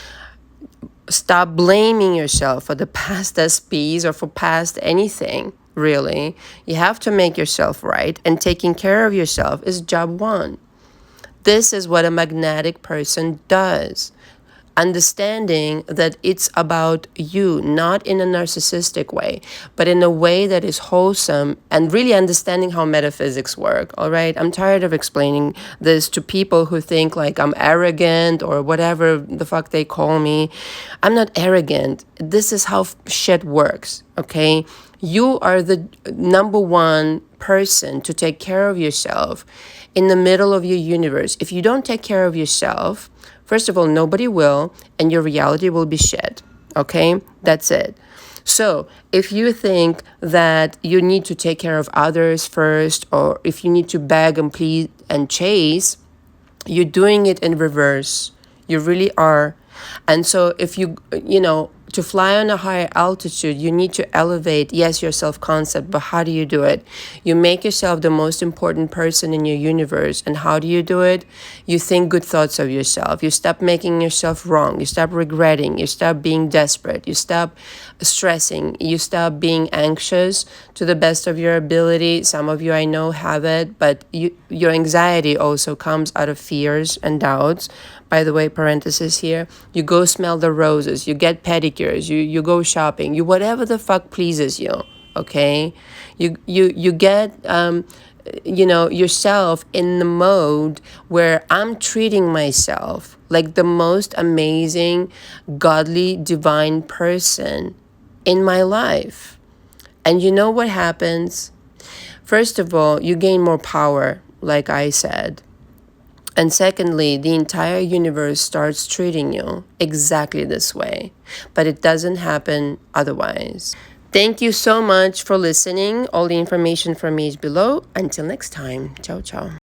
stop blaming yourself for the past SPs or for past anything, really. You have to make yourself right, and taking care of yourself is job one. This is what a magnetic person does. understanding that it's about you, not in a narcissistic way, but in a way that is wholesome, and really understanding how metaphysics work. All right, I'm tired of explaining this to people who think like I'm arrogant or whatever the fuck they call me. I'm not arrogant. This is how shit works. Okay, you are the number one person to take care of yourself in the middle of your universe. If you don't take care of yourself, first of all, nobody will, and your reality will be shit. Okay? That's it. So if you think that you need to take care of others first, or if you need to beg and plead and chase, you're doing it in reverse. You really are. And so if you know, to fly on a higher altitude, you need to elevate, yes, your self-concept, but how do you do it? You make yourself the most important person in your universe. And how do you do it? You think good thoughts of yourself. You stop making yourself wrong. You stop regretting. You stop being desperate. You stop stressing. You stop being anxious to the best of your ability. Some of you I know have it, but your anxiety also comes out of fears and doubts. By the way, parenthesis here, you go smell the roses, you get pedicures, you go shopping, you whatever the fuck pleases you, okay? You get, yourself in the mode where I'm treating myself like the most amazing, godly, divine person in my life. And you know what happens? First of all, you gain more power, like I said. And secondly, the entire universe starts treating you exactly this way. But it doesn't happen otherwise. Thank you so much for listening. All the information from me is below. Until next time. Ciao, ciao.